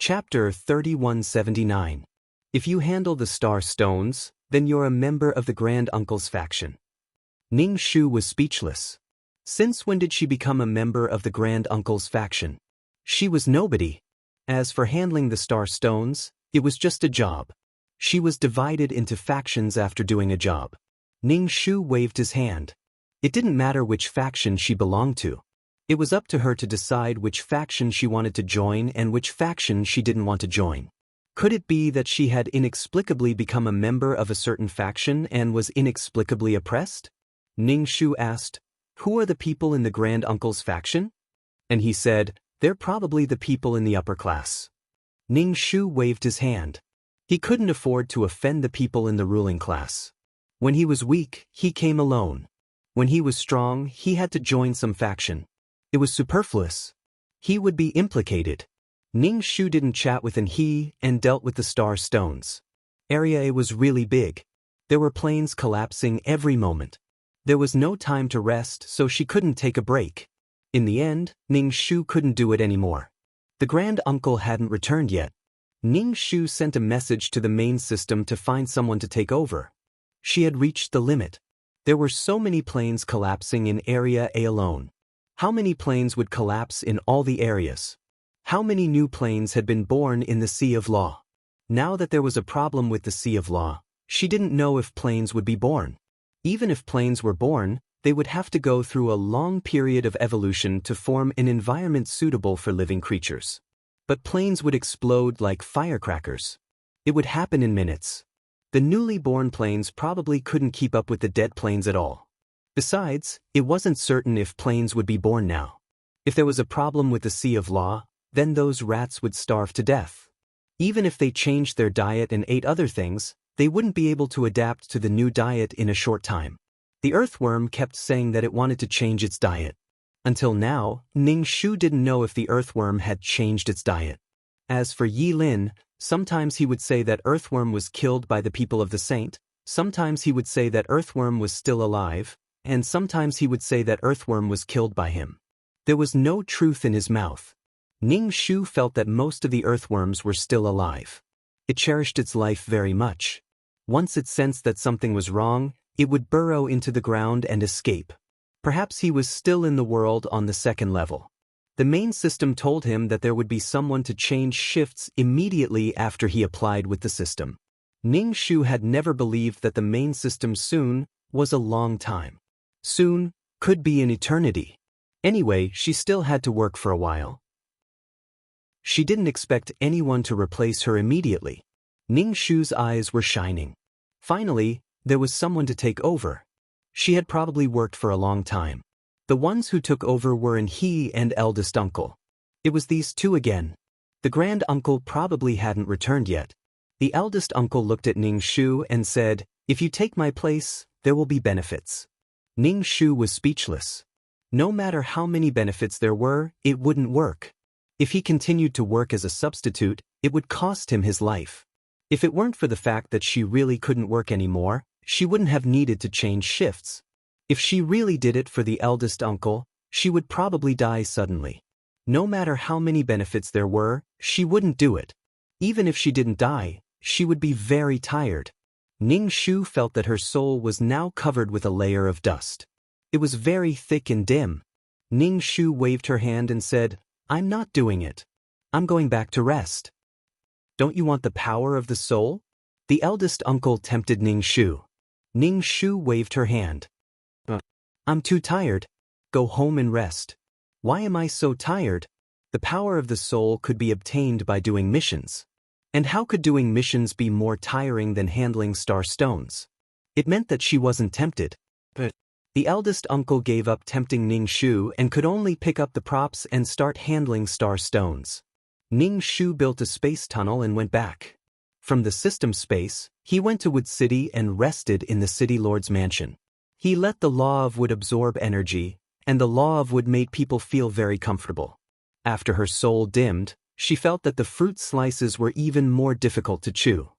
Chapter 3179. If you handle the star stones, then you're a member of the Grand Uncle's faction. Ning Shu was speechless. Since when did she become a member of the Grand Uncle's faction? She was nobody. As for handling the star stones, it was just a job. She was divided into factions after doing a job. Ning Shu waved his hand. It didn't matter which faction she belonged to. It was up to her to decide which faction she wanted to join and which faction she didn't want to join. Could it be that she had inexplicably become a member of a certain faction and was inexplicably oppressed? Ning Shu asked, "Who are the people in the Grand Uncle's faction?" And he said, "They're probably the people in the upper class." Ning Shu waved his hand. He couldn't afford to offend the people in the ruling class. When he was weak, he came alone. When he was strong, he had to join some faction. It was superfluous. He would be implicated. Ning Shu didn't chat with an he and dealt with the star stones. Area A was really big. There were planes collapsing every moment. There was no time to rest, so she couldn't take a break. In the end, Ning Shu couldn't do it anymore. The Grand Uncle hadn't returned yet. Ning Shu sent a message to the main system to find someone to take over. She had reached the limit. There were so many planes collapsing in Area A alone. How many planes would collapse in all the areas? How many new planes had been born in the Sea of Law? Now that there was a problem with the Sea of Law, she didn't know if planes would be born. Even if planes were born, they would have to go through a long period of evolution to form an environment suitable for living creatures. But planes would explode like firecrackers. It would happen in minutes. The newly born planes probably couldn't keep up with the dead planes at all. Besides, it wasn't certain if planes would be born now. If there was a problem with the Sea of Law, then those rats would starve to death. Even if they changed their diet and ate other things, they wouldn't be able to adapt to the new diet in a short time. The earthworm kept saying that it wanted to change its diet. Until now, Ning Shu didn't know if the earthworm had changed its diet. As for Yi Lin, sometimes he would say that earthworm was killed by the people of the saint, sometimes he would say that earthworm was still alive, and sometimes he would say that earthworm was killed by him. There was no truth in his mouth. Ning Shu felt that most of the earthworms were still alive. It cherished its life very much. Once it sensed that something was wrong, it would burrow into the ground and escape. Perhaps he was still in the world on the second level. The main system told him that there would be someone to change shifts immediately after he applied with the system. Ning Shu had never believed that the main system soon was a long time. Soon could be an eternity. Anyway, she still had to work for a while. She didn't expect anyone to replace her immediately. Ning Shu's eyes were shining. Finally, there was someone to take over. She had probably worked for a long time. The ones who took over were an he and eldest uncle. It was these two again. The Grand Uncle probably hadn't returned yet. The eldest uncle looked at Ning Shu and said, "If you take my place, there will be benefits." Ning Shu was speechless. No matter how many benefits there were, it wouldn't work. If he continued to work as a substitute, it would cost him his life. If it weren't for the fact that she really couldn't work anymore, she wouldn't have needed to change shifts. If she really did it for the eldest uncle, she would probably die suddenly. No matter how many benefits there were, she wouldn't do it. Even if she didn't die, she would be very tired. Ning Shu felt that her soul was now covered with a layer of dust. It was very thick and dim. Ning Shu waved her hand and said, "I'm not doing it. I'm going back to rest." "Don't you want the power of the soul?" The eldest uncle tempted Ning Shu. Ning Shu waved her hand. "I'm too tired. Go home and rest." "Why am I so tired?" The power of the soul could be obtained by doing missions. And how could doing missions be more tiring than handling star stones? It meant that she wasn't tempted. But the eldest uncle gave up tempting Ning Shu and could only pick up the props and start handling star stones. Ning Shu built a space tunnel and went back. From the system space, he went to Wood City and rested in the City Lord's mansion. He let the law of wood absorb energy, and the law of wood made people feel very comfortable. After her soul dimmed, she felt that the fruit slices were even more difficult to chew.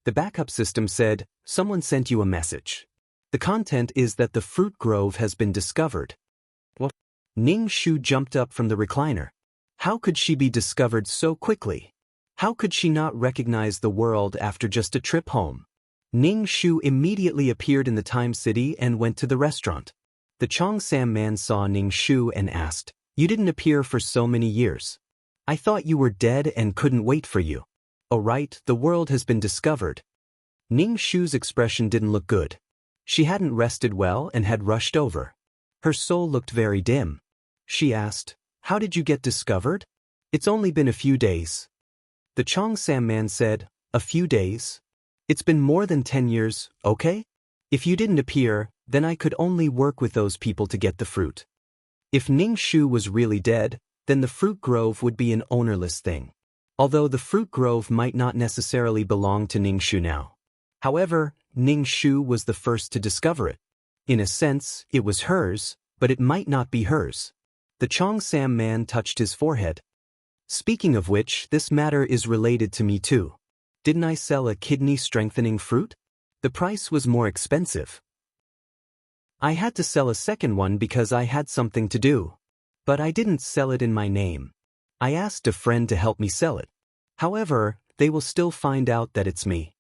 The backup system said, "Someone sent you a message. The content is that the fruit grove has been discovered." What? Ning Shu jumped up from the recliner. How could she be discovered so quickly? How could she not recognize the world after just a trip home? Ning Shu immediately appeared in the Time City and went to the restaurant. The Cheongsam man saw Ning Shu and asked, "You didn't appear for so many years. I thought you were dead and couldn't wait for you." "Oh right, the world has been discovered." Ning Shu's expression didn't look good. She hadn't rested well and had rushed over. Her soul looked very dim. She asked, "How did you get discovered?" "It's only been a few days." The Cheongsam man said, "A few days? It's been more than 10 years, okay? If you didn't appear, then I could only work with those people to get the fruit." If Ning Shu was really dead, then the fruit grove would be an ownerless thing. Although the fruit grove might not necessarily belong to Ning Shu now. However, Ning Shu was the first to discover it. In a sense, it was hers, but it might not be hers. The Cheongsam man touched his forehead. "Speaking of which, this matter is related to me too. Didn't I sell a kidney-strengthening fruit? The price was more expensive. I had to sell a second one because I had something to do. But I didn't sell it in my name. I asked a friend to help me sell it. However, they will still find out that it's me.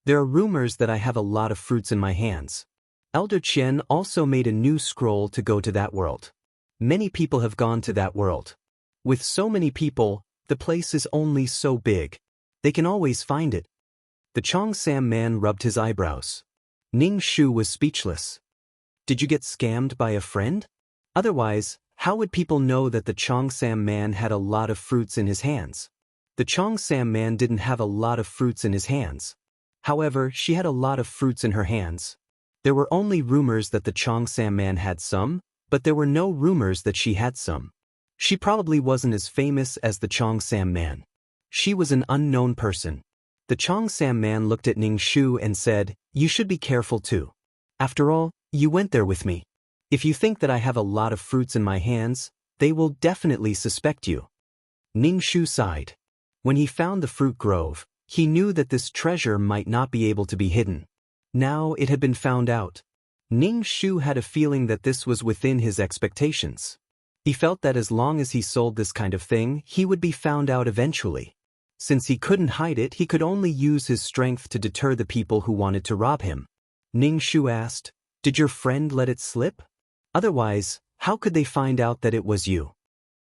There are rumors that I have a lot of fruits in my hands. Elder Qian also made a new scroll to go to that world. Many people have gone to that world. With so many people, the place is only so big. They can always find it." The Cheongsam man rubbed his eyebrows. Ning Shu was speechless. Did you get scammed by a friend? Otherwise, how would people know that the Cheongsam man had a lot of fruits in his hands? The Cheongsam man didn't have a lot of fruits in his hands. However, she had a lot of fruits in her hands. There were only rumors that the Cheongsam man had some, but there were no rumors that she had some. She probably wasn't as famous as the Cheongsam man. She was an unknown person. The Cheongsam man looked at Ning Shu and said, "You should be careful too. After all, you went there with me. If you think that I have a lot of fruits in my hands, they will definitely suspect you." Ning Shu sighed. When he found the fruit grove, he knew that this treasure might not be able to be hidden. Now it had been found out. Ning Shu had a feeling that this was within his expectations. He felt that as long as he sold this kind of thing, he would be found out eventually. Since he couldn't hide it, he could only use his strength to deter the people who wanted to rob him. Ning Shu asked, "Did your friend let it slip? Otherwise, how could they find out that it was you?"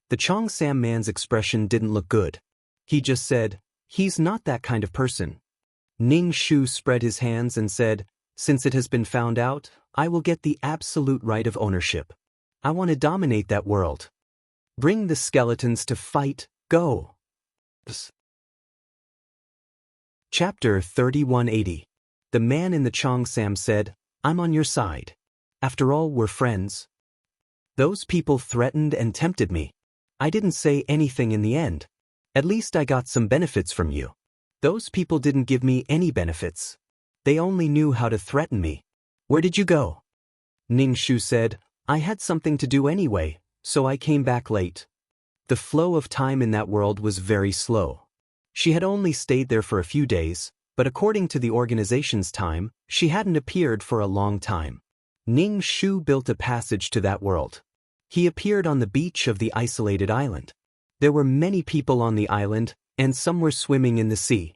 The Cheongsam man's expression didn't look good. He just said, "He's not that kind of person." Ning Shu spread his hands and said, "Since it has been found out, I will get the absolute right of ownership. I want to dominate that world. Bring the skeletons to fight, go." Chapter 3180. The man in the Cheongsam said, "I'm on your side. After all, we're friends. Those people threatened and tempted me. I didn't say anything in the end. At least I got some benefits from you. Those people didn't give me any benefits. They only knew how to threaten me. Where did you go?" Ning Shu said, "I had something to do anyway, so I came back late." The flow of time in that world was very slow. She had only stayed there for a few days, but according to the organization's time, she hadn't appeared for a long time. Ning Shu built a passage to that world. He appeared on the beach of the isolated island. There were many people on the island, and some were swimming in the sea.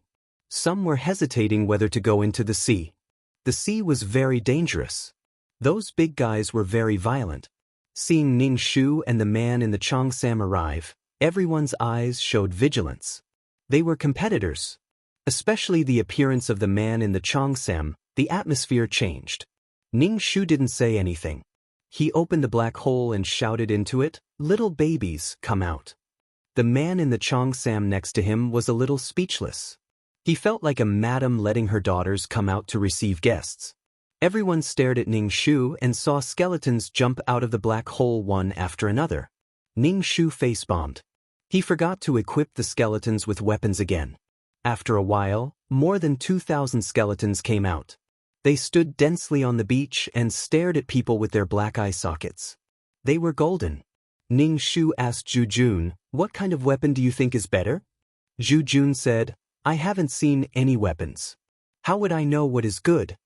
Some were hesitating whether to go into the sea. The sea was very dangerous. Those big guys were very violent. Seeing Ning Shu and the man in the Cheongsam arrive, everyone's eyes showed vigilance. They were competitors. Especially the appearance of the man in the Cheongsam, the atmosphere changed. Ning Shu didn't say anything. He opened the black hole and shouted into it, "Little babies, come out." The man in the Cheongsam next to him was a little speechless. He felt like a madam letting her daughters come out to receive guests. Everyone stared at Ning Shu and saw skeletons jump out of the black hole one after another. Ning Shu face-bombed. He forgot to equip the skeletons with weapons again. After a while, more than 2,000 skeletons came out. They stood densely on the beach and stared at people with their black eye sockets. They were golden. Ning Shu asked Zhu Jun, "What kind of weapon do you think is better?" Zhu Jun said, "I haven't seen any weapons. How would I know what is good?"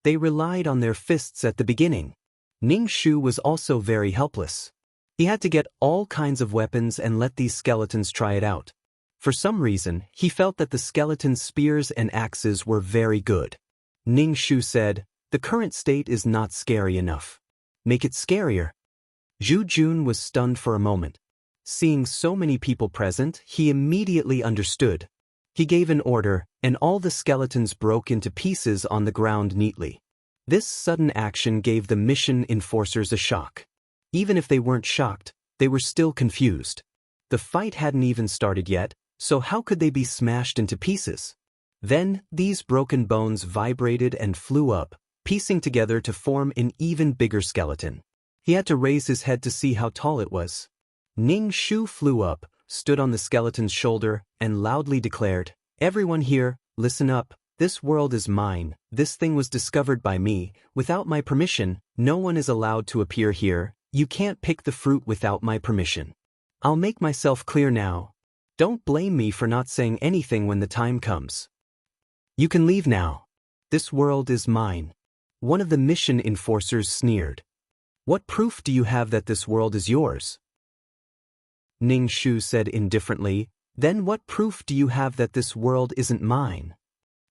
They relied on their fists at the beginning. Ning Shu was also very helpless. He had to get all kinds of weapons and let these skeletons try it out. For some reason, he felt that the skeleton's spears and axes were very good. Ning Shu said, "The current state is not scary enough. Make it scarier." Zhu Jun was stunned for a moment. Seeing so many people present, he immediately understood. He gave an order, and all the skeletons broke into pieces on the ground neatly. This sudden action gave the mission enforcers a shock. Even if they weren't shocked, they were still confused. The fight hadn't even started yet, so how could they be smashed into pieces? Then, these broken bones vibrated and flew up, piecing together to form an even bigger skeleton. He had to raise his head to see how tall it was. Ning Shu flew up, stood on the skeleton's shoulder, and loudly declared, "Everyone here, listen up. This world is mine. This thing was discovered by me. Without my permission, no one is allowed to appear here. You can't pick the fruit without my permission. I'll make myself clear now. Don't blame me for not saying anything when the time comes. You can leave now. This world is mine." One of the mission enforcers sneered. "What proof do you have that this world is yours?" Ning Shu said indifferently, "Then what proof do you have that this world isn't mine?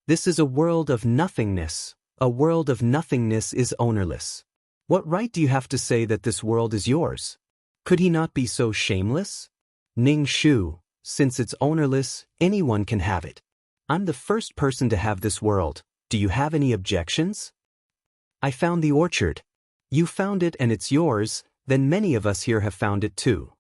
This is a world of nothingness. A world of nothingness is ownerless. What right do you have to say that this world is yours? Could he not be so shameless? Ning Shu, since it's ownerless, anyone can have it. I'm the first person to have this world. Do you have any objections? I found the orchard. You found it and it's yours, then many of us here have found it too."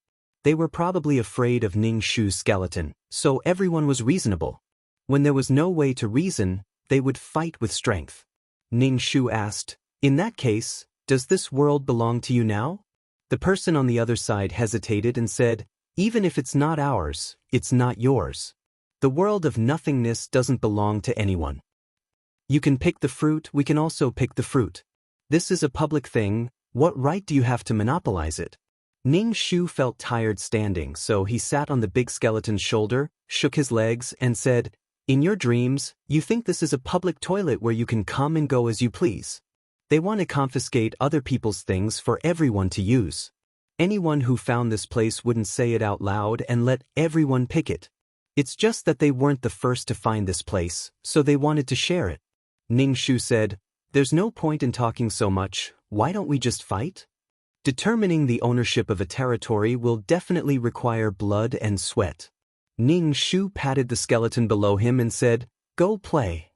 They were probably afraid of Ning Shu's skeleton, so everyone was reasonable. When there was no way to reason, they would fight with strength. Ning Shu asked, "In that case, does this world belong to you now?" The person on the other side hesitated and said, "Even if it's not ours, it's not yours. The world of nothingness doesn't belong to anyone. You can pick the fruit, we can also pick the fruit. This is a public thing, what right do you have to monopolize it?" Ning Shu felt tired standing, so he sat on the big skeleton's shoulder, shook his legs, and said, "In your dreams, you think this is a public toilet where you can come and go as you please. They want to confiscate other people's things for everyone to use. Anyone who found this place wouldn't say it out loud and let everyone pick it. It's just that they weren't the first to find this place, so they wanted to share it." Ning Shu said, "There's no point in talking so much, why don't we just fight? Determining the ownership of a territory will definitely require blood and sweat." Ning Shu patted the skeleton below him and said, "Go play."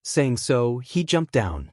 Saying so, he jumped down.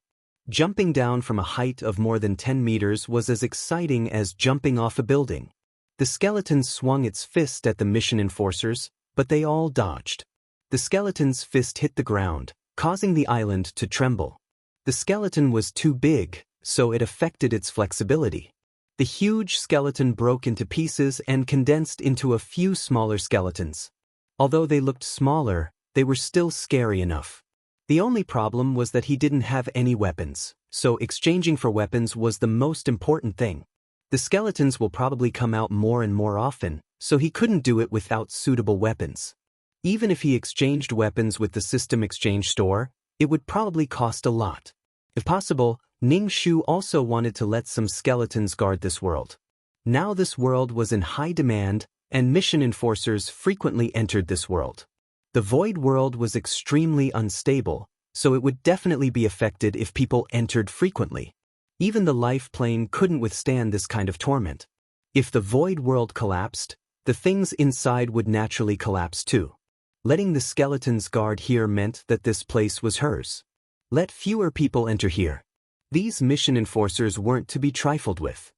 Jumping down from a height of more than 10 meters was as exciting as jumping off a building. The skeleton swung its fist at the mission enforcers, but they all dodged. The skeleton's fist hit the ground, causing the island to tremble. The skeleton was too big, so it affected its flexibility. The huge skeleton broke into pieces and condensed into a few smaller skeletons. Although they looked smaller, they were still scary enough. The only problem was that he didn't have any weapons, so exchanging for weapons was the most important thing. The skeletons will probably come out more and more often, so he couldn't do it without suitable weapons. Even if he exchanged weapons with the system exchange store, it would probably cost a lot. If possible, Ning Shu also wanted to let some skeletons guard this world. Now this world was in high demand, and mission enforcers frequently entered this world. The void world was extremely unstable, so it would definitely be affected if people entered frequently. Even the life plane couldn't withstand this kind of torment. If the void world collapsed, the things inside would naturally collapse too. Letting the skeletons guard here meant that this place was hers. Let fewer people enter here. These mission enforcers weren't to be trifled with.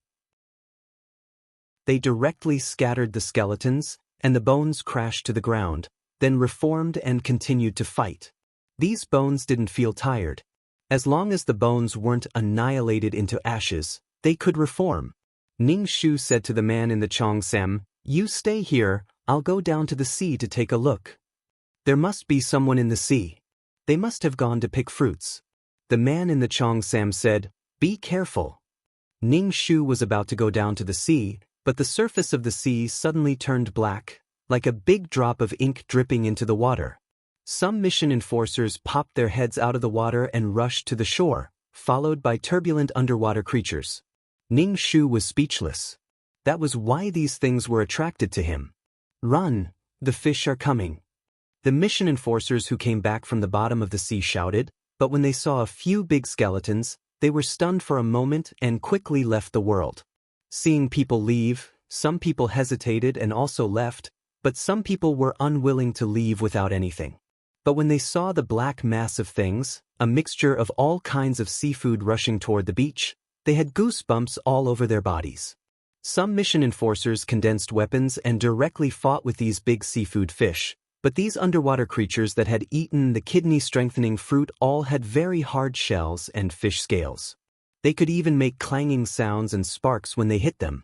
They directly scattered the skeletons, and the bones crashed to the ground, then reformed and continued to fight. These bones didn't feel tired. As long as the bones weren't annihilated into ashes, they could reform. Ning Shu said to the man in the Cheongsam, "You stay here, I'll go down to the sea to take a look. There must be someone in the sea. They must have gone to pick fruits." The man in the Cheongsam said, "Be careful." Ning Shu was about to go down to the sea, but the surface of the sea suddenly turned black, like a big drop of ink dripping into the water. Some mission enforcers popped their heads out of the water and rushed to the shore, followed by turbulent underwater creatures. Ning Shu was speechless. That was why these things were attracted to him. "Run! The fish are coming. The mission enforcers who came back from the bottom of the sea shouted, but when they saw a few big skeletons, they were stunned for a moment and quickly left the world. Seeing people leave, some people hesitated and also left, but some people were unwilling to leave without anything. But when they saw the black mass of things, a mixture of all kinds of seafood rushing toward the beach, they had goosebumps all over their bodies. Some mission enforcers condensed weapons and directly fought with these big seafood fish, but these underwater creatures that had eaten the kidney-strengthening fruit all had very hard shells and fish scales. They could even make clanging sounds and sparks when they hit them.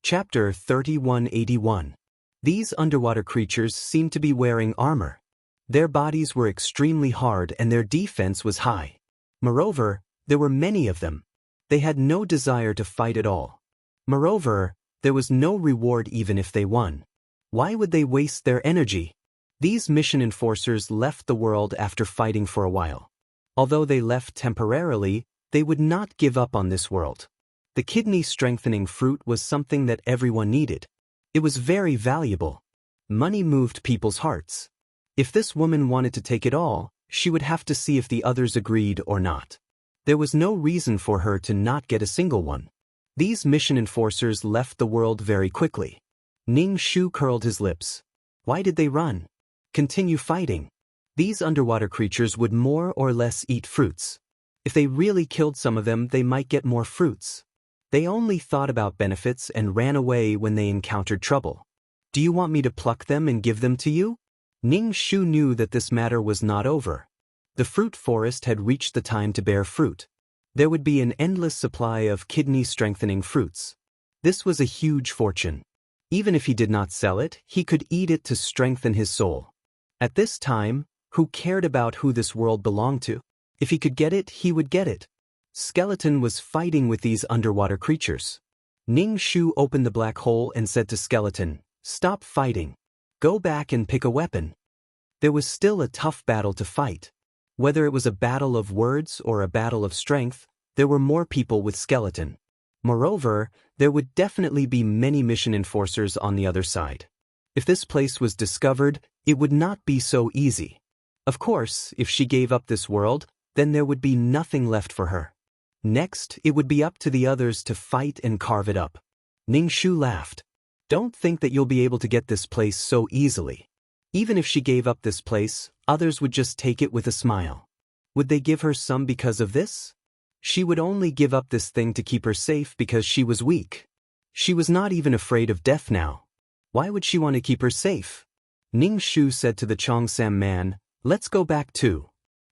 Chapter 3181. These underwater creatures seemed to be wearing armor. Their bodies were extremely hard and their defense was high. Moreover, there were many of them. They had no desire to fight at all. Moreover, there was no reward even if they won. Why would they waste their energy? These mission enforcers left the world after fighting for a while. Although they left temporarily, they would not give up on this world. The kidney-strengthening fruit was something that everyone needed. It was very valuable. Money moved people's hearts. If this woman wanted to take it all, she would have to see if the others agreed or not. There was no reason for her to not get a single one. These mission enforcers left the world very quickly. Ning Shu curled his lips. Why did they run? Continue fighting. These underwater creatures would more or less eat fruits. If they really killed some of them, they might get more fruits. They only thought about benefits and ran away when they encountered trouble. Do you want me to pluck them and give them to you? Ning Shu knew that this matter was not over. The fruit forest had reached the time to bear fruit. There would be an endless supply of kidney-strengthening fruits. This was a huge fortune. Even if he did not sell it, he could eat it to strengthen his soul. At this time, who cared about who this world belonged to? If he could get it, he would get it. Skeleton was fighting with these underwater creatures. Ning Shu opened the black hole and said to Skeleton, "Stop fighting. Go back and pick a weapon." There was still a tough battle to fight. Whether it was a battle of words or a battle of strength, there were more people with Skeleton. Moreover, there would definitely be many mission enforcers on the other side. If this place was discovered, it would not be so easy. Of course, if she gave up this world, then there would be nothing left for her. Next, it would be up to the others to fight and carve it up. Ning Shu laughed. Don't think that you'll be able to get this place so easily. Even if she gave up this place, others would just take it with a smile. Would they give her some because of this? She would only give up this thing to keep her safe because she was weak. She was not even afraid of death now. Why would she want to keep her safe? Ning Shu said to the Chongsam man, "Let's go back too."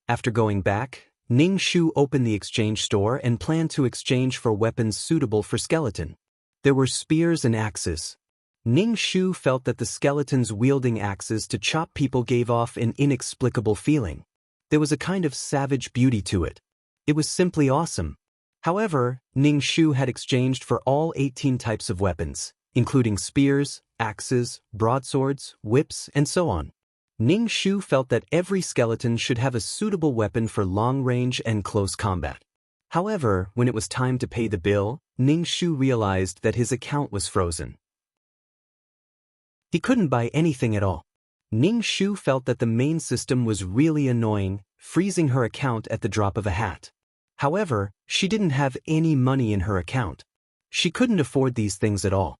After going back, Ning Shu opened the exchange store and planned to exchange for weapons suitable for Skeleton. There were spears and axes. Ning Shu felt that the skeletons wielding axes to chop people gave off an inexplicable feeling. There was a kind of savage beauty to it. It was simply awesome. However, Ning Shu had exchanged for all 18 types of weapons, including spears, axes, broadswords, whips, and so on. Ning Shu felt that every skeleton should have a suitable weapon for long-range and close combat. However, when it was time to pay the bill, Ning Shu realized that his account was frozen. He couldn't buy anything at all. Ning Shu felt that the main system was really annoying, freezing her account at the drop of a hat. However, she didn't have any money in her account. She couldn't afford these things at all.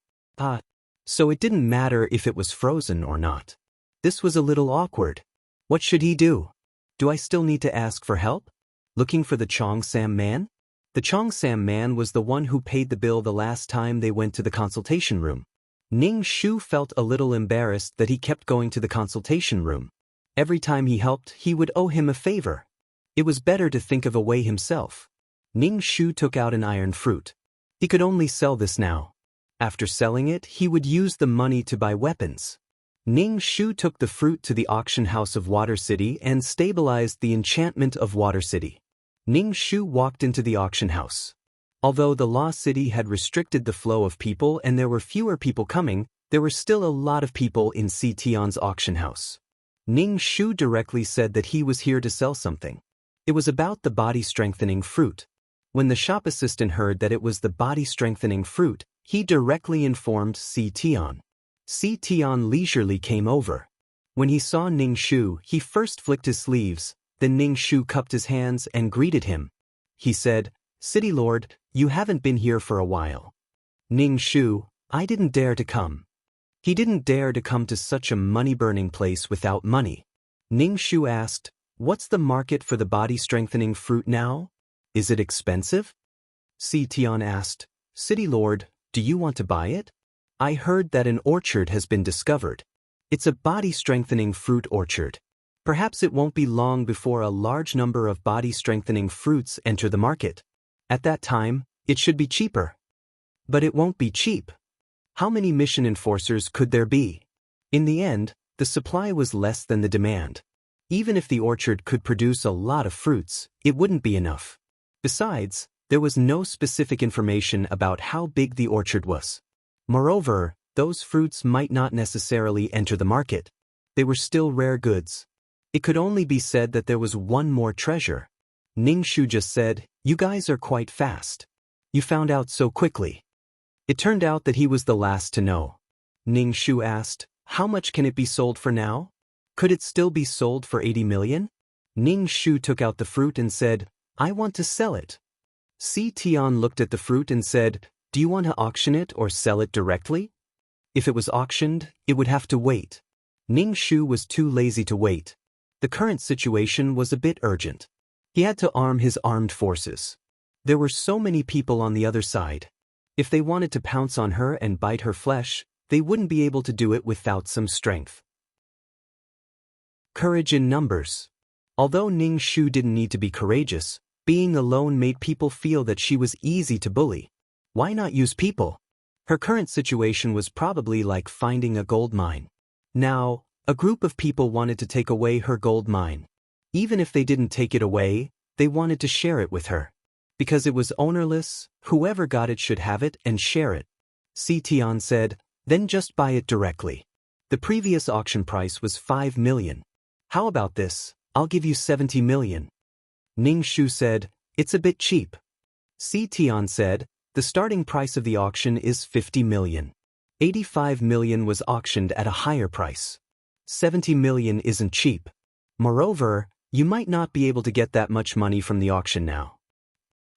So it didn't matter if it was frozen or not. This was a little awkward. What should he do? Do I still need to ask for help? Looking for the Chongsam man? The Chongsam man was the one who paid the bill the last time they went to the consultation room. Ning Shu felt a little embarrassed that he kept going to the consultation room. Every time he helped, he would owe him a favor. It was better to think of a way himself. Ning Shu took out an iron fruit. He could only sell this now. After selling it, he would use the money to buy weapons. Ning Shu took the fruit to the auction house of Water City and stabilized the enchantment of Water City. Ning Shu walked into the auction house. Although the Law City had restricted the flow of people and there were fewer people coming, there were still a lot of people in Tion's auction house. Ning Shu directly said that he was here to sell something. It was about the body-strengthening fruit. When the shop assistant heard that it was the body-strengthening fruit, He directly informed Si Tian. Si Tian leisurely came over. When he saw Ning Shu, he first flicked his sleeves, then Ning Shu cupped his hands and greeted him. He said, "City Lord, you haven't been here for a while." Ning Shu, "I didn't dare to come." He didn't dare to come to such a money-burning place without money. Ning Shu asked, "What's the market for the body-strengthening fruit now? Is it expensive?" Si Tian asked, "City Lord, do you want to buy it? I heard that an orchard has been discovered. It's a body-strengthening fruit orchard. Perhaps it won't be long before a large number of body-strengthening fruits enter the market. At that time, it should be cheaper." "But it won't be cheap. How many mission enforcers could there be?" In the end, the supply was less than the demand. Even if the orchard could produce a lot of fruits, it wouldn't be enough. Besides, there was no specific information about how big the orchard was. Moreover, those fruits might not necessarily enter the market. They were still rare goods. It could only be said that there was one more treasure. Ning Shu just said, "You guys are quite fast. You found out so quickly." It turned out that he was the last to know. Ning Shu asked, "How much can it be sold for now? Could it still be sold for 80 million? Ning Shu took out the fruit and said, "I want to sell it." Si Tian looked at the fruit and said, "Do you want to auction it or sell it directly?" If it was auctioned, it would have to wait. Ning Shu was too lazy to wait. The current situation was a bit urgent. He had to arm his armed forces. There were so many people on the other side. If they wanted to pounce on her and bite her flesh, they wouldn't be able to do it without some strength. Courage in numbers. Although Ning Shu didn't need to be courageous, being alone made people feel that she was easy to bully. Why not use people? Her current situation was probably like finding a gold mine. Now, a group of people wanted to take away her gold mine. Even if they didn't take it away, they wanted to share it with her. Because it was ownerless, whoever got it should have it and share it. Si Tian said, "Then just buy it directly. The previous auction price was 5 million. How about this? I'll give you 70 million. Ning Shu said, "It's a bit cheap." Si Tian said, "The starting price of the auction is 50 million. 85 million was auctioned at a higher price. 70 million isn't cheap. Moreover, you might not be able to get that much money from the auction now.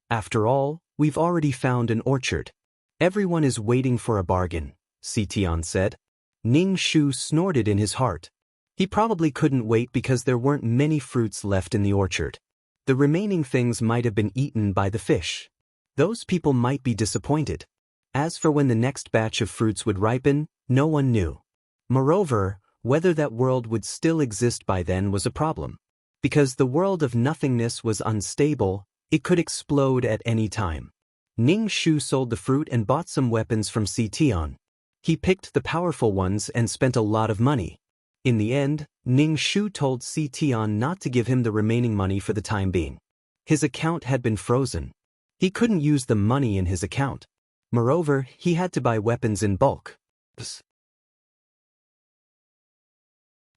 After all, we've already found an orchard. Everyone is waiting for a bargain," Si Tian said. Ning Shu snorted in his heart. He probably couldn't wait because there weren't many fruits left in the orchard. The remaining things might have been eaten by the fish. Those people might be disappointed. As for when the next batch of fruits would ripen, no one knew. Moreover, whether that world would still exist by then was a problem. Because the world of nothingness was unstable, it could explode at any time. Ning Shu sold the fruit and bought some weapons from Si Tian. He picked the powerful ones and spent a lot of money. In the end, Ning Shu told Si Tian not to give him the remaining money for the time being. His account had been frozen. He couldn't use the money in his account. Moreover, he had to buy weapons in bulk.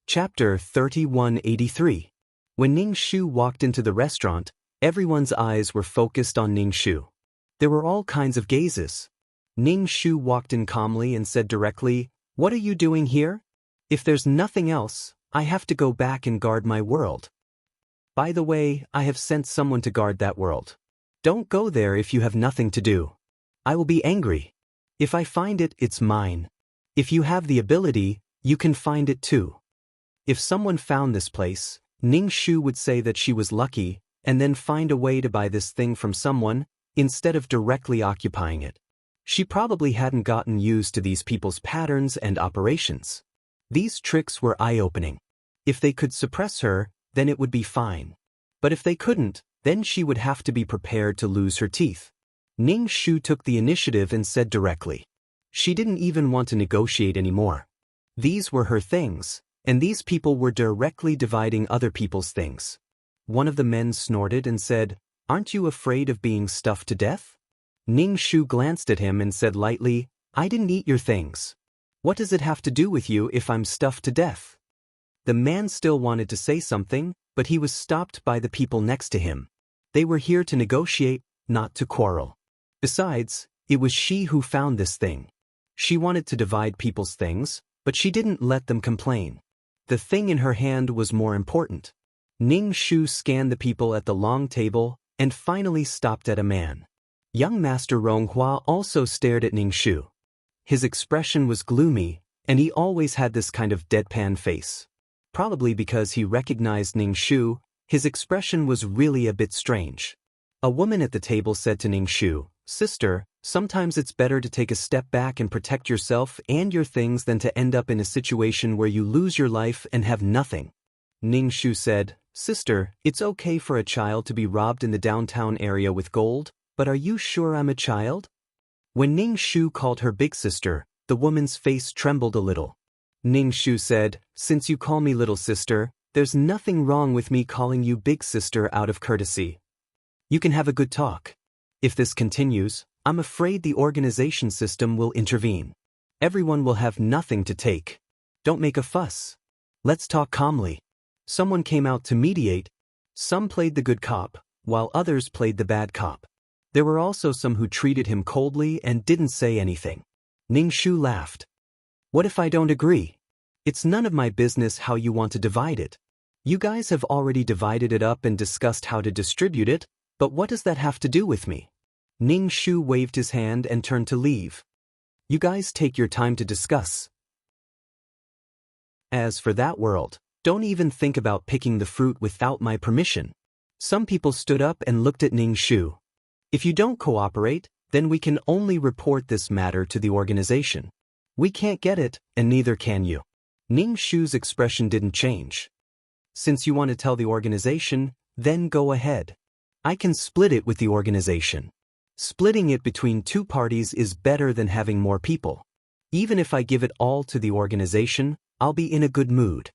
Chapter 3183. When Ning Shu walked into the restaurant, everyone's eyes were focused on Ning Shu. There were all kinds of gazes. Ning Shu walked in calmly and said directly, "What are you doing here? If there's nothing else, I have to go back and guard my world. By the way, I have sent someone to guard that world. Don't go there if you have nothing to do. I will be angry. If I find it, it's mine. If you have the ability, you can find it too." If someone found this place, Ning Shu would say that she was lucky, and then find a way to buy this thing from someone, instead of directly occupying it. She probably hadn't gotten used to these people's patterns and operations. These tricks were eye-opening. If they could suppress her, then it would be fine. But if they couldn't, then she would have to be prepared to lose her teeth. Ning Shu took the initiative and said directly. She didn't even want to negotiate anymore. These were her things, and these people were directly dividing other people's things. One of the men snorted and said, "Aren't you afraid of being stuffed to death?" Ning Shu glanced at him and said lightly, "I didn't eat your things. What does it have to do with you if I'm stuffed to death?" The man still wanted to say something, but he was stopped by the people next to him. They were here to negotiate, not to quarrel. Besides, It was she who found this thing. She wanted to divide people's things, but she didn't let them complain. The thing in her hand was more important. Ning Shu scanned the people at the long table and finally stopped at a man. Young Master Ronghua also stared at Ning Shu. His expression was gloomy, and he always had this kind of deadpan face. Probably because he recognized Ning Shu, his expression was really a bit strange. A woman at the table said to Ning Shu, "Sister, sometimes it's better to take a step back and protect yourself and your things than to end up in a situation where you lose your life and have nothing." Ning Shu said, "Sister, it's okay for a child to be robbed in the downtown area with gold, but are you sure I'm a child?" When Ning Shu called her big sister, the woman's face trembled a little. Ning Shu said, "Since you call me little sister, there's nothing wrong with me calling you big sister out of courtesy. You can have a good talk. If this continues, I'm afraid the organization system will intervene. Everyone will have nothing to take. Don't make a fuss. Let's talk calmly." Someone came out to mediate. Some played the good cop, while others played the bad cop. There were also some who treated him coldly and didn't say anything. Ning Shu laughed. "What if I don't agree? It's none of my business how you want to divide it. You guys have already divided it up and discussed how to distribute it, but what does that have to do with me?" Ning Shu waved his hand and turned to leave. "You guys take your time to discuss. As for that world, don't even think about picking the fruit without my permission." Some people stood up and looked at Ning Shu. "If you don't cooperate, then we can only report this matter to the organization. We can't get it, and neither can you." Ning Shu's expression didn't change. "Since you want to tell the organization, then go ahead. I can split it with the organization. Splitting it between two parties is better than having more people. Even if I give it all to the organization, I'll be in a good mood.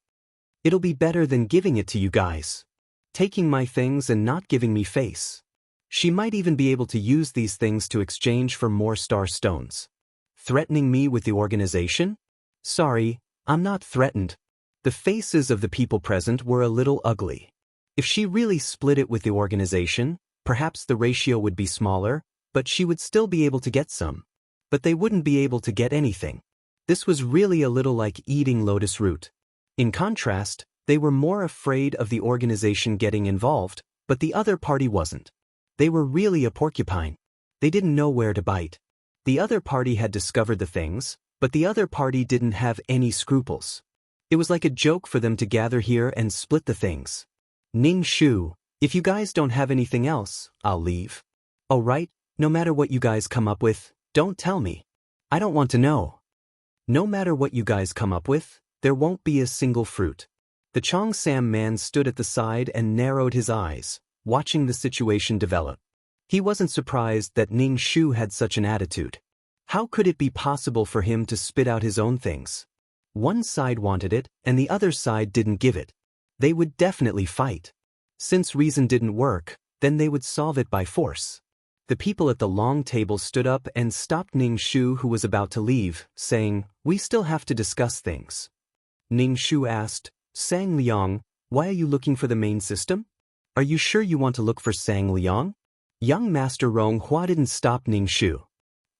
It'll be better than giving it to you guys. Taking my things and not giving me face. She might even be able to use these things to exchange for more star stones. Threatening me with the organization? Sorry, I'm not threatened." The faces of the people present were a little ugly. If she really split it with the organization, perhaps the ratio would be smaller, but she would still be able to get some. But they wouldn't be able to get anything. This was really a little like eating lotus root. In contrast, they were more afraid of the organization getting involved, but the other party wasn't. They were really a porcupine. They didn't know where to bite. The other party had discovered the things, but the other party didn't have any scruples. It was like a joke for them to gather here and split the things. "Ning Shu, if you guys don't have anything else, I'll leave. Oh right, no matter what you guys come up with, don't tell me. I don't want to know. No matter what you guys come up with, there won't be a single fruit." The Cheongsam man stood at the side and narrowed his eyes, watching the situation develop. He wasn't surprised that Ning Shu had such an attitude. How could it be possible for him to spit out his own things? One side wanted it, and the other side didn't give it. They would definitely fight. Since reason didn't work, then they would solve it by force. The people at the long table stood up and stopped Ning Shu, who was about to leave, saying, "We still have to discuss things." Ning Shu asked, "Sang Liang, why are you looking for the main system? Are you sure you want to look for Sang Liang?" Young Master Ronghua didn't stop Ning Shu.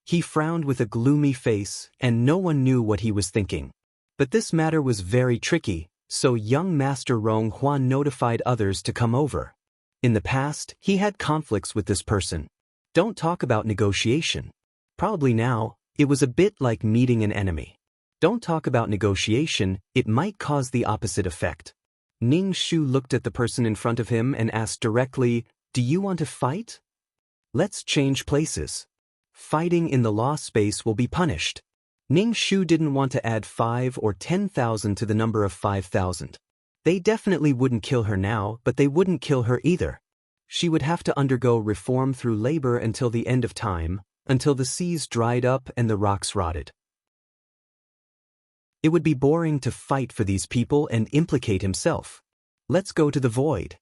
He frowned with a gloomy face, and no one knew what he was thinking. But this matter was very tricky, so young Master Ronghua notified others to come over. In the past, he had conflicts with this person. Don't talk about negotiation. Probably now, it was a bit like meeting an enemy. Don't talk about negotiation, it might cause the opposite effect. Ning Shu looked at the person in front of him and asked directly, "Do you want to fight? Let's change places. Fighting in the law space will be punished." Ning Shu didn't want to add 5 or 10,000 to the number of 5,000. They definitely wouldn't kill her now, but they wouldn't kill her either. She would have to undergo reform through labor until the end of time, until the seas dried up and the rocks rotted. It would be boring to fight for these people and implicate himself. "Let's go to the void.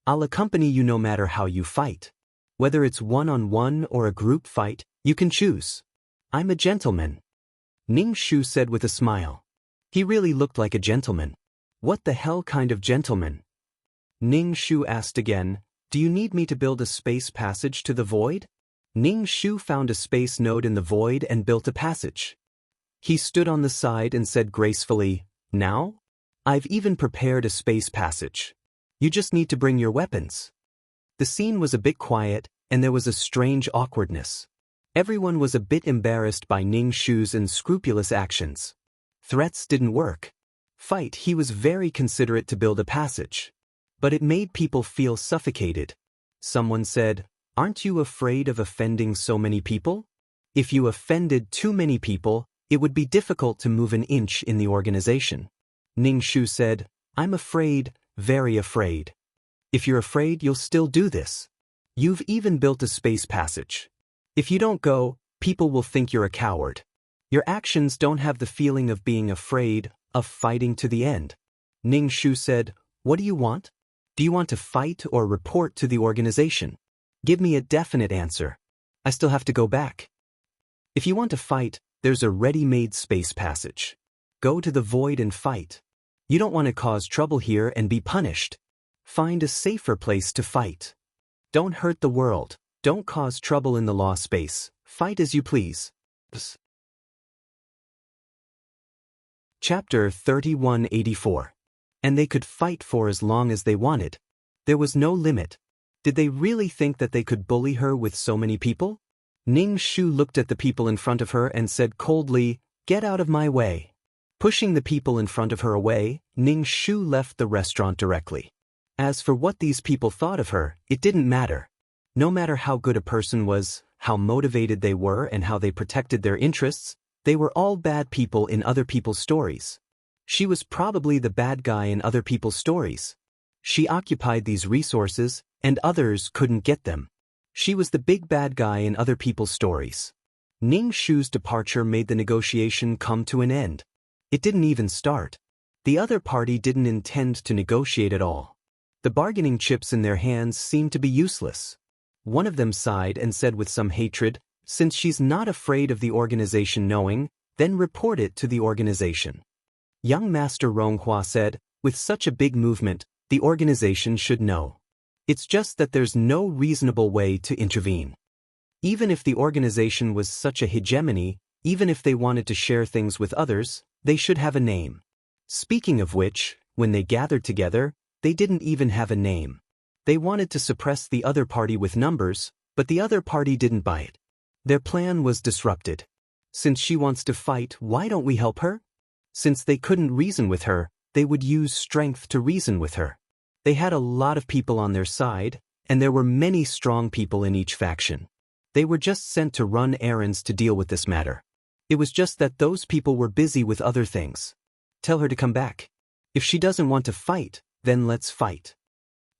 I'll accompany you no matter how you fight. Whether it's one-on-one or a group fight, you can choose. I'm a gentleman." Ning Shu said with a smile. He really looked like a gentleman. What the hell kind of gentleman? Ning Shu asked again, "Do you need me to build a space passage to the void?" Ning Shu found a space node in the void and built a passage. He stood on the side and said gracefully, "Now? I've even prepared a space passage. You just need to bring your weapons." The scene was a bit quiet, and there was a strange awkwardness. Everyone was a bit embarrassed by Ning Shu's unscrupulous actions. Threats didn't work. Fight, he was very considerate to build a passage. But it made people feel suffocated. Someone said, "Aren't you afraid of offending so many people? If you offended too many people, it would be difficult to move an inch in the organization." Ning Shu said, "I'm afraid, very afraid." "If you're afraid, you'll still do this. You've even built a space passage. If you don't go, people will think you're a coward. Your actions don't have the feeling of being afraid, of fighting to the end." Ning Shu said, "What do you want? Do you want to fight or report to the organization? Give me a definite answer. I still have to go back." "If you want to fight, there's a ready-made space passage. Go to the void and fight. You don't want to cause trouble here and be punished. Find a safer place to fight. Don't hurt the world. Don't cause trouble in the law space. Fight as you please." Chapter 3184. And they could fight for as long as they wanted. There was no limit. Did they really think that they could bully her with so many people? Ning Shu looked at the people in front of her and said coldly, "Get out of my way." Pushing the people in front of her away, Ning Shu left the restaurant directly. As for what these people thought of her, it didn't matter. No matter how good a person was, how motivated they were and how they protected their interests, they were all bad people in other people's stories. She was probably the bad guy in other people's stories. She occupied these resources, and others couldn't get them. She was the big bad guy in other people's stories. Ning Shu's departure made the negotiation come to an end. It didn't even start. The other party didn't intend to negotiate at all. The bargaining chips in their hands seemed to be useless. One of them sighed and said with some hatred, "Since she's not afraid of the organization knowing, then report it to the organization." Young Master Ronghua said, "With such a big movement, the organization should know. It's just that there's no reasonable way to intervene. Even if the organization was such a hegemony, even if they wanted to share things with others, they should have a name." Speaking of which, when they gathered together, they didn't even have a name. They wanted to suppress the other party with numbers, but the other party didn't buy it. Their plan was disrupted. Since she wants to fight, why don't we help her? Since they couldn't reason with her, they would use strength to reason with her. They had a lot of people on their side, and there were many strong people in each faction. They were just sent to run errands to deal with this matter. It was just that those people were busy with other things. Tell her to come back. If she doesn't want to fight, then let's fight.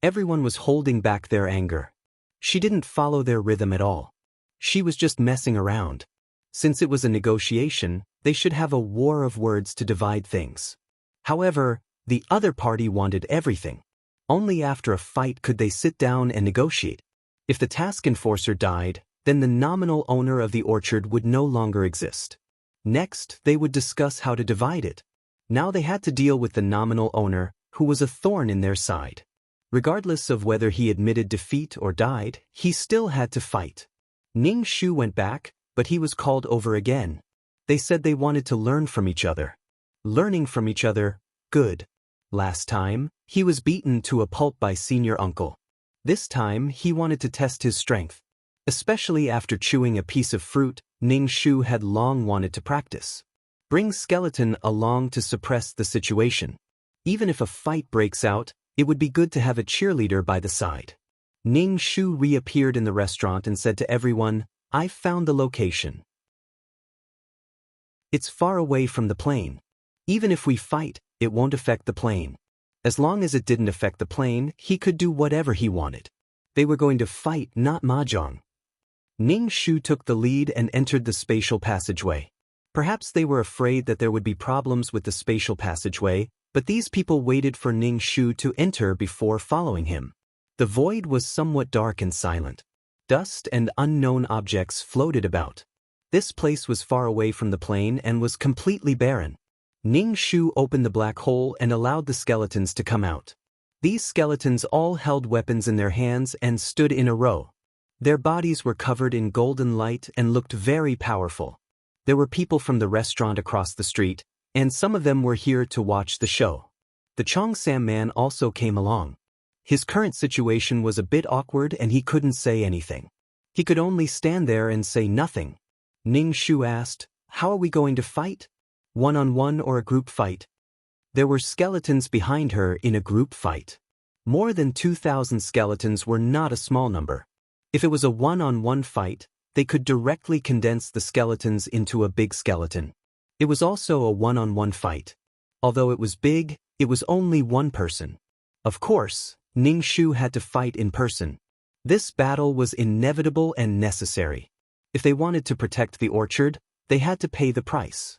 Everyone was holding back their anger. She didn't follow their rhythm at all. She was just messing around. Since it was a negotiation, they should have a war of words to divide things. However, the other party wanted everything. Only after a fight could they sit down and negotiate. If the task enforcer died, then the nominal owner of the orchard would no longer exist. Next, they would discuss how to divide it. Now they had to deal with the nominal owner, who was a thorn in their side. Regardless of whether he admitted defeat or died, he still had to fight. Ning Shu went back, but he was called over again. They said they wanted to learn from each other. Learning from each other, good. Last time, he was beaten to a pulp by senior uncle. This time, he wanted to test his strength. Especially after chewing a piece of fruit, Ning Shu had long wanted to practice. Bring Skeleton along to suppress the situation. Even if a fight breaks out, it would be good to have a cheerleader by the side. Ning Shu reappeared in the restaurant and said to everyone, "I've found the location. It's far away from the plane. Even if we fight, it won't affect the plane." As long as it didn't affect the plane, he could do whatever he wanted. They were going to fight, not mahjong. Ning Shu took the lead and entered the spatial passageway. Perhaps they were afraid that there would be problems with the spatial passageway, but these people waited for Ning Shu to enter before following him. The void was somewhat dark and silent. Dust and unknown objects floated about. This place was far away from the plane and was completely barren. Ning Shu opened the black hole and allowed the skeletons to come out. These skeletons all held weapons in their hands and stood in a row. Their bodies were covered in golden light and looked very powerful. There were people from the restaurant across the street, and some of them were here to watch the show. The Cheongsam man also came along. His current situation was a bit awkward and he couldn't say anything. He could only stand there and say nothing. Ning Shu asked, "How are we going to fight? One-on-one or a group fight?" There were skeletons behind her in a group fight. More than 2,000 skeletons were not a small number. If it was a one-on-one fight, they could directly condense the skeletons into a big skeleton. It was also a one-on-one fight. Although it was big, it was only one person. Of course, Ning Shu had to fight in person. This battle was inevitable and necessary. If they wanted to protect the orchard, they had to pay the price.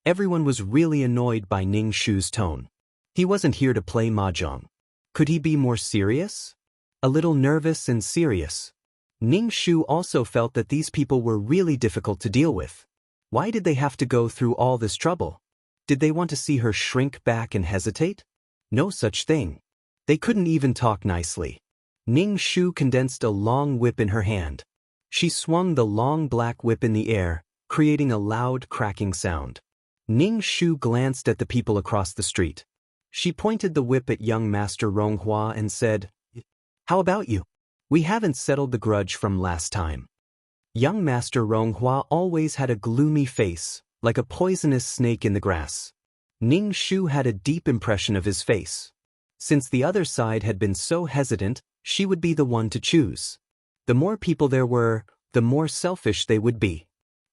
Everyone was really annoyed by Ning Shu's tone. He wasn't here to play mahjong. Could he be more serious? A little nervous and serious. Ning Shu also felt that these people were really difficult to deal with. Why did they have to go through all this trouble? Did they want to see her shrink back and hesitate? No such thing. They couldn't even talk nicely. Ning Shu condensed a long whip in her hand. She swung the long black whip in the air, creating a loud cracking sound. Ning Shu glanced at the people across the street. She pointed the whip at young Master Ronghua and said, "How about you? We haven't settled the grudge from last time." Young Master Ronghua always had a gloomy face, like a poisonous snake in the grass. Ning Shu had a deep impression of his face. Since the other side had been so hesitant, she would be the one to choose. The more people there were, the more selfish they would be.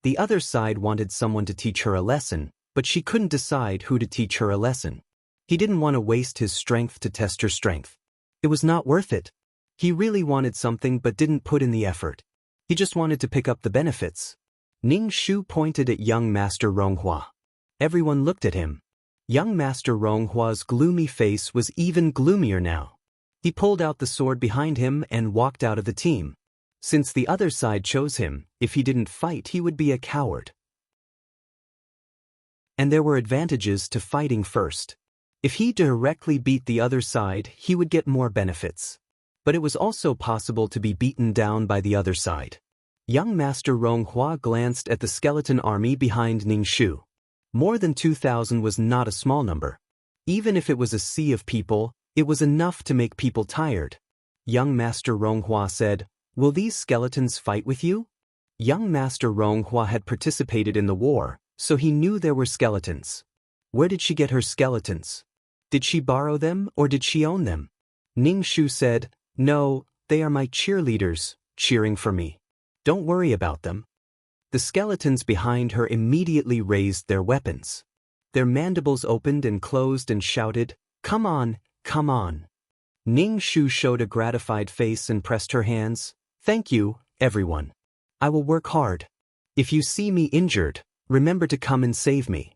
The other side wanted someone to teach her a lesson, but she couldn't decide who to teach her a lesson. He didn't want to waste his strength to test her strength. It was not worth it. He really wanted something but didn't put in the effort. He just wanted to pick up the benefits. Ning Shu pointed at young Master Ronghua. Everyone looked at him. Young Master Ronghua's gloomy face was even gloomier now. He pulled out the sword behind him and walked out of the team. Since the other side chose him, if he didn't fight he would be a coward. And there were advantages to fighting first. If he directly beat the other side, he would get more benefits. But it was also possible to be beaten down by the other side. Young Master Ronghua glanced at the skeleton army behind Ning Shu. More than 2,000 was not a small number. Even if it was a sea of people, it was enough to make people tired. Young Master Ronghua said, "Will these skeletons fight with you?" Young Master Ronghua had participated in the war, so he knew there were skeletons. Where did she get her skeletons? Did she borrow them or did she own them? Ning Shu said, "No, they are my cheerleaders, cheering for me. Don't worry about them." The skeletons behind her immediately raised their weapons. Their mandibles opened and closed and shouted, "Come on, come on." Ning Shu showed a gratified face and pressed her hands. "Thank you, everyone. I will work hard. If you see me injured, remember to come and save me."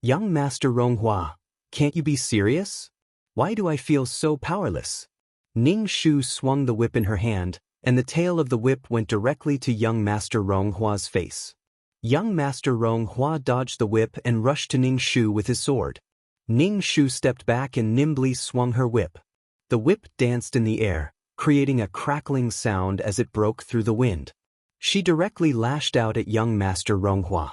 Young Master Ronghua, can't you be serious? Why do I feel so powerless? Ning Shu swung the whip in her hand, and the tail of the whip went directly to young Master Ronghua's face. Young Master Ronghua dodged the whip and rushed to Ning Shu with his sword. Ning Shu stepped back and nimbly swung her whip. The whip danced in the air, creating a crackling sound as it broke through the wind. She directly lashed out at young Master Ronghua.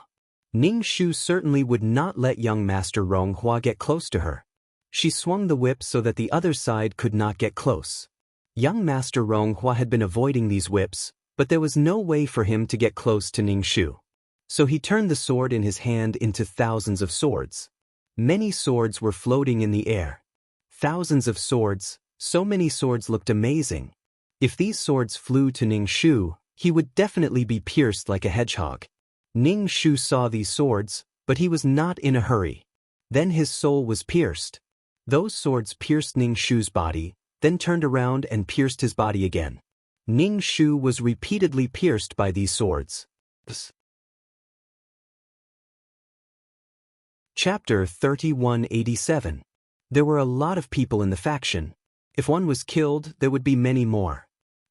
Ning Shu certainly would not let young Master Ronghua get close to her. She swung the whip so that the other side could not get close. Young Master Ronghua had been avoiding these whips, but there was no way for him to get close to Ning Shu. So he turned the sword in his hand into thousands of swords. Many swords were floating in the air. Thousands of swords, so many swords looked amazing. If these swords flew to Ning Shu, he would definitely be pierced like a hedgehog. Ning Shu saw these swords, but he was not in a hurry. Then his soul was pierced. Those swords pierced Ning Shu's body, then turned around and pierced his body again. Ning Shu was repeatedly pierced by these swords. Chapter 3187. There were a lot of people in the faction. If one was killed, there would be many more.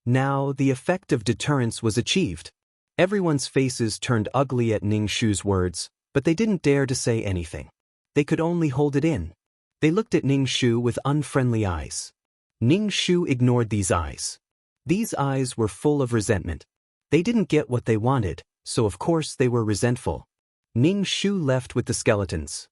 Now, the effect of deterrence was achieved. Everyone's faces turned ugly at Ning Shu's words, but they didn't dare to say anything. They could only hold it in. They looked at Ning Shu with unfriendly eyes. Ning Shu ignored these eyes. These eyes were full of resentment. They didn't get what they wanted, so of course they were resentful. Ning Shu left with the skeletons.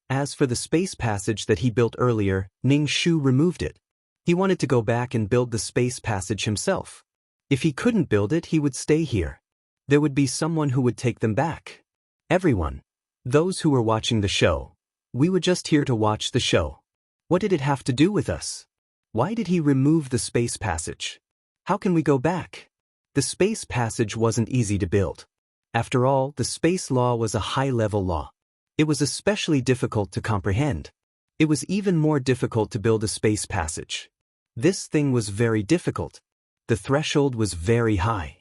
As for the space passage that he built earlier, Ning Shu removed it. He wanted to go back and build the space passage himself. If he couldn't build it, he would stay here. There would be someone who would take them back. Everyone. Those who were watching the show. We were just here to watch the show. What did it have to do with us? Why did he remove the space passage? How can we go back? The space passage wasn't easy to build. After all, the space law was a high-level law. It was especially difficult to comprehend. It was even more difficult to build a space passage. This thing was very difficult. The threshold was very high.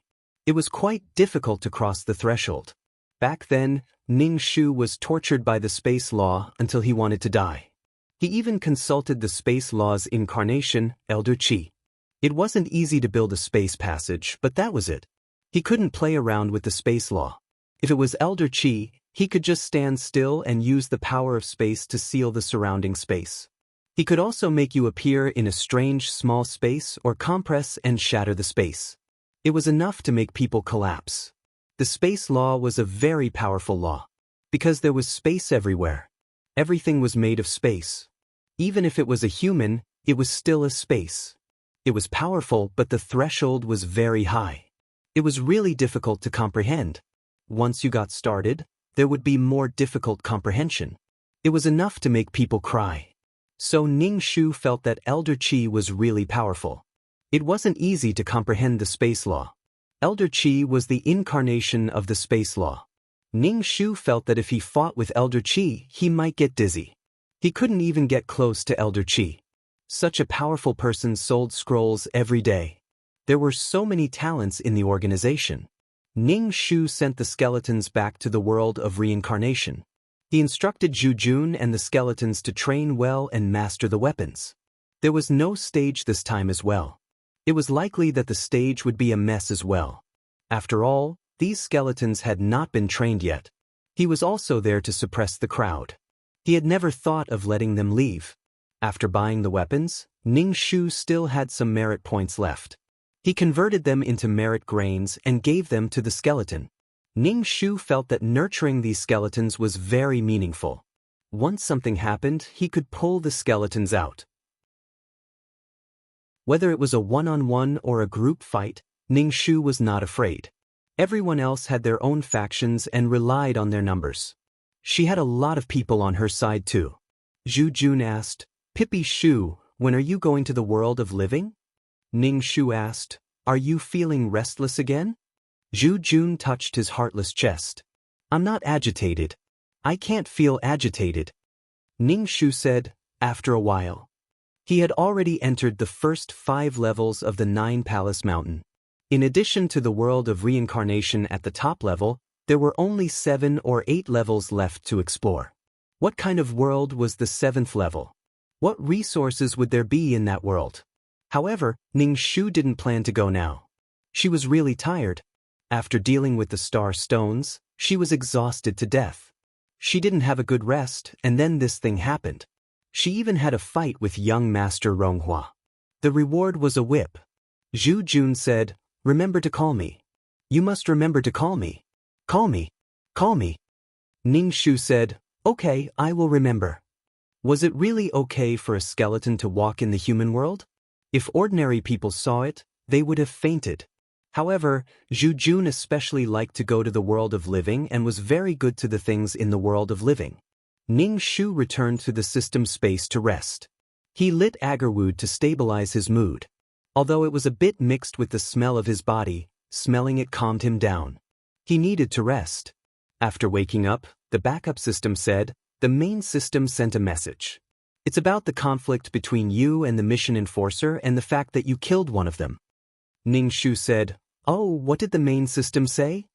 It was quite difficult to cross the threshold. Back then, Ning Shu was tortured by the space law until he wanted to die. He even consulted the space law's incarnation, Elder Qi. It wasn't easy to build a space passage, but that was it. He couldn't play around with the space law. If it was Elder Qi, he could just stand still and use the power of space to seal the surrounding space. He could also make you appear in a strange small space or compress and shatter the space. It was enough to make people collapse. The space law was a very powerful law. Because there was space everywhere. Everything was made of space. Even if it was a human, it was still a space. It was powerful, but the threshold was very high. It was really difficult to comprehend. Once you got started, there would be more difficult comprehension. It was enough to make people cry. So Ning Shu felt that Elder Qi was really powerful. It wasn't easy to comprehend the space law. Elder Qi was the incarnation of the space law. Ning Shu felt that if he fought with Elder Qi, he might get dizzy. He couldn't even get close to Elder Qi. Such a powerful person sold scrolls every day. There were so many talents in the organization. Ning Shu sent the skeletons back to the world of reincarnation. He instructed Zhu Jun and the skeletons to train well and master the weapons. There was no stage this time as well. It was likely that the stage would be a mess as well. After all, these skeletons had not been trained yet. He was also there to suppress the crowd. He had never thought of letting them leave. After buying the weapons, Ning Shu still had some merit points left. He converted them into merit grains and gave them to the skeleton. Ning Shu felt that nurturing these skeletons was very meaningful. Once something happened, he could pull the skeletons out. Whether it was a one-on-one or a group fight, Ning Shu was not afraid. Everyone else had their own factions and relied on their numbers. She had a lot of people on her side too. Zhu Jun asked, "Pippi Shu, when are you going to the world of living?" Ning Shu asked, "Are you feeling restless again?" Zhu Jun touched his heartless chest. "I'm not agitated. I can't feel agitated." Ning Shu said, after a while. He had already entered the first 5 levels of the 9 Palace Mountain. In addition to the world of reincarnation at the top level, there were only 7 or 8 levels left to explore. What kind of world was the 7th level? What resources would there be in that world? However, Ning Shu didn't plan to go now. She was really tired. After dealing with the star stones, she was exhausted to death. She didn't have a good rest, and then this thing happened. She even had a fight with young Master Ronghua. The reward was a whip. Zhu Jun said, "Remember to call me. You must remember to call me. Call me. Call me." Ning Shu said, "Okay, I will remember." Was it really okay for a skeleton to walk in the human world? If ordinary people saw it, they would have fainted. However, Zhu Jun especially liked to go to the world of living and was very good to the things in the world of living. Ning Shu returned to the system space to rest. He lit agarwood to stabilize his mood. Although it was a bit mixed with the smell of his body, smelling it calmed him down. He needed to rest. After waking up, the backup system said, the main system sent a message. It's about the conflict between you and the mission enforcer and the fact that you killed one of them. Ning Shu said, "Oh, what did the main system say?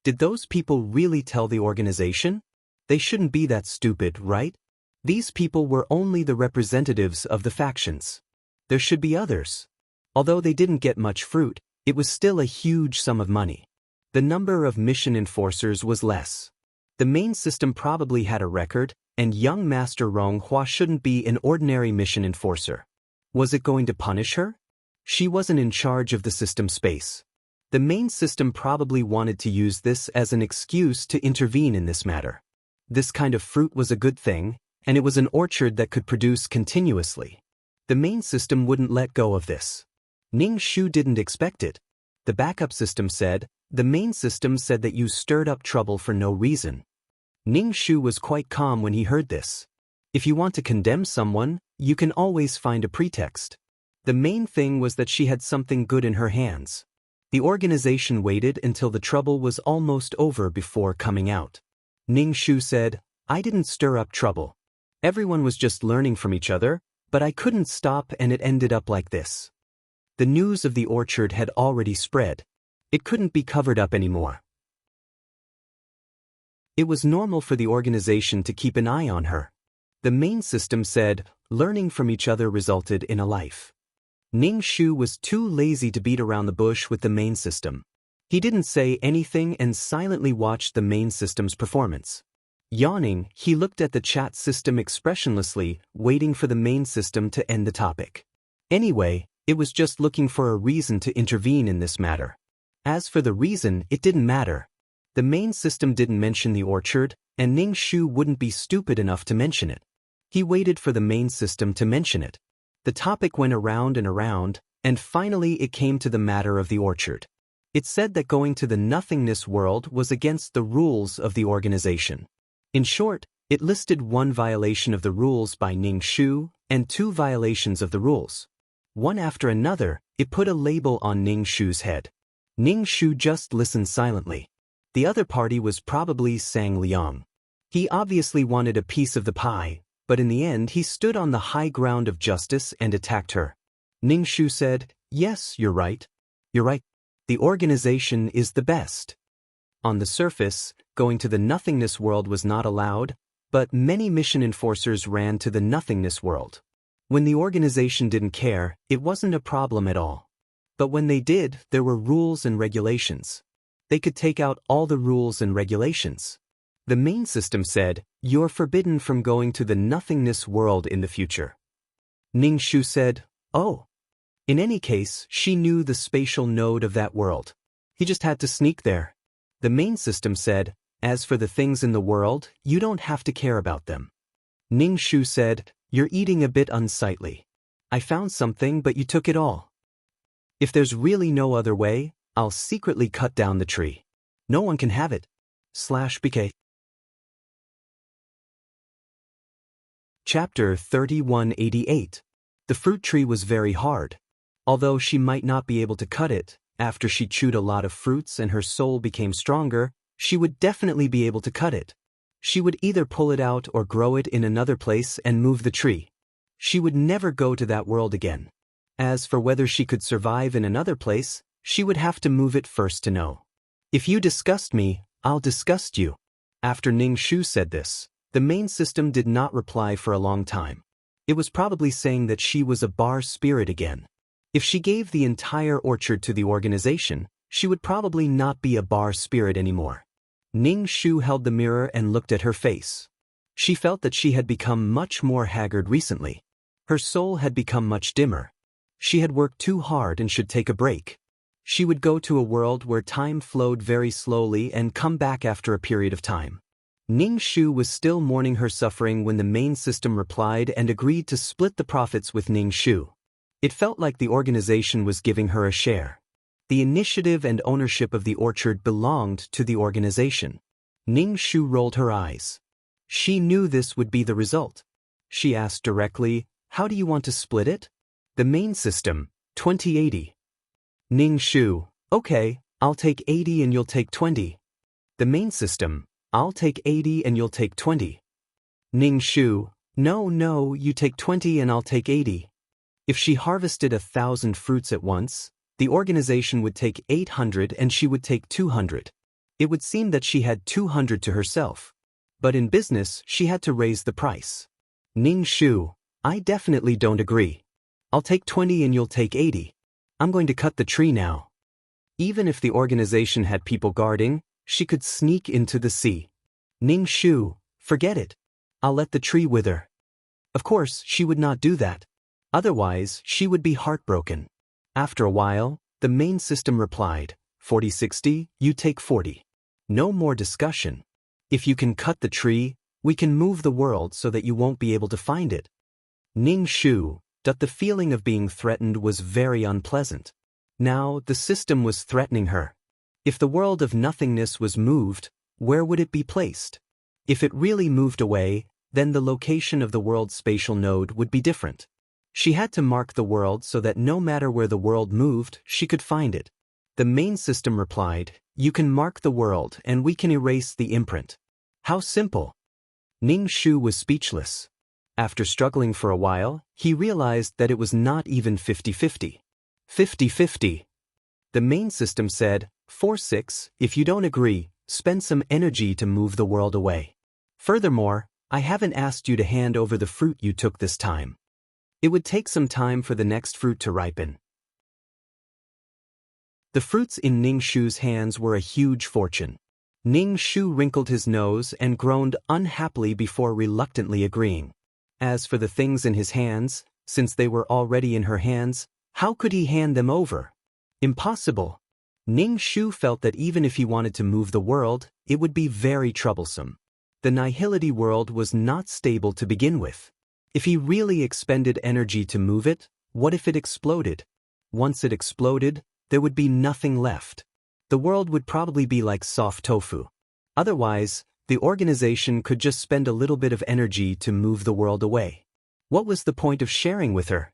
Did those people really tell the organization? They shouldn't be that stupid, right? These people were only the representatives of the factions. There should be others." Although they didn't get much fruit, it was still a huge sum of money. The number of mission enforcers was less. The main system probably had a record, and young Master Ronghua shouldn't be an ordinary mission enforcer. Was it going to punish her? She wasn't in charge of the system space. The main system probably wanted to use this as an excuse to intervene in this matter. This kind of fruit was a good thing, and it was an orchard that could produce continuously. The main system wouldn't let go of this. Ning Shu didn't expect it. The backup system said, the main system said that you stirred up trouble for no reason. Ning Shu was quite calm when he heard this. If you want to condemn someone, you can always find a pretext. The main thing was that she had something good in her hands. The organization waited until the trouble was almost over before coming out. Ning Shu said, I didn't stir up trouble. Everyone was just learning from each other, but I couldn't stop and it ended up like this. The news of the orchard had already spread. It couldn't be covered up anymore. It was normal for the organization to keep an eye on her. The main system said, learning from each other resulted in a life. Ning Shu was too lazy to beat around the bush with the main system. He didn't say anything and silently watched the main system's performance. Yawning, he looked at the chat system expressionlessly, waiting for the main system to end the topic. Anyway, it was just looking for a reason to intervene in this matter. As for the reason, it didn't matter. The main system didn't mention the orchard, and Ning Shu wouldn't be stupid enough to mention it. He waited for the main system to mention it. The topic went around, and finally it came to the matter of the orchard. It said that going to the nothingness world was against the rules of the organization. In short, it listed one violation of the rules by Ning Shu and two violations of the rules. One after another, it put a label on Ning Shu's head. Ning Shu just listened silently. The other party was probably Sang Liang. He obviously wanted a piece of the pie, but in the end he stood on the high ground of justice and attacked her. Ning Shu said, yes, you're right. You're right. The organization is the best. On the surface, going to the nothingness world was not allowed, but many mission enforcers ran to the nothingness world. When the organization didn't care, it wasn't a problem at all. But when they did, there were rules and regulations. They could take out all the rules and regulations. The main system said, you're forbidden from going to the nothingness world in the future. Ning Shu said, oh. In any case, she knew the spatial node of that world. He just had to sneak there. The main system said, as for the things in the world, you don't have to care about them. Ning Shu said, you're eating a bit unsightly. I found something but you took it all. If there's really no other way, I'll secretly cut down the tree. No one can have it. /BK. Chapter 3188. The fruit tree was very hard. Although she might not be able to cut it, after she chewed a lot of fruits and her soul became stronger, she would definitely be able to cut it. She would either pull it out or grow it in another place and move the tree. She would never go to that world again. As for whether she could survive in another place, she would have to move it first to know. If you disgust me, I'll disgust you. After Ning Shu said this, the main system did not reply for a long time. It was probably saying that she was a bar spirit again. If she gave the entire orchard to the organization, she would probably not be a bar spirit anymore. Ning Shu held the mirror and looked at her face. She felt that she had become much more haggard recently. Her soul had become much dimmer. She had worked too hard and should take a break. She would go to a world where time flowed very slowly and come back after a period of time. Ning Shu was still mourning her suffering when the main system replied and agreed to split the profits with Ning Shu. It felt like the organization was giving her a share. The initiative and ownership of the orchard belonged to the organization. Ning Shu rolled her eyes. She knew this would be the result. She asked directly, how do you want to split it? The main system, 20/80. Ning Shu, okay, I'll take 80 and you'll take 20. The main system, I'll take 80 and you'll take 20. Ning Shu, no, you take 20 and I'll take 80. If she harvested 1,000 fruits at once, the organization would take 800 and she would take 200. It would seem that she had 200 to herself. But in business, she had to raise the price. Ning Shu, I definitely don't agree. I'll take 20 and you'll take 80. I'm going to cut the tree now. Even if the organization had people guarding, she could sneak into the sea. Ning Shu, forget it. I'll let the tree wither. Of course, she would not do that. Otherwise, she would be heartbroken. After a while, the main system replied, 40-60, you take 40. No more discussion. If you can cut the tree, we can move the world so that you won't be able to find it. Ning Shu, that the feeling of being threatened was very unpleasant. Now, the system was threatening her. If the world of nothingness was moved, where would it be placed? If it really moved away, then the location of the world's spatial node would be different. She had to mark the world so that no matter where the world moved, she could find it. The main system replied, you can mark the world and we can erase the imprint. How simple. Ning Shu was speechless. After struggling for a while, he realized that it was not even 50-50. 50-50. The main system said, 4-6, if you don't agree, spend some energy to move the world away. Furthermore, I haven't asked you to hand over the fruit you took this time. It would take some time for the next fruit to ripen. The fruits in Ning Shu's hands were a huge fortune. Ning Shu wrinkled his nose and groaned unhappily before reluctantly agreeing. As for the things in his hands, since they were already in her hands, how could he hand them over? Impossible. Ning Shu felt that even if he wanted to move the world, it would be very troublesome. The nihility world was not stable to begin with. If he really expended energy to move it, what if it exploded? Once it exploded, there would be nothing left. The world would probably be like soft tofu. Otherwise, the organization could just spend a little bit of energy to move the world away. What was the point of sharing with her?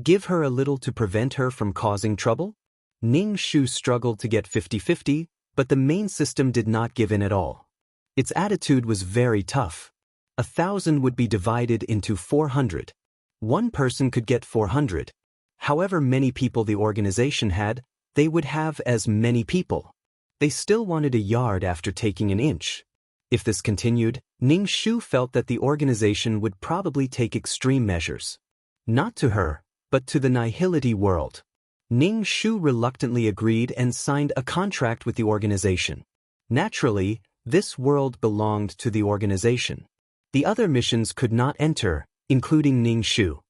Give her a little to prevent her from causing trouble? Ning Shu struggled to get 50-50, but the main system did not give in at all. Its attitude was very tough. 1,000 would be divided into 400. One person could get 400. However many people the organization had, they would have as many people. They still wanted a yard after taking an inch. If this continued, Ning Shu felt that the organization would probably take extreme measures. Not to her, but to the nihility world. Ning Shu reluctantly agreed and signed a contract with the organization. Naturally, this world belonged to the organization. The other missions could not enter, including Ning Shu.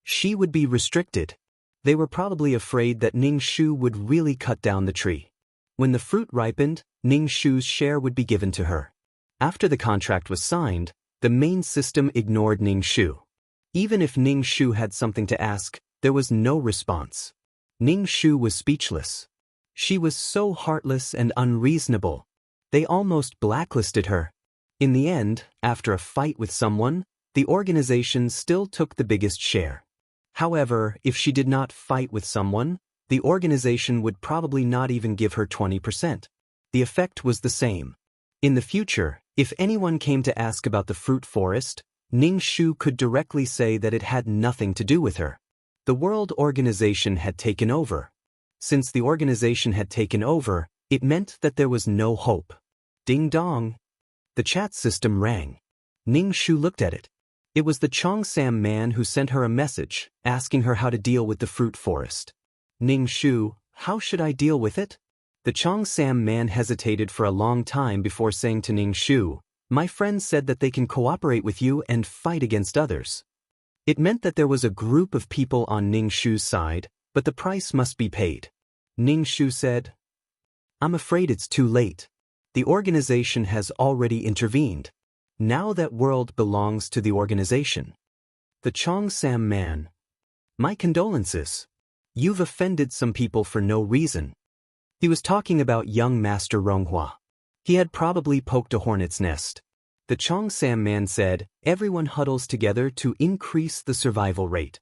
She would be restricted. They were probably afraid that Ning Shu would really cut down the tree. When the fruit ripened, Ning Shu's share would be given to her. After the contract was signed, the main system ignored Ning Shu. Even if Ning Shu had something to ask, there was no response. Ning Shu was speechless. She was so heartless and unreasonable. They almost blacklisted her. In the end, after a fight with someone, the organization still took the biggest share. However, if she did not fight with someone, the organization would probably not even give her 20%. The effect was the same. In the future, if anyone came to ask about the fruit forest, Ning Shu could directly say that it had nothing to do with her. The World Organization had taken over. Since the organization had taken over, it meant that there was no hope. Ding dong. The chat system rang. Ning Shu looked at it. It was the Cheongsam man who sent her a message, asking her how to deal with the fruit forest. Ning Shu, how should I deal with it? The Cheongsam man hesitated for a long time before saying to Ning Shu, my friends said that they can cooperate with you and fight against others. It meant that there was a group of people on Ning Shu's side, but the price must be paid. Ning Shu said, I'm afraid it's too late. The organization has already intervened. Now that world belongs to the organization. The Cheongsam man. My condolences. You've offended some people for no reason. He was talking about young Master Ronghua. He had probably poked a hornet's nest. The Cheongsam man said, everyone huddles together to increase the survival rate.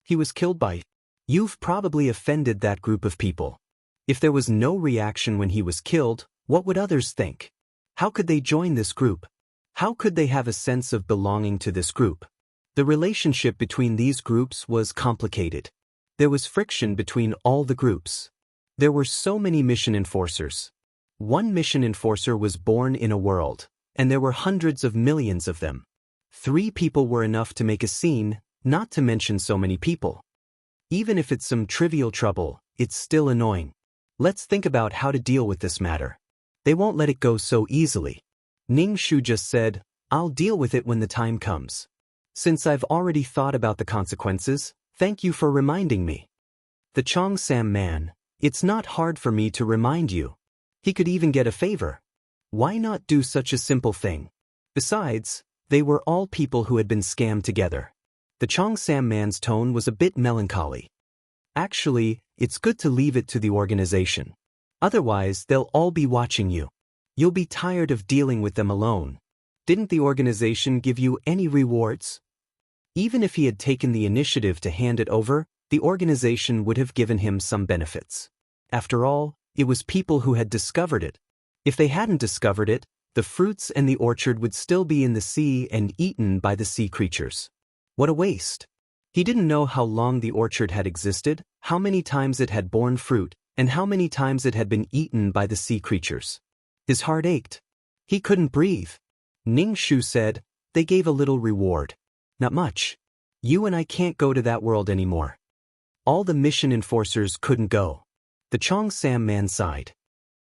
He was killed by. You've probably offended that group of people. If there was no reaction when he was killed, what would others think? How could they join this group? How could they have a sense of belonging to this group? The relationship between these groups was complicated. There was friction between all the groups. There were so many mission enforcers. One mission enforcer was born in a world, and there were hundreds of millions of them. 3 people were enough to make a scene, not to mention so many people. Even if it's some trivial trouble, it's still annoying. Let's think about how to deal with this matter. They won't let it go so easily. Ning Shu just said, I'll deal with it when the time comes. Since I've already thought about the consequences, Thank you for reminding me. The Cheongsam man, it's not hard for me to remind you. He could even get a favor. Why not do such a simple thing? Besides, they were all people who had been scammed together. The Cheongsam man's tone was a bit melancholy. Actually, it's good to leave it to the organization. Otherwise, they'll all be watching you. You'll be tired of dealing with them alone. Didn't the organization give you any rewards? Even if he had taken the initiative to hand it over, the organization would have given him some benefits. After all, it was people who had discovered it. If they hadn't discovered it, the fruits and the orchard would still be in the sea and eaten by the sea creatures. What a waste! He didn't know how long the orchard had existed, how many times it had borne fruit, and how many times it had been eaten by the sea creatures. His heart ached. He couldn't breathe. Ning Shu said, "They gave a little reward. Not much. You and I can't go to that world anymore." All the mission enforcers couldn't go. The Cheongsam man sighed.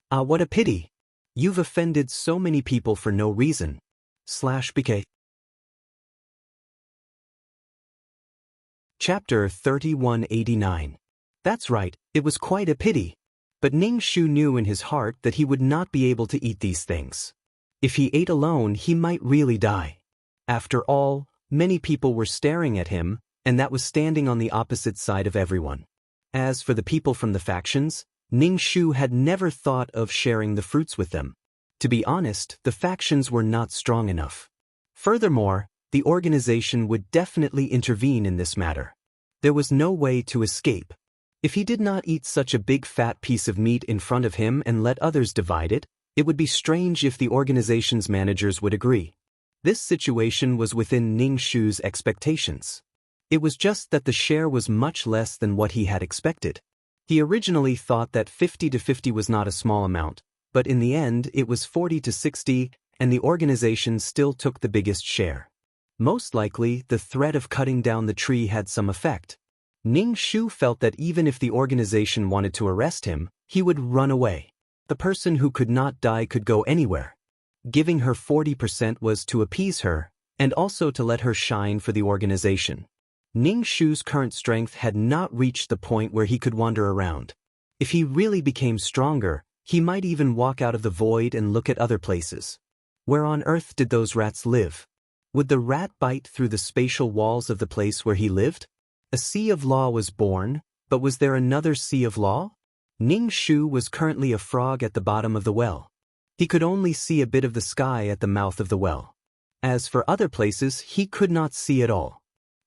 "Ah, what a pity. You've offended so many people for no reason." /BK. Chapter 3189. That's right, it was quite a pity. But Ning Shu knew in his heart that he would not be able to eat these things. If he ate alone, he might really die. After all, many people were staring at him, and that was standing on the opposite side of everyone. As for the people from the factions, Ning Shu had never thought of sharing the fruits with them. To be honest, the factions were not strong enough. Furthermore, the organization would definitely intervene in this matter. There was no way to escape. If he did not eat such a big fat piece of meat in front of him and let others divide it, it would be strange if the organization's managers would agree. This situation was within Ning Shu's expectations. It was just that the share was much less than what he had expected. He originally thought that 50 to 50 was not a small amount, but in the end it was 40 to 60, and the organization still took the biggest share. Most likely, the threat of cutting down the tree had some effect. Ning Shu felt that even if the organization wanted to arrest him, he would run away. The person who could not die could go anywhere. Giving her 40% was to appease her, and also to let her shine for the organization. Ning Shu's current strength had not reached the point where he could wander around. If he really became stronger, he might even walk out of the void and look at other places. Where on earth did those rats live? Would the rat bite through the spatial walls of the place where he lived? A sea of law was born, but was there another sea of law? Ning Shu was currently a frog at the bottom of the well. He could only see a bit of the sky at the mouth of the well. As for other places, he could not see at all.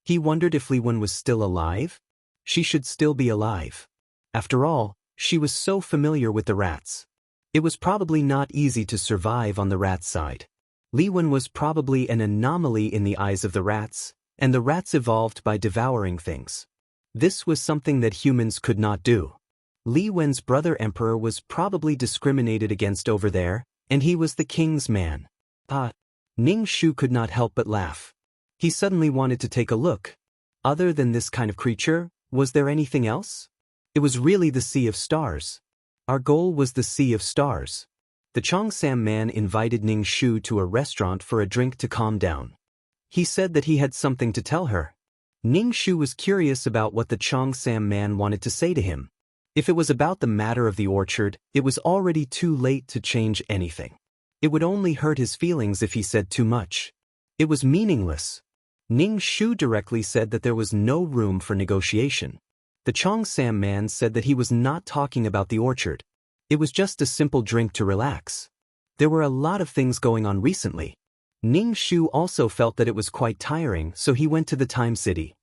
He wondered if Li Wen was still alive. She should still be alive. After all, she was so familiar with the rats. It was probably not easy to survive on the rat side. Li Wen was probably an anomaly in the eyes of the rats, and the rats evolved by devouring things. This was something that humans could not do. Li Wen's brother emperor was probably discriminated against over there, and he was the king's man. Ning Shu could not help but laugh. He suddenly wanted to take a look. Other than this kind of creature, was there anything else? It was really the Sea of Stars. Our goal was the Sea of Stars. The Cheongsam man invited Ning Shu to a restaurant for a drink to calm down. He said that he had something to tell her. Ning Shu was curious about what the Cheongsam man wanted to say to him. If it was about the matter of the orchard, it was already too late to change anything. It would only hurt his feelings if he said too much. It was meaningless. Ning Shu directly said that there was no room for negotiation. The Cheongsam man said that he was not talking about the orchard. It was just a simple drink to relax. There were a lot of things going on recently. Ning Shu also felt that it was quite tiring, so he went to the Time City.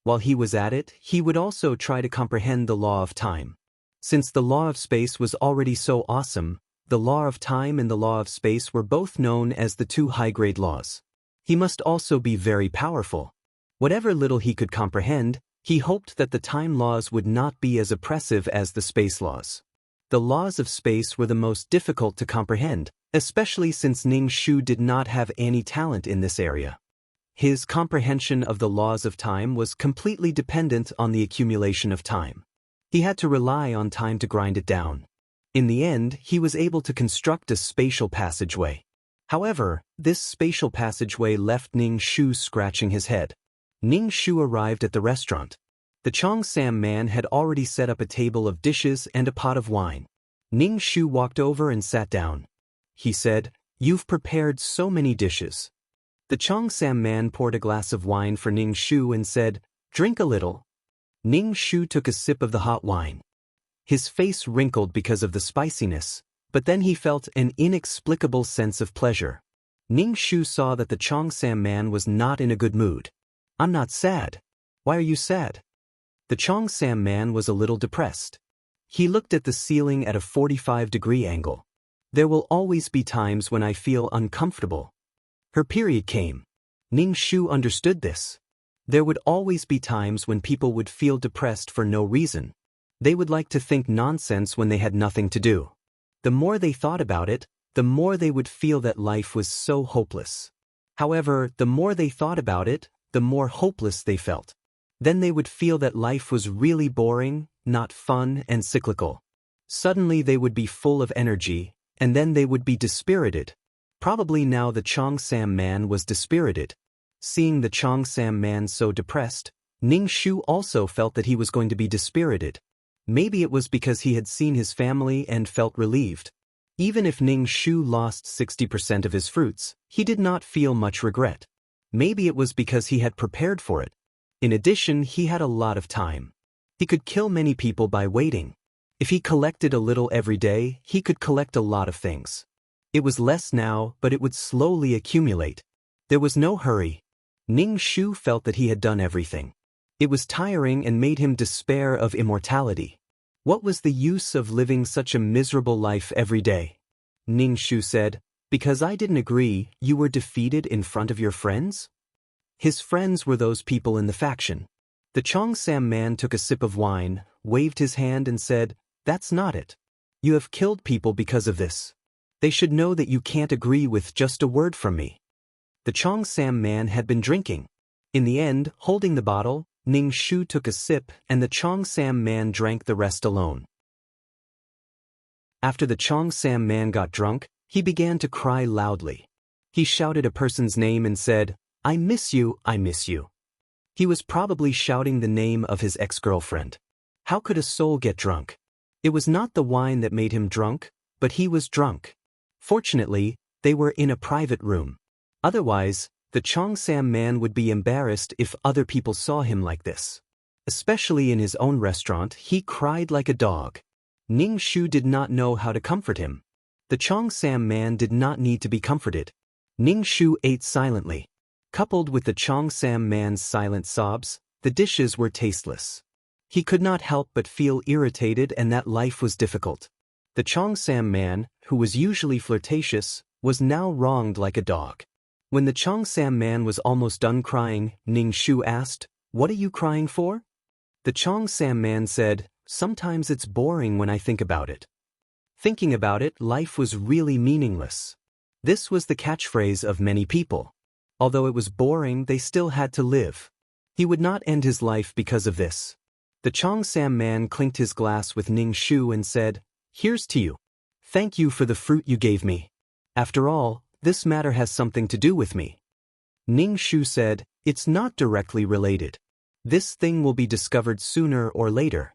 While he was at it, he would also try to comprehend the law of time. Since the law of space was already so awesome, the law of time and the law of space were both known as the two high-grade laws. He must also be very powerful. Whatever little he could comprehend, he hoped that the time laws would not be as oppressive as the space laws. The laws of space were the most difficult to comprehend, especially since Ning Shu did not have any talent in this area. His comprehension of the laws of time was completely dependent on the accumulation of time. He had to rely on time to grind it down. In the end, he was able to construct a spatial passageway. However, this spatial passageway left Ning Shu scratching his head. Ning Shu arrived at the restaurant. The Cheongsam man had already set up a table of dishes and a pot of wine. Ning Shu walked over and sat down. He said, "You've prepared so many dishes." The Cheongsam man poured a glass of wine for Ning Shu and said, "Drink a little." Ning Shu took a sip of the hot wine. His face wrinkled because of the spiciness, but then he felt an inexplicable sense of pleasure. Ning Shu saw that the Cheongsam man was not in a good mood. "I'm not sad." "Why are you sad?" The Cheongsam man was a little depressed. He looked at the ceiling at a 45-degree angle. "There will always be times when I feel uncomfortable." Her period came. Ning Shu understood this. There would always be times when people would feel depressed for no reason. They would like to think nonsense when they had nothing to do. The more they thought about it, the more they would feel that life was so hopeless. However, the more they thought about it, the more hopeless they felt. Then they would feel that life was really boring, not fun, and cyclical. Suddenly they would be full of energy, and then they would be dispirited. Probably now the Cheongsam man was dispirited. Seeing the Cheongsam man so depressed, Ning Shu also felt that he was going to be dispirited. Maybe it was because he had seen his family and felt relieved. Even if Ning Shu lost 60% of his fruits, he did not feel much regret. Maybe it was because he had prepared for it. In addition, he had a lot of time. He could kill many people by waiting. If he collected a little every day, he could collect a lot of things. It was less now, but it would slowly accumulate. There was no hurry. Ning Shu felt that he had done everything. It was tiring and made him despair of immortality. What was the use of living such a miserable life every day? Ning Shu said, "Because I didn't agree, you were defeated in front of your friends?" His friends were those people in the faction. The Cheongsam man took a sip of wine, waved his hand and said, "That's not it. You have killed people because of this. They should know that you can't agree with just a word from me." The Cheongsam man had been drinking. In the end, holding the bottle, Ning Shu took a sip and the Cheongsam man drank the rest alone. After the Cheongsam man got drunk, he began to cry loudly. He shouted a person's name and said, "I miss you, I miss you." He was probably shouting the name of his ex-girlfriend. How could a soul get drunk? It was not the wine that made him drunk, but he was drunk. Fortunately, they were in a private room. Otherwise, the Cheongsam man would be embarrassed if other people saw him like this. Especially in his own restaurant, he cried like a dog. Ning Shu did not know how to comfort him. The Cheongsam man did not need to be comforted. Ning Shu ate silently. Coupled with the Cheongsam man's silent sobs, the dishes were tasteless. He could not help but feel irritated and that life was difficult. The Cheongsam man, who was usually flirtatious, was now wronged like a dog. When the Cheongsam man was almost done crying, Ning Shu asked, "What are you crying for?" The Cheongsam man said, "Sometimes it's boring when I think about it." Thinking about it, life was really meaningless. This was the catchphrase of many people. Although it was boring, they still had to live. He would not end his life because of this. The Cheongsam man clinked his glass with Ning Shu and said, "Here's to you. Thank you for the fruit you gave me. After all, this matter has something to do with me." Ning Shu said, "It's not directly related. This thing will be discovered sooner or later."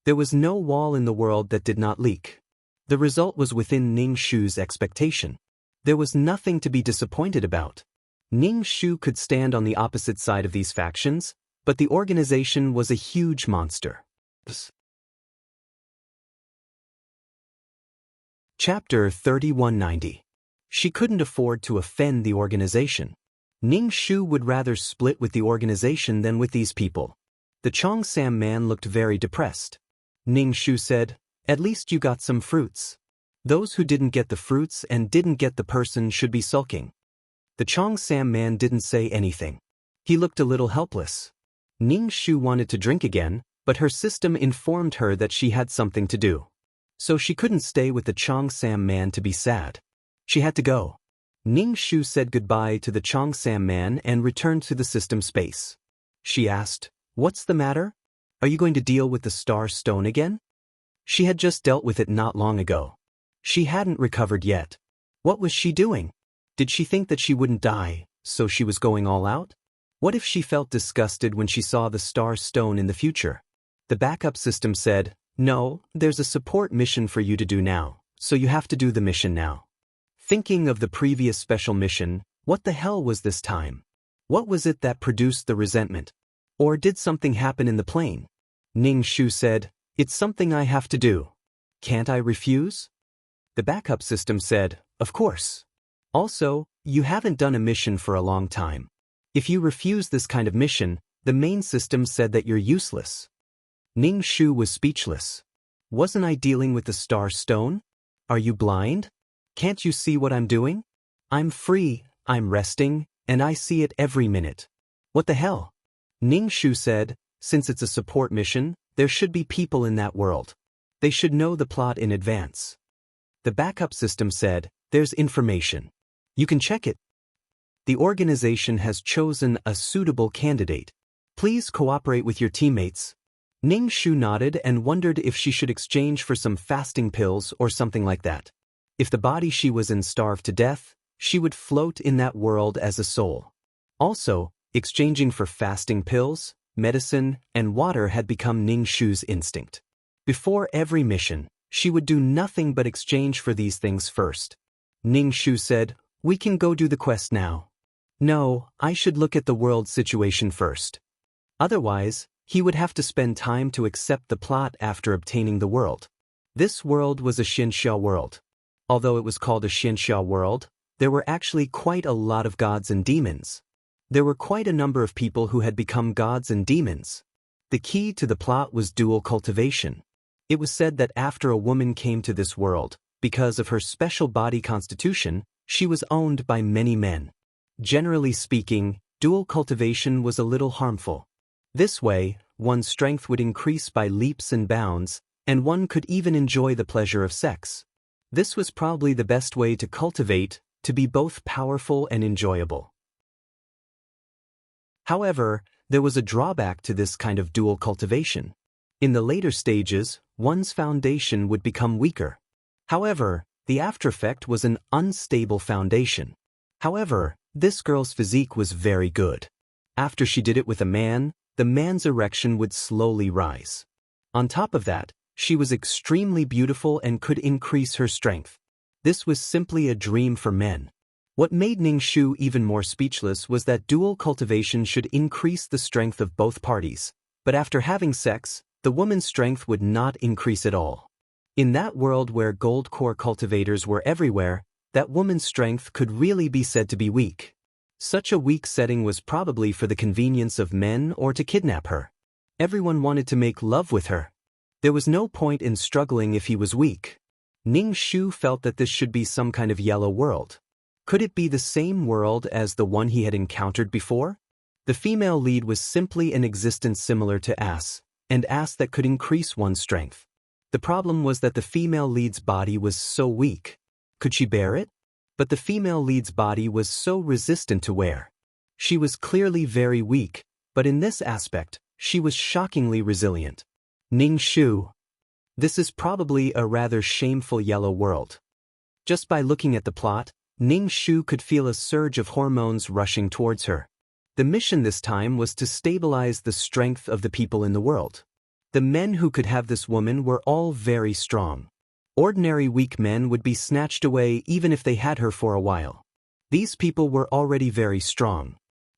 There was no wall in the world that did not leak. The result was within Ning Shu's expectation. There was nothing to be disappointed about. Ning Shu could stand on the opposite side of these factions, but the organization was a huge monster. Chapter 3190. She couldn't afford to offend the organization. Ning Shu would rather split with the organization than with these people. The Cheongsam man looked very depressed. Ning Shu said, "At least you got some fruits. Those who didn't get the fruits and didn't get the person should be sulking." The Cheongsam man didn't say anything. He looked a little helpless. Ning Shu wanted to drink again, but her system informed her that she had something to do. So she couldn't stay with the Cheongsam man to be sad. She had to go. Ning Shu said goodbye to the Cheongsam man and returned to the system space. She asked, "What's the matter? Are you going to deal with the star stone again?" She had just dealt with it not long ago. She hadn't recovered yet. What was she doing? Did she think that she wouldn't die, so she was going all out? What if she felt disgusted when she saw the star stone in the future? The backup system said, "No, there's a support mission for you to do now, so you have to do the mission now." Thinking of the previous special mission, what the hell was this time? What was it that produced the resentment? Or did something happen in the plane? Ning Shu said, "It's something I have to do. Can't I refuse?" The backup system said, "Of course. Also, you haven't done a mission for a long time. If you refuse this kind of mission, the main system said that you're useless." Ning Shu was speechless. "Wasn't I dealing with the star stone? Are you blind? Can't you see what I'm doing? I'm free, I'm resting, and I see it every minute. What the hell?" Ning Shu said, "Since it's a support mission, there should be people in that world. They should know the plot in advance." The backup system said, "There's information. You can check it. The organization has chosen a suitable candidate. Please cooperate with your teammates." Ning Shu nodded and wondered if she should exchange for some fasting pills or something like that. If the body she was in starved to death, she would float in that world as a soul. Also, exchanging for fasting pills, medicine, and water had become Ning Shu's instinct. Before every mission, she would do nothing but exchange for these things first. Ning Shu said, "We can go do the quest now." No, I should look at the world situation first. Otherwise, he would have to spend time to accept the plot after obtaining the world. This world was a Xianxia world. Although it was called a Xianxia world, there were actually quite a lot of gods and demons. There were quite a number of people who had become gods and demons. The key to the plot was dual cultivation. It was said that after a woman came to this world, because of her special body constitution, she was owned by many men. Generally speaking, dual cultivation was a little harmful. This way, one's strength would increase by leaps and bounds, and one could even enjoy the pleasure of sex. This was probably the best way to cultivate, to be both powerful and enjoyable. However, there was a drawback to this kind of dual cultivation. In the later stages, one's foundation would become weaker. However, the after effect was an unstable foundation. However, this girl's physique was very good. After she did it with a man, the man's erection would slowly rise. On top of that, she was extremely beautiful and could increase her strength. This was simply a dream for men. What made Ning Shu even more speechless was that dual cultivation should increase the strength of both parties, but after having sex, the woman's strength would not increase at all. In that world where gold core cultivators were everywhere, that woman's strength could really be said to be weak. Such a weak setting was probably for the convenience of men or to kidnap her. Everyone wanted to make love with her. There was no point in struggling if he was weak. Ning Shu felt that this should be some kind of yellow world. Could it be the same world as the one he had encountered before? The female lead was simply an existence similar to ass, and ass that could increase one's strength. The problem was that the female lead's body was so weak. Could she bear it? But the female lead's body was so resistant to wear. She was clearly very weak, but in this aspect, she was shockingly resilient. Ning Shu. This is probably a rather shameful yellow world. Just by looking at the plot, Ning Shu could feel a surge of hormones rushing towards her. The mission this time was to stabilize the strength of the people in the world. The men who could have this woman were all very strong. Ordinary weak men would be snatched away even if they had her for a while. These people were already very strong.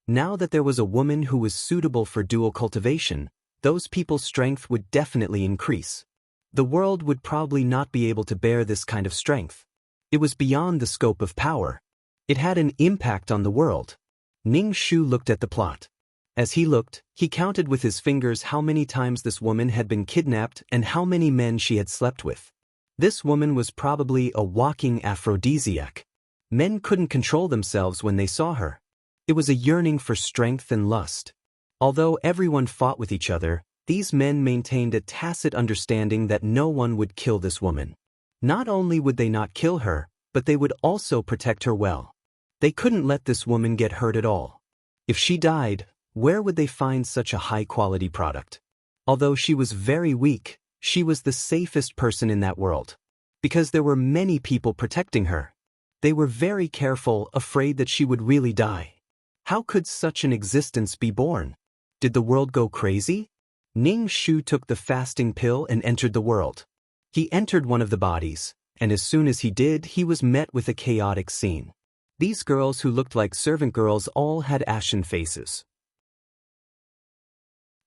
Now that there was a woman who was suitable for dual cultivation, those people's strength would definitely increase. The world would probably not be able to bear this kind of strength. It was beyond the scope of power. It had an impact on the world. Ning Shu looked at the plot. As he looked, he counted with his fingers how many times this woman had been kidnapped and how many men she had slept with. This woman was probably a walking aphrodisiac. Men couldn't control themselves when they saw her. It was a yearning for strength and lust. Although everyone fought with each other, these men maintained a tacit understanding that no one would kill this woman. Not only would they not kill her, but they would also protect her well. They couldn't let this woman get hurt at all. If she died, where would they find such a high-quality product? Although she was very weak, she was the safest person in that world. Because there were many people protecting her. They were very careful, afraid that she would really die. How could such an existence be born? Did the world go crazy? Ning Shu took the fasting pill and entered the world. He entered one of the bodies, and as soon as he did, he was met with a chaotic scene. These girls who looked like servant girls all had ashen faces.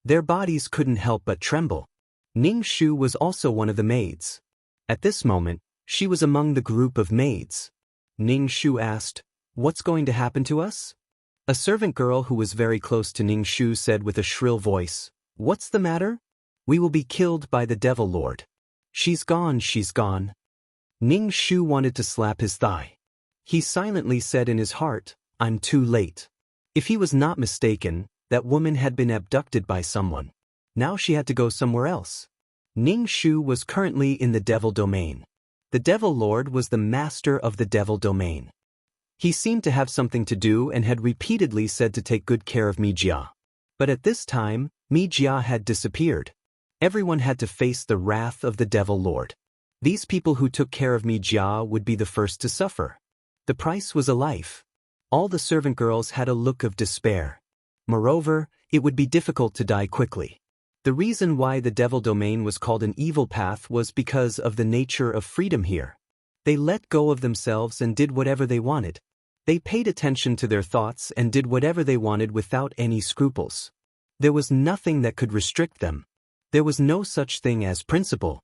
Their bodies couldn't help but tremble. Ning Shu was also one of the maids. At this moment, she was among the group of maids. Ning Shu asked, "What's going to happen to us?" A servant girl who was very close to Ning Shu said with a shrill voice, "What's the matter? We will be killed by the Devil Lord. She's gone, she's gone." Ning Shu wanted to slap his thigh. He silently said in his heart, "I'm too late." If he was not mistaken, that woman had been abducted by someone. Now she had to go somewhere else. Ning Shu was currently in the Devil Domain. The Devil Lord was the master of the Devil Domain. He seemed to have something to do and had repeatedly said to take good care of Mi Jia. But at this time, Mi Jia had disappeared. Everyone had to face the wrath of the Devil Lord. These people who took care of Mi Jia would be the first to suffer. The price was a life. All the servant girls had a look of despair. Moreover, it would be difficult to die quickly. The reason why the Devil Domain was called an evil path was because of the nature of freedom here. They let go of themselves and did whatever they wanted. They paid attention to their thoughts and did whatever they wanted without any scruples. There was nothing that could restrict them. There was no such thing as principle.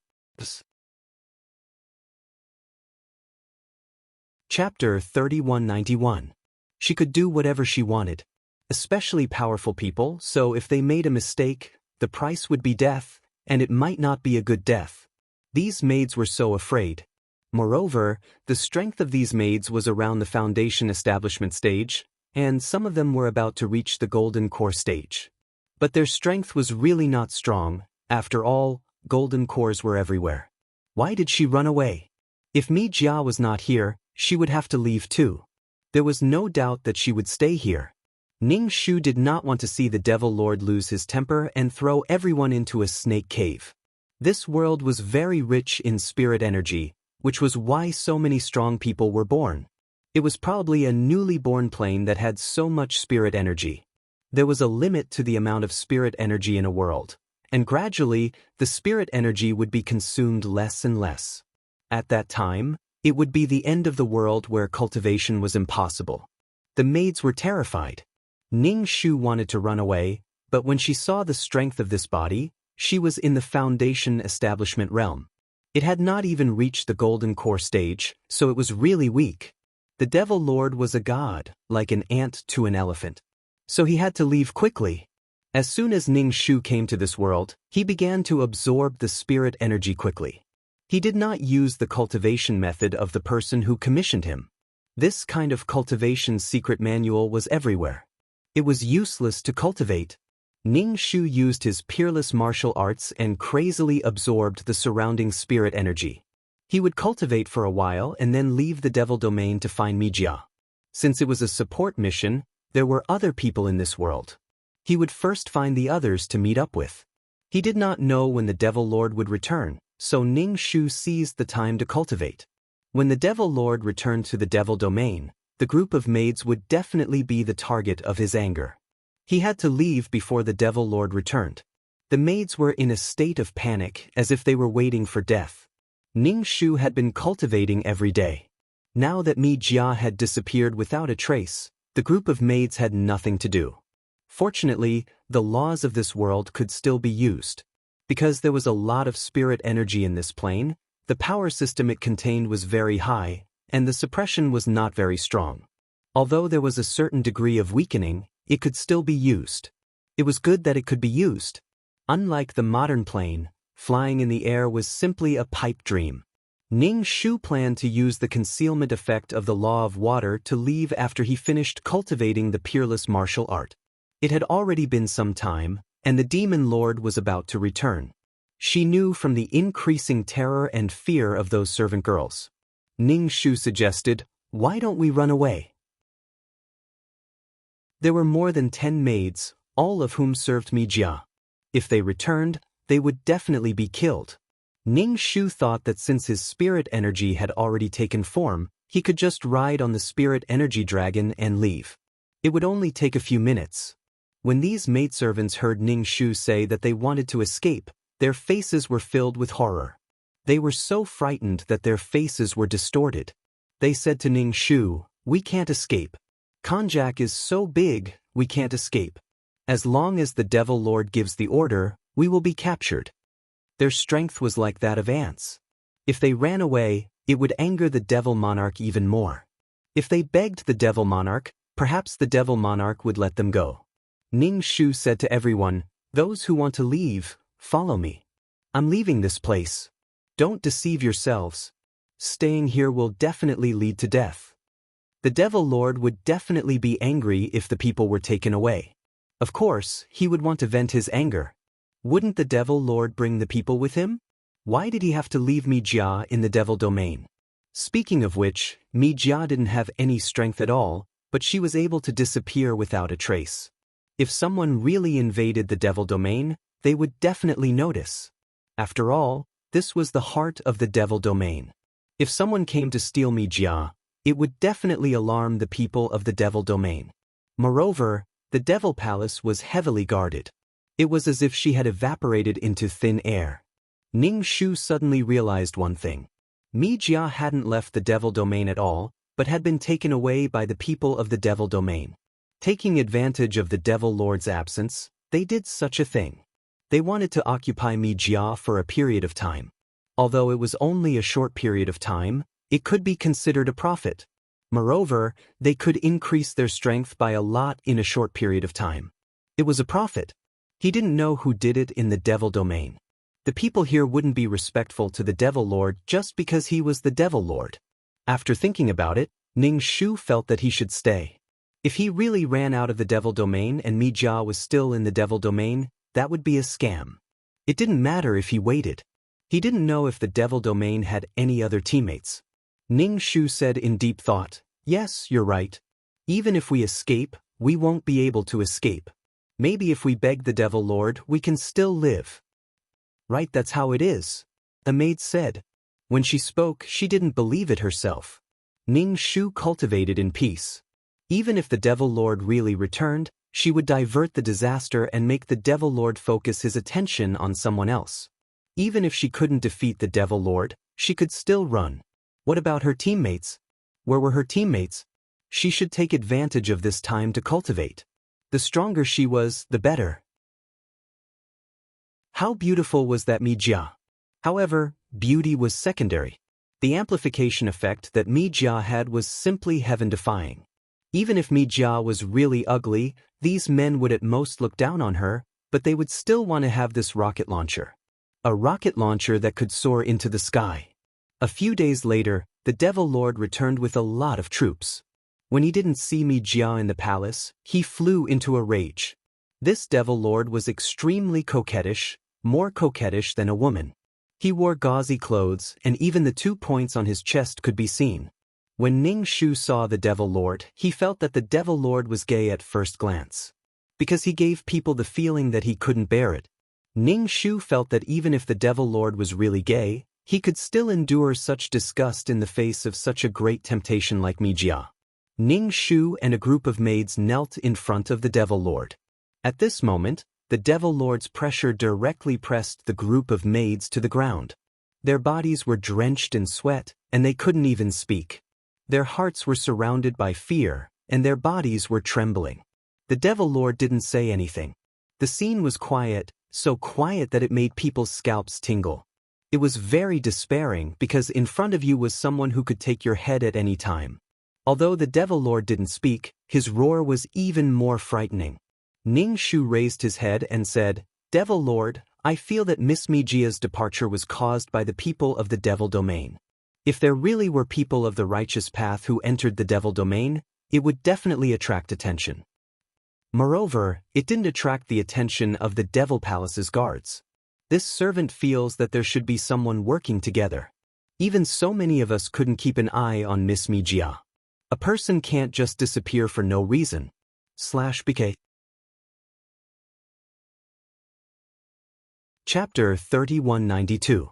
Chapter 3191. She could do whatever she wanted. Especially powerful people, so if they made a mistake, the price would be death, and it might not be a good death. These maids were so afraid. Moreover, the strength of these maids was around the foundation establishment stage, and some of them were about to reach the golden core stage. But their strength was really not strong. After all, golden cores were everywhere. Why did she run away? If Mi Jia was not here, she would have to leave too. There was no doubt that she would stay here. Ning Shu did not want to see the Devil Lord lose his temper and throw everyone into a snake cave. This world was very rich in spirit energy, which was why so many strong people were born. It was probably a newly born plane that had so much spirit energy. There was a limit to the amount of spirit energy in a world, and gradually, the spirit energy would be consumed less and less. At that time, it would be the end of the world where cultivation was impossible. The maids were terrified. Ning Shu wanted to run away, but when she saw the strength of this body, she was in the foundation establishment realm. It had not even reached the golden core stage, so it was really weak. The Devil Lord was a god, like an ant to an elephant. So he had to leave quickly. As soon as Ning Shu came to this world, he began to absorb the spirit energy quickly. He did not use the cultivation method of the person who commissioned him. This kind of cultivation secret manual was everywhere. It was useless to cultivate. Ning Shu used his peerless martial arts and crazily absorbed the surrounding spirit energy. He would cultivate for a while and then leave the Devil Domain to find Mi Jia. Since it was a support mission, there were other people in this world. He would first find the others to meet up with. He did not know when the Devil Lord would return, so Ning Shu seized the time to cultivate. When the Devil Lord returned to the Devil Domain, the group of maids would definitely be the target of his anger. He had to leave before the Devil Lord returned. The maids were in a state of panic, as if they were waiting for death. Ning Shu had been cultivating every day. Now that Mi Jia had disappeared without a trace, the group of maids had nothing to do. Fortunately, the laws of this world could still be used. Because there was a lot of spirit energy in this plane, the power system it contained was very high, and the suppression was not very strong. Although there was a certain degree of weakening, it could still be used. It was good that it could be used. Unlike the modern plane, flying in the air was simply a pipe dream. Ning Shu planned to use the concealment effect of the law of water to leave after he finished cultivating the peerless martial art. It had already been some time, and the Demon Lord was about to return. She knew from the increasing terror and fear of those servant girls. Ning Shu suggested, "Why don't we run away?" There were more than 10 maids, all of whom served Mi Jia. If they returned, they would definitely be killed. Ning Shu thought that since his spirit energy had already taken form, he could just ride on the spirit energy dragon and leave. It would only take a few minutes. When these maidservants heard Ning Shu say that they wanted to escape, their faces were filled with horror. They were so frightened that their faces were distorted. They said to Ning Shu, "We can't escape. Konjac is so big, we can't escape. As long as the Devil Lord gives the order, we will be captured." Their strength was like that of ants. If they ran away, it would anger the Devil Monarch even more. If they begged the Devil Monarch, perhaps the Devil Monarch would let them go. Ning Shu said to everyone, "Those who want to leave, follow me. I'm leaving this place. Don't deceive yourselves. Staying here will definitely lead to death." The Devil Lord would definitely be angry if the people were taken away. Of course, he would want to vent his anger. Wouldn't the Devil Lord bring the people with him? Why did he have to leave Mi Jia in the Devil Domain? Speaking of which, Mi Jia didn't have any strength at all, but she was able to disappear without a trace. If someone really invaded the Devil Domain, they would definitely notice. After all, this was the heart of the Devil Domain. If someone came to steal Mi Jia, it would definitely alarm the people of the Devil Domain. Moreover, the Devil Palace was heavily guarded. It was as if she had evaporated into thin air. Ning Shu suddenly realized one thing. Mi Jia hadn't left the Devil Domain at all, but had been taken away by the people of the Devil Domain. Taking advantage of the Devil Lord's absence, they did such a thing. They wanted to occupy Mi Jia for a period of time. Although it was only a short period of time, it could be considered a profit. Moreover, they could increase their strength by a lot in a short period of time. It was a profit. He didn't know who did it in the Devil Domain. The people here wouldn't be respectful to the Devil Lord just because he was the Devil Lord. After thinking about it, Ning Shu felt that he should stay. If he really ran out of the Devil Domain and Mi Jia was still in the Devil Domain, that would be a scam. It didn't matter if he waited. He didn't know if the Devil Domain had any other teammates. Ning Shu said in deep thought, "Yes, you're right. Even if we escape, we won't be able to escape. Maybe if we beg the Devil Lord, we can still live." "Right, that's how it is," a maid said. When she spoke, she didn't believe it herself. Ning Shu cultivated in peace. Even if the Devil Lord really returned, she would divert the disaster and make the Devil Lord focus his attention on someone else. Even if she couldn't defeat the Devil Lord, she could still run. What about her teammates? Where were her teammates? She should take advantage of this time to cultivate. The stronger she was, the better. How beautiful was that Mi Jia? However, beauty was secondary. The amplification effect that Mi Jia had was simply heaven-defying. Even if Mi Jia was really ugly, these men would at most look down on her, but they would still want to have this rocket launcher. A rocket launcher that could soar into the sky. A few days later, the Devil Lord returned with a lot of troops. When he didn't see Mi Jia in the palace, he flew into a rage. This Devil Lord was extremely coquettish, more coquettish than a woman. He wore gauzy clothes, and even the 2 points on his chest could be seen. When Ning Shu saw the Devil Lord, he felt that the Devil Lord was gay at first glance. Because he gave people the feeling that he couldn't bear it. Ning Shu felt that even if the Devil Lord was really gay, he could still endure such disgust in the face of such a great temptation like Mi Jia. Ning Shu and a group of maids knelt in front of the Devil Lord. At this moment, the Devil Lord's pressure directly pressed the group of maids to the ground. Their bodies were drenched in sweat, and they couldn't even speak. Their hearts were surrounded by fear, and their bodies were trembling. The Devil Lord didn't say anything. The scene was quiet, so quiet that it made people's scalps tingle. It was very despairing because in front of you was someone who could take your head at any time. Although the Devil Lord didn't speak, his roar was even more frightening. Ning Shu raised his head and said, "Devil Lord, I feel that Miss Mi Jia's departure was caused by the people of the Devil Domain. If there really were people of the righteous path who entered the Devil Domain, it would definitely attract attention." Moreover, it didn't attract the attention of the Devil Palace's guards. This servant feels that there should be someone working together. Even so many of us couldn't keep an eye on Miss Mi Jia. A person can't just disappear for no reason. /BK Chapter 3192.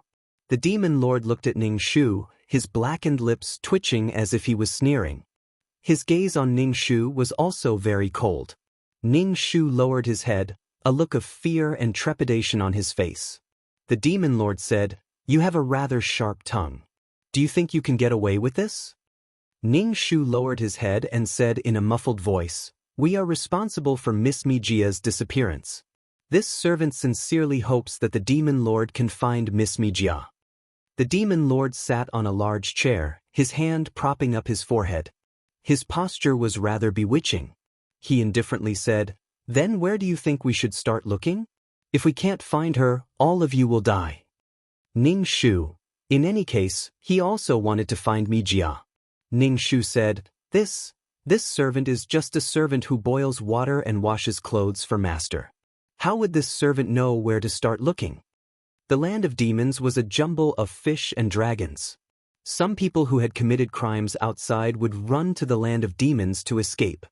The Demon Lord looked at Ning Shu, his blackened lips twitching as if he was sneering. His gaze on Ning Shu was also very cold. Ning Shu lowered his head, a look of fear and trepidation on his face. The Demon Lord said, "You have a rather sharp tongue. Do you think you can get away with this?" Ning Shu lowered his head and said in a muffled voice, "We are responsible for Miss Mijia's disappearance. This servant sincerely hopes that the Demon Lord can find Miss Mijia." The Demon Lord sat on a large chair, his hand propping up his forehead. His posture was rather bewitching. He indifferently said, "Then where do you think we should start looking? If we can't find her, all of you will die." Ning Shu. In any case, he also wanted to find Mijia. Ning Shu said, This servant is just a servant who boils water and washes clothes for master. How would this servant know where to start looking?" The land of demons was a jumble of fish and dragons. Some people who had committed crimes outside would run to the land of demons to escape.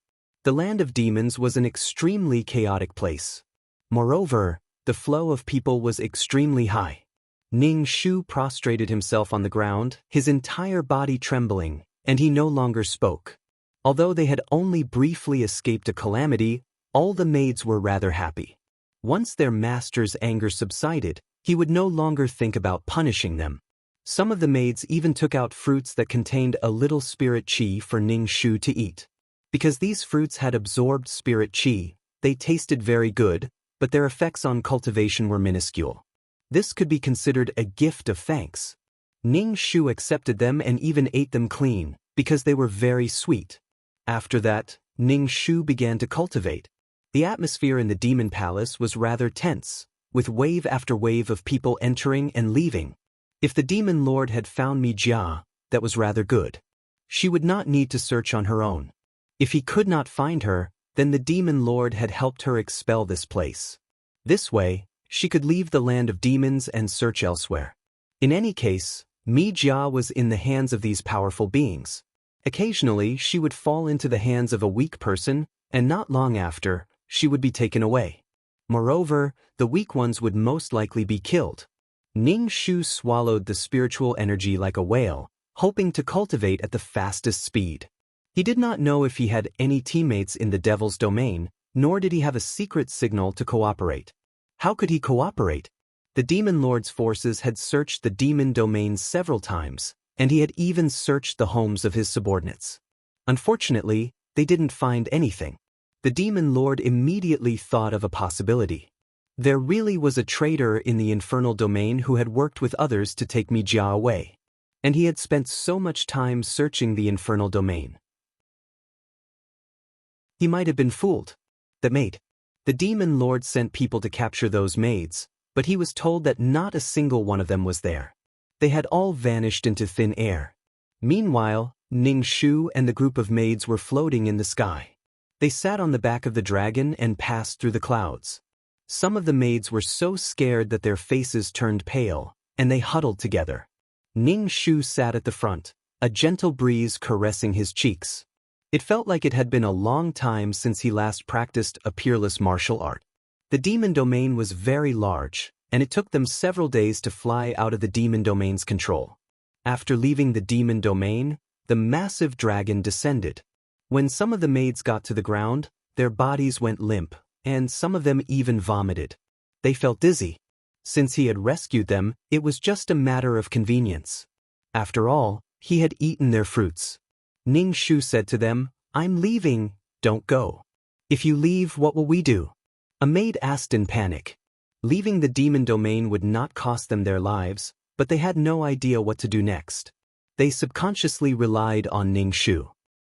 The land of demons was an extremely chaotic place. Moreover, the flow of people was extremely high. Ning Shu prostrated himself on the ground, his entire body trembling, and he no longer spoke. Although they had only briefly escaped a calamity, all the maids were rather happy. Once their master's anger subsided, he would no longer think about punishing them. Some of the maids even took out fruits that contained a little spirit chi for Ning Shu to eat. Because these fruits had absorbed spirit chi, they tasted very good, but their effects on cultivation were minuscule. This could be considered a gift of thanks. Ning Shu accepted them and even ate them clean, because they were very sweet. After that, Ning Shu began to cultivate. The atmosphere in the demon palace was rather tense, with wave after wave of people entering and leaving. If the Demon Lord had found Mijia, that was rather good. She would not need to search on her own. If he could not find her, then the Demon Lord had helped her expel this place. This way, she could leave the land of demons and search elsewhere. In any case, Mijia was in the hands of these powerful beings. Occasionally, she would fall into the hands of a weak person, and not long after, she would be taken away. Moreover, the weak ones would most likely be killed. Ning Shu swallowed the spiritual energy like a whale, hoping to cultivate at the fastest speed. He did not know if he had any teammates in the devil's domain, nor did he have a secret signal to cooperate. How could he cooperate? The Demon Lord's forces had searched the demon domain several times, and he had even searched the homes of his subordinates. Unfortunately, they didn't find anything. The Demon Lord immediately thought of a possibility. There really was a traitor in the infernal domain who had worked with others to take Mijia away. And he had spent so much time searching the infernal domain. He might have been fooled. The maid. The Demon Lord sent people to capture those maids, but he was told that not a single one of them was there. They had all vanished into thin air. Meanwhile, Ning Shu and the group of maids were floating in the sky. They sat on the back of the dragon and passed through the clouds. Some of the maids were so scared that their faces turned pale, and they huddled together. Ning Shu sat at the front, a gentle breeze caressing his cheeks. It felt like it had been a long time since he last practiced a peerless martial art. The demon domain was very large, and it took them several days to fly out of the demon domain's control. After leaving the demon domain, the massive dragon descended. When some of the maids got to the ground, their bodies went limp, and some of them even vomited. They felt dizzy. Since he had rescued them, it was just a matter of convenience. After all, he had eaten their fruits. Ning Shu said to them, "I'm leaving, don't go. If you leave, what will we do?" A maid asked in panic. Leaving the demon domain would not cost them their lives, but they had no idea what to do next. They subconsciously relied on Ning Shu.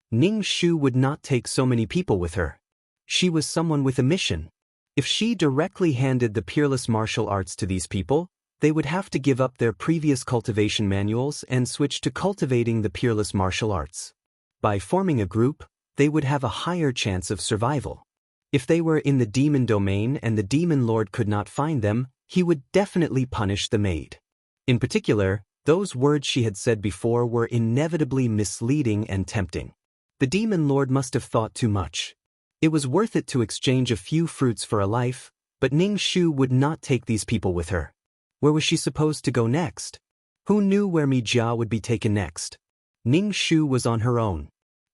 Ning Shu would not take so many people with her. She was someone with a mission. If she directly handed the peerless martial arts to these people, they would have to give up their previous cultivation manuals and switch to cultivating the peerless martial arts. By forming a group, they would have a higher chance of survival. If they were in the demon domain and the Demon Lord could not find them, he would definitely punish the maid. In particular, those words she had said before were inevitably misleading and tempting. The Demon Lord must have thought too much. It was worth it to exchange a few fruits for a life, but Ning Shu would not take these people with her. Where was she supposed to go next? Who knew where Mijia would be taken next? Ning Shu was on her own.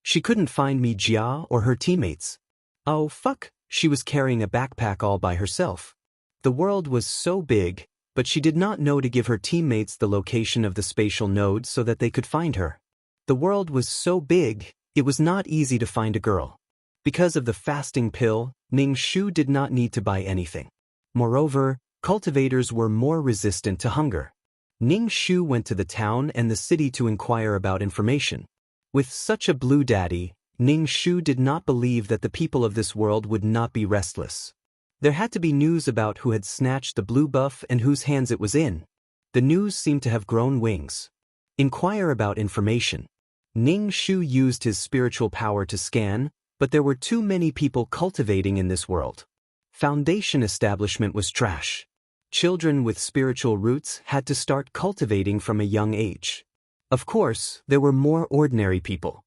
She couldn't find Mi Jia or her teammates. Oh fuck, she was carrying a backpack all by herself. The world was so big, but she did not know to give her teammates the location of the spatial node so that they could find her. The world was so big, it was not easy to find a girl. Because of the fasting pill, Ning Shu did not need to buy anything. Moreover, cultivators were more resistant to hunger. Ning Shu went to the town and the city to inquire about information. With such a blue daddy, Ning Shu did not believe that the people of this world would not be restless. There had to be news about who had snatched the blue buff and whose hands it was in. The news seemed to have grown wings. Inquire about information. Ning Shu used his spiritual power to scan, but there were too many people cultivating in this world. Foundation establishment was trash. Children with spiritual roots had to start cultivating from a young age. Of course, there were more ordinary people.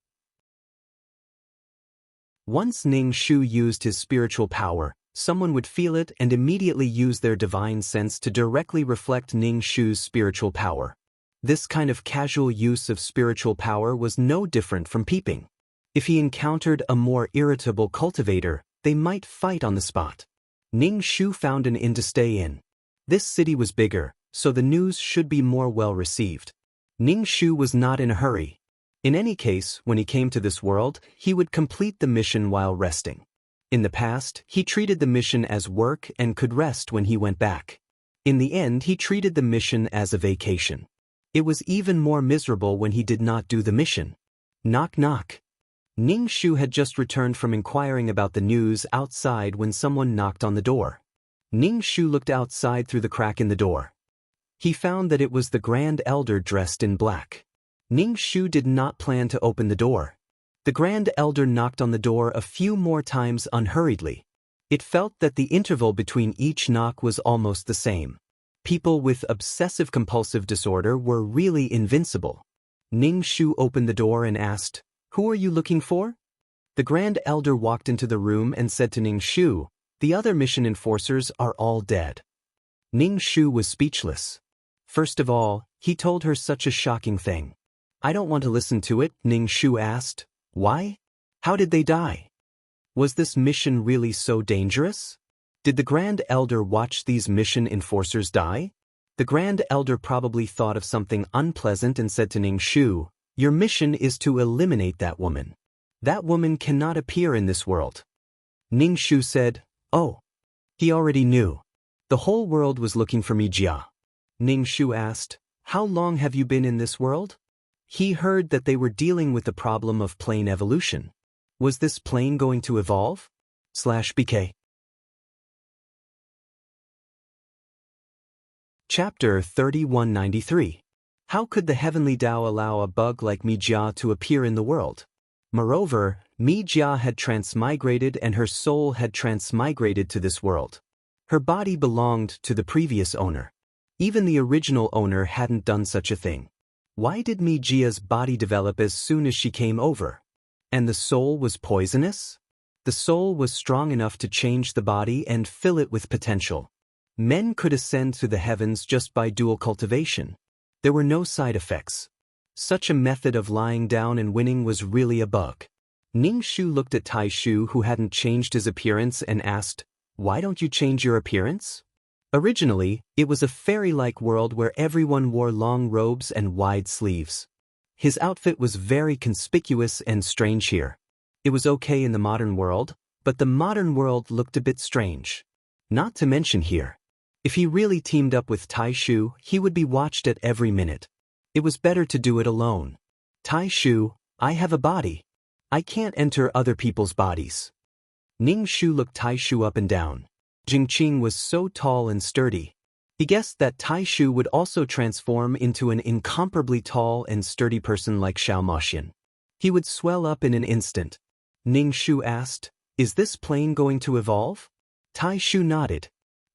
Once Ning Shu used his spiritual power, someone would feel it and immediately use their divine sense to directly reflect Ning Shu's spiritual power. This kind of casual use of spiritual power was no different from peeping. If he encountered a more irritable cultivator, they might fight on the spot. Ning Shu found an inn to stay in. This city was bigger, so the news should be more well received. Ning Shu was not in a hurry. In any case, when he came to this world, he would complete the mission while resting. In the past, he treated the mission as work and could rest when he went back. In the end, he treated the mission as a vacation. It was even more miserable when he did not do the mission. Knock knock. Ning Shu had just returned from inquiring about the news outside when someone knocked on the door. Ning Shu looked outside through the crack in the door. He found that it was the Grand Elder dressed in black. Ning Shu did not plan to open the door. The Grand Elder knocked on the door a few more times unhurriedly. It felt that the interval between each knock was almost the same. People with obsessive-compulsive disorder were really invincible. Ning Shu opened the door and asked, "Who are you looking for?" The Grand Elder walked into the room and said to Ning Shu, "The other mission enforcers are all dead." Ning Shu was speechless. First of all, he told her such a shocking thing. "I don't want to listen to it," Ning Shu asked. "Why? How did they die? Was this mission really so dangerous? Did the Grand Elder watch these mission enforcers die?" The Grand Elder probably thought of something unpleasant and said to Ning Shu, "Your mission is to eliminate that woman. That woman cannot appear in this world." Ning Shu said, "Oh." He already knew. The whole world was looking for Mi Jia. Ning Shu asked, "How long have you been in this world?" He heard that they were dealing with the problem of plane evolution. Was this plane going to evolve? /BK. Chapter 3193. How could the heavenly Tao allow a bug like Mi Jia to appear in the world? Moreover, Mi Jia had transmigrated and her soul had transmigrated to this world. Her body belonged to the previous owner. Even the original owner hadn't done such a thing. Why did Mi Jia's body develop as soon as she came over? And the soul was poisonous? The soul was strong enough to change the body and fill it with potential. Men could ascend to the heavens just by dual cultivation. There were no side effects. Such a method of lying down and winning was really a bug. Ning Shu looked at Tai Shu, who hadn't changed his appearance, and asked, "Why don't you change your appearance?" Originally, it was a fairy-like world where everyone wore long robes and wide sleeves. His outfit was very conspicuous and strange here. It was okay in the modern world, but the modern world looked a bit strange. Not to mention here. If he really teamed up with Tai Shu, he would be watched at every minute. It was better to do it alone. Tai Shu, I have a body. I can't enter other people's bodies. Ning Shu looked Tai Shu up and down. Jingqing was so tall and sturdy. He guessed that Tai Shu would also transform into an incomparably tall and sturdy person like Xiao Moxian. He would swell up in an instant. Ning Shu asked, "Is this plane going to evolve?" Tai Shu nodded.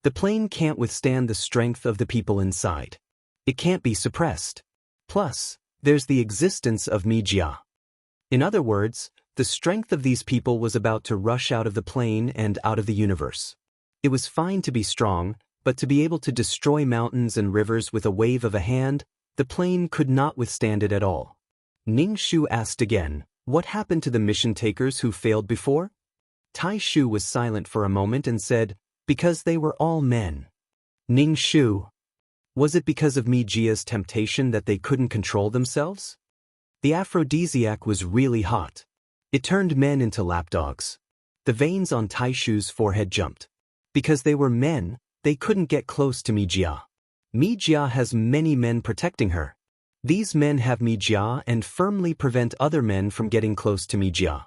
The plane can't withstand the strength of the people inside. It can't be suppressed. Plus, there's the existence of Mi Jia. In other words, the strength of these people was about to rush out of the plane and out of the universe. It was fine to be strong, but to be able to destroy mountains and rivers with a wave of a hand, the plane could not withstand it at all. Ning Shu asked again, What happened to the mission takers who failed before? Tai Shu was silent for a moment and said, because they were all men. Ning Shu. Was it because of Mijia's temptation that they couldn't control themselves? The aphrodisiac was really hot. It turned men into lapdogs. The veins on Tai Shu's forehead jumped. Because they were men, they couldn't get close to Mijia. Mijia has many men protecting her. These men have Mijia and firmly prevent other men from getting close to Mijia.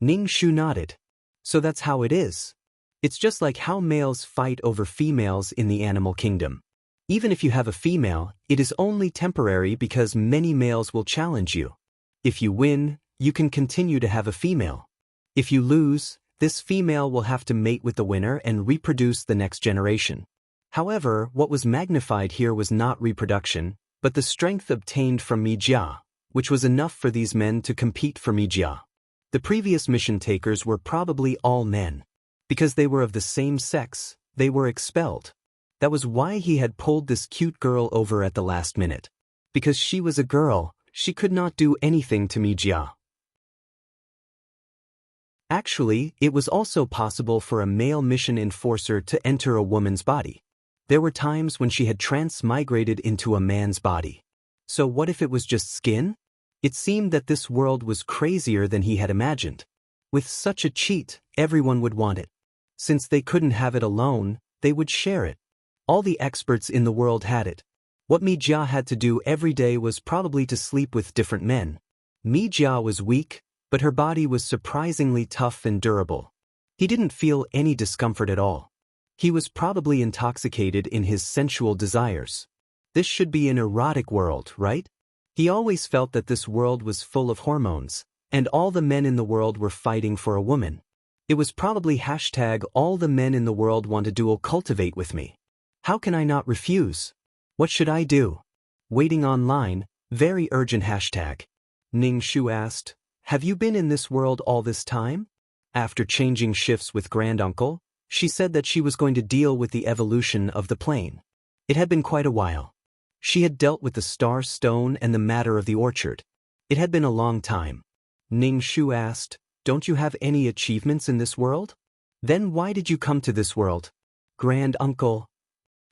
Ning Shu nodded. So that's how it is. It's just like how males fight over females in the animal kingdom. Even if you have a female, it is only temporary because many males will challenge you. If you win, you can continue to have a female. If you lose, this female will have to mate with the winner and reproduce the next generation. However, what was magnified here was not reproduction, but the strength obtained from Mijia, which was enough for these men to compete for Mijia. The previous mission takers were probably all men. Because they were of the same sex, they were expelled. That was why he had pulled this cute girl over at the last minute. Because she was a girl, she could not do anything to Mijia. Actually, it was also possible for a male mission enforcer to enter a woman's body. There were times when she had transmigrated into a man's body. So what if it was just skin? It seemed that this world was crazier than he had imagined. With such a cheat, everyone would want it. Since they couldn't have it alone, they would share it. All the experts in the world had it. What Mijia had to do every day was probably to sleep with different men. Mijia was weak, but her body was surprisingly tough and durable. He didn't feel any discomfort at all. He was probably intoxicated in his sensual desires. This should be an erotic world, right? He always felt that this world was full of hormones, and all the men in the world were fighting for a woman. It was probably #all the men in the world want to dual cultivate with me. How can I not refuse? What should I do? Waiting online, very urgent #. Ning Shu asked, have you been in this world all this time? After changing shifts with Granduncle, she said that she was going to deal with the evolution of the plane. It had been quite a while. She had dealt with the star stone and the matter of the orchard. It had been a long time. Ning Shu asked, don't you have any achievements in this world? Then why did you come to this world? Granduncle.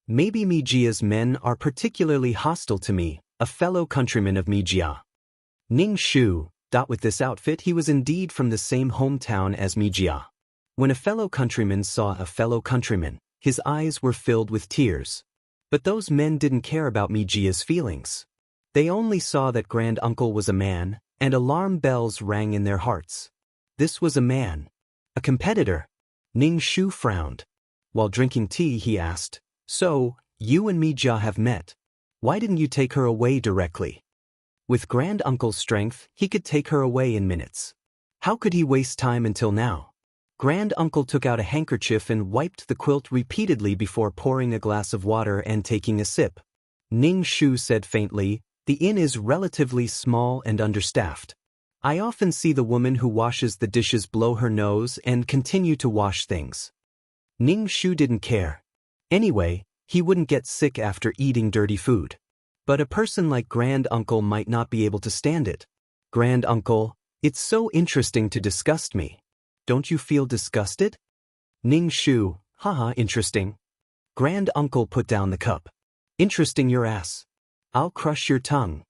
Maybe Mijia's men are particularly hostile to me, a fellow countryman of Mijia. Ning Shu, with this outfit he was indeed from the same hometown as Mijia. When a fellow countryman saw a fellow countryman, his eyes were filled with tears. But those men didn't care about Mijia's feelings. They only saw that Granduncle was a man, and alarm bells rang in their hearts. This was a man. A competitor. Ning Shu frowned. While drinking tea he asked, so, you and Mijia have met. Why didn't you take her away directly? With Granduncle's strength, he could take her away in minutes. How could he waste time until now? Granduncle took out a handkerchief and wiped the quilt repeatedly before pouring a glass of water and taking a sip. Ning Shu said faintly, the inn is relatively small and understaffed. I often see the woman who washes the dishes blow her nose and continue to wash things. Ning Shu didn't care. Anyway, he wouldn't get sick after eating dirty food. But a person like Granduncle might not be able to stand it. Granduncle, it's so interesting to disgust me. Don't you feel disgusted? Ning Shu, haha, interesting. Granduncle put down the cup. Interesting your ass. I'll crush your tongue.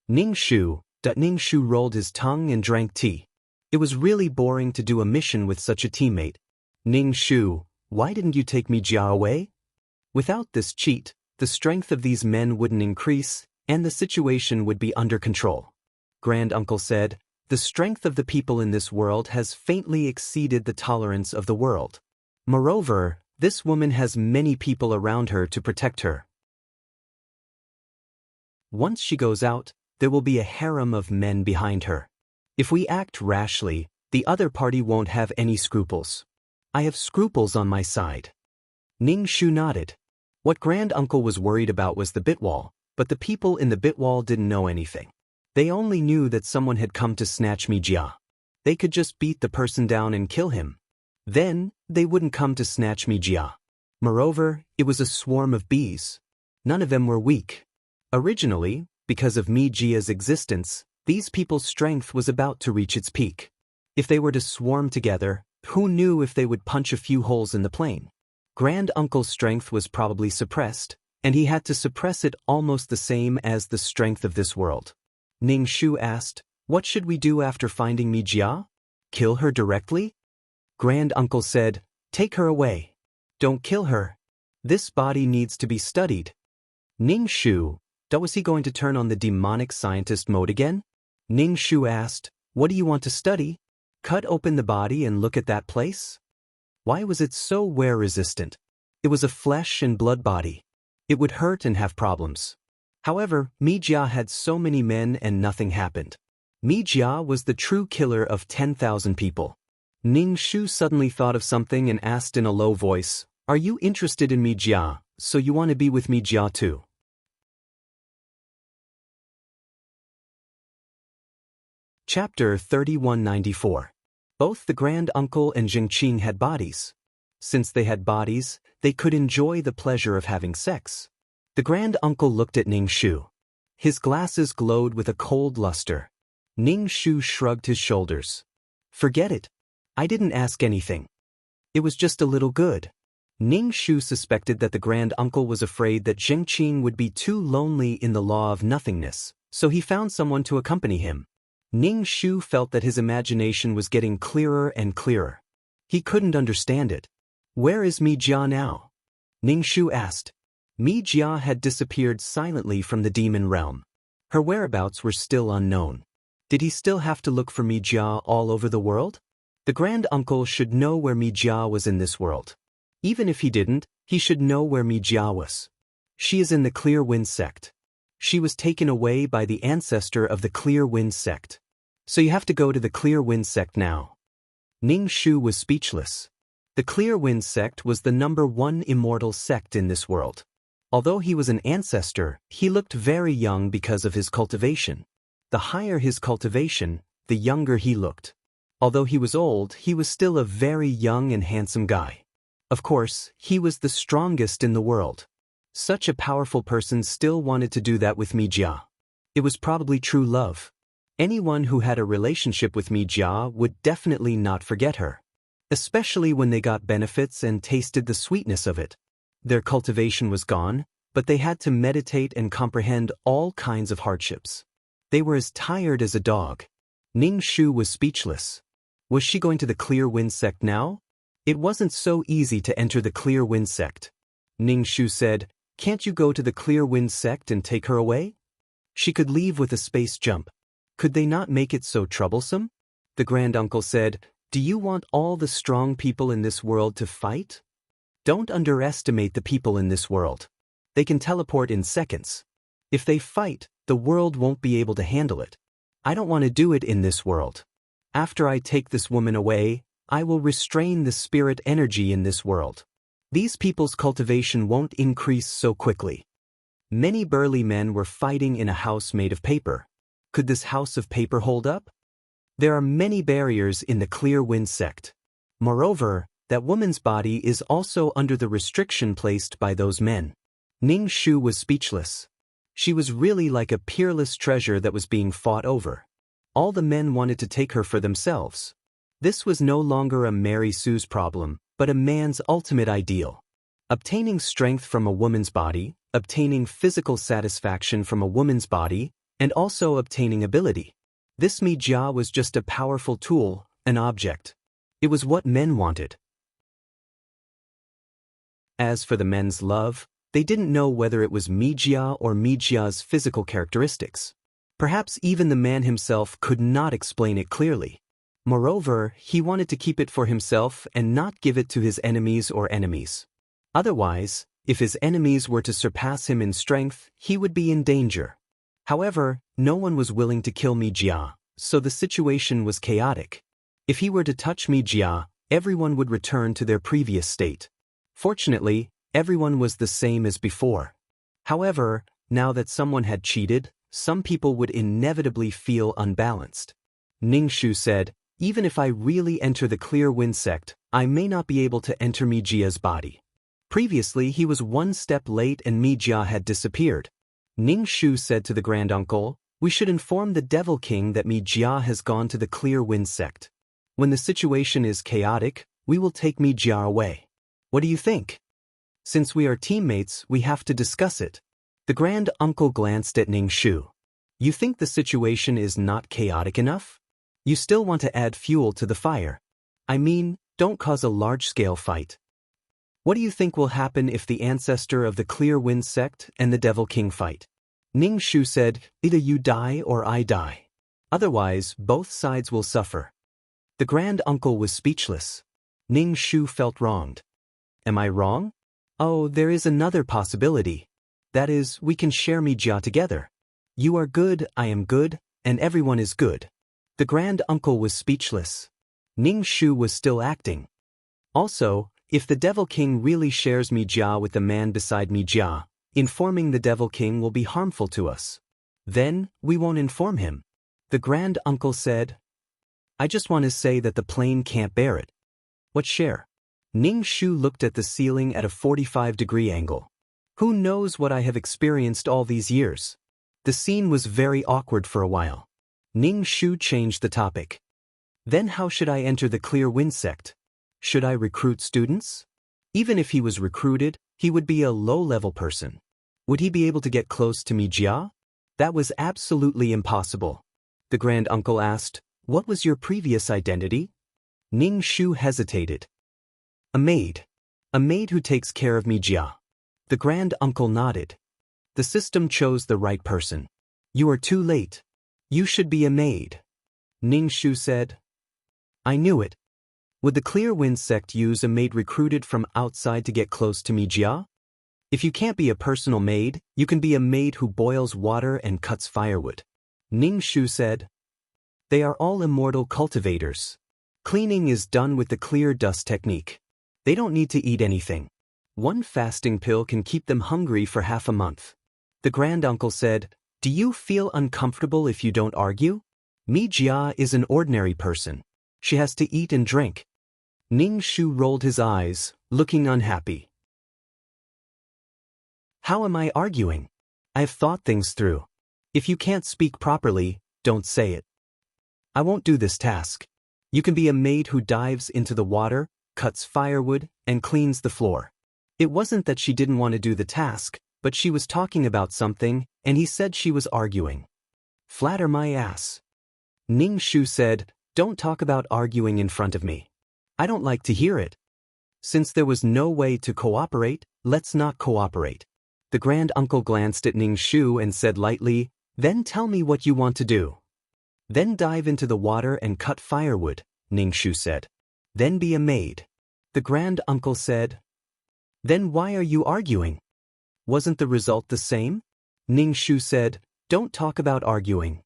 Ning Shu rolled his tongue and drank tea. It was really boring to do a mission with such a teammate. Ning Shu, why didn't you take Mijia away? Without this cheat, the strength of these men wouldn't increase, and the situation would be under control. Granduncle said, the strength of the people in this world has faintly exceeded the tolerance of the world. Moreover, this woman has many people around her to protect her. Once she goes out, there will be a harem of men behind her. If we act rashly, the other party won't have any scruples. I have scruples on my side. Ning Shu nodded. What Granduncle was worried about was the Bitwall, but the people in the Bitwall didn't know anything. They only knew that someone had come to snatch Mijia. They could just beat the person down and kill him. Then, they wouldn't come to snatch Mijia. Moreover, it was a swarm of bees. None of them were weak. Originally, because of Mijia's existence, These people's strength was about to reach its peak. If they were to swarm together, who knew if they would punch a few holes in the plane? Grand Uncle's strength was probably suppressed, and he had to suppress it almost the same as the strength of this world. Ning Shu asked, "What should we do after finding Mi Jia? Kill her directly?" Grand Uncle said, "Take her away. Don't kill her. This body needs to be studied." Ning Shu, was he going to turn on the demonic scientist mode again? Ning Shu asked, "What do you want to study? Cut open the body and look at that place?" Why was it so wear-resistant? It was a flesh and blood body. It would hurt and have problems. However, Mi Jia had so many men and nothing happened. Mi Jia was the true killer of 10,000 people. Ning Shu suddenly thought of something and asked in a low voice, "Are you interested in Mi Jia, so you want to be with Mi Jia too?" Chapter 3194. Both the Grand Uncle and Jingqing had bodies. Since they had bodies, they could enjoy the pleasure of having sex. The Grand Uncle looked at Ning Shu. His glasses glowed with a cold luster. Ning Shu shrugged his shoulders. "Forget it. I didn't ask anything. It was just a little good." Ning Shu suspected that the Grand Uncle was afraid that Jingqing would be too lonely in the law of nothingness, so he found someone to accompany him. Ning Shu felt that his imagination was getting clearer and clearer. He couldn't understand it. "Where is Mi Jia now?" Ning Shu asked. Mi Jia had disappeared silently from the demon realm. Her whereabouts were still unknown. Did he still have to look for Mi Jia all over the world? The Grand Uncle should know where Mi Jia was in this world. Even if he didn't, he should know where Mi Jia was. She is in the Clear Wind sect. She was taken away by the ancestor of the Clear Wind sect. So you have to go to the Clear Wind sect now. Ning Shu was speechless. The Clear Wind sect was the #1 immortal sect in this world. Although he was an ancestor, he looked very young because of his cultivation. The higher his cultivation, the younger he looked. Although he was old, he was still a very young and handsome guy. Of course, he was the strongest in the world. Such a powerful person still wanted to do that with Mi Jia. It was probably true love. Anyone who had a relationship with Mi Jia would definitely not forget her. Especially when they got benefits and tasted the sweetness of it. Their cultivation was gone, but they had to meditate and comprehend all kinds of hardships. They were as tired as a dog. Ning Shu was speechless. Was she going to the Clear Wind sect now? It wasn't so easy to enter the Clear Wind sect. Ning Shu said, "Can't you go to the Clear Wind sect and take her away?" She could leave with a space jump. Could they not make it so troublesome? The Grand Uncle said, "Do you want all the strong people in this world to fight? Don't underestimate the people in this world. They can teleport in seconds. If they fight, the world won't be able to handle it. I don't want to do it in this world. After I take this woman away, I will restrain the spirit energy in this world. These people's cultivation won't increase so quickly." Many burly men were fighting in a house made of paper. Could this house of paper hold up? There are many barriers in the Clear Wind sect. Moreover, that woman's body is also under the restriction placed by those men. Ning Shu was speechless. She was really like a peerless treasure that was being fought over. All the men wanted to take her for themselves. This was no longer a Mary Sue's problem, but a man's ultimate ideal. Obtaining strength from a woman's body, obtaining physical satisfaction from a woman's body, and also obtaining ability. This Mi Jia was just a powerful tool, an object. It was what men wanted. As for the men's love, they didn't know whether it was Mi Jia or Mi Jia's physical characteristics. Perhaps even the man himself could not explain it clearly. Moreover, he wanted to keep it for himself and not give it to his enemies or enemies. Otherwise, if his enemies were to surpass him in strength, he would be in danger. However, no one was willing to kill Mi Jia, so the situation was chaotic. If he were to touch Mi Jia, everyone would return to their previous state. Fortunately, everyone was the same as before. However, now that someone had cheated, some people would inevitably feel unbalanced. Ning Shu said, "Even if I really enter the Clear Wind sect, I may not be able to enter Mi Jia's body." Previously, he was one step late and Mi Jia had disappeared. Ning Shu said to the Grand Uncle, We should inform the Devil King that Mi Jia has gone to the Clear Wind sect. When the situation is chaotic, we will take Mi Jia away. What do you think? Since we are teammates, we have to discuss it. The Grand Uncle glanced at Ning Shu. You think the situation is not chaotic enough? You still want to add fuel to the fire. I mean, don't cause a large-scale fight. What do you think will happen if the ancestor of the Clear Wind sect and the Devil King fight? Ning Shu said, either you die or I die. Otherwise, both sides will suffer. The Grand Uncle was speechless. Ning Shu felt wronged. Am I wrong? Oh, there is another possibility. That is, we can share Mi Jia together. You are good, I am good, and everyone is good. The Grand Uncle was speechless. Ning Shu was still acting. Also, if the Devil King really shares Mi Jia with the man beside Mi Jia, informing the Devil King will be harmful to us. Then, we won't inform him. The Grand Uncle said, I just want to say that the plane can't bear it. What share? Ning Shu looked at the ceiling at a 45-degree angle. Who knows what I have experienced all these years? The scene was very awkward for a while. Ning Shu changed the topic. Then how should I enter the Clear Wind sect? Should I recruit students? Even if he was recruited, he would be a low-level person. Would he be able to get close to Mi Jia? That was absolutely impossible. The Grand Uncle asked, what was your previous identity? Ning Shu hesitated. A maid. A maid who takes care of Mi Jia. The Grand Uncle nodded. The system chose the right person. You are too late. You should be a maid. Ning Shu said. I knew it. Would the Clear Wind sect use a maid recruited from outside to get close to Mi Jia? If you can't be a personal maid, you can be a maid who boils water and cuts firewood. Ning Shu said. They are all immortal cultivators. Cleaning is done with the clear dust technique. They don't need to eat anything. One fasting pill can keep them hungry for half a month. The Grand Uncle said, do you feel uncomfortable if you don't argue? Mi Jia is an ordinary person. She has to eat and drink. Ning Shu rolled his eyes, looking unhappy. How am I arguing? I have thought things through. If you can't speak properly, don't say it. I won't do this task. You can be a maid who dives into the water, cuts firewood, and cleans the floor. It wasn't that she didn't want to do the task, but she was talking about something, and he said she was arguing. Flatter my ass. Ning Shu said, don't talk about arguing in front of me. I don't like to hear it. Since there was no way to cooperate, let's not cooperate. The Grand Uncle glanced at Ning Shu and said lightly, then tell me what you want to do. Then dive into the water and cut firewood, Ning Shu said. Then be a maid. The Grand Uncle said. Then why are you arguing? Wasn't the result the same? Ning Shu said, don't talk about arguing.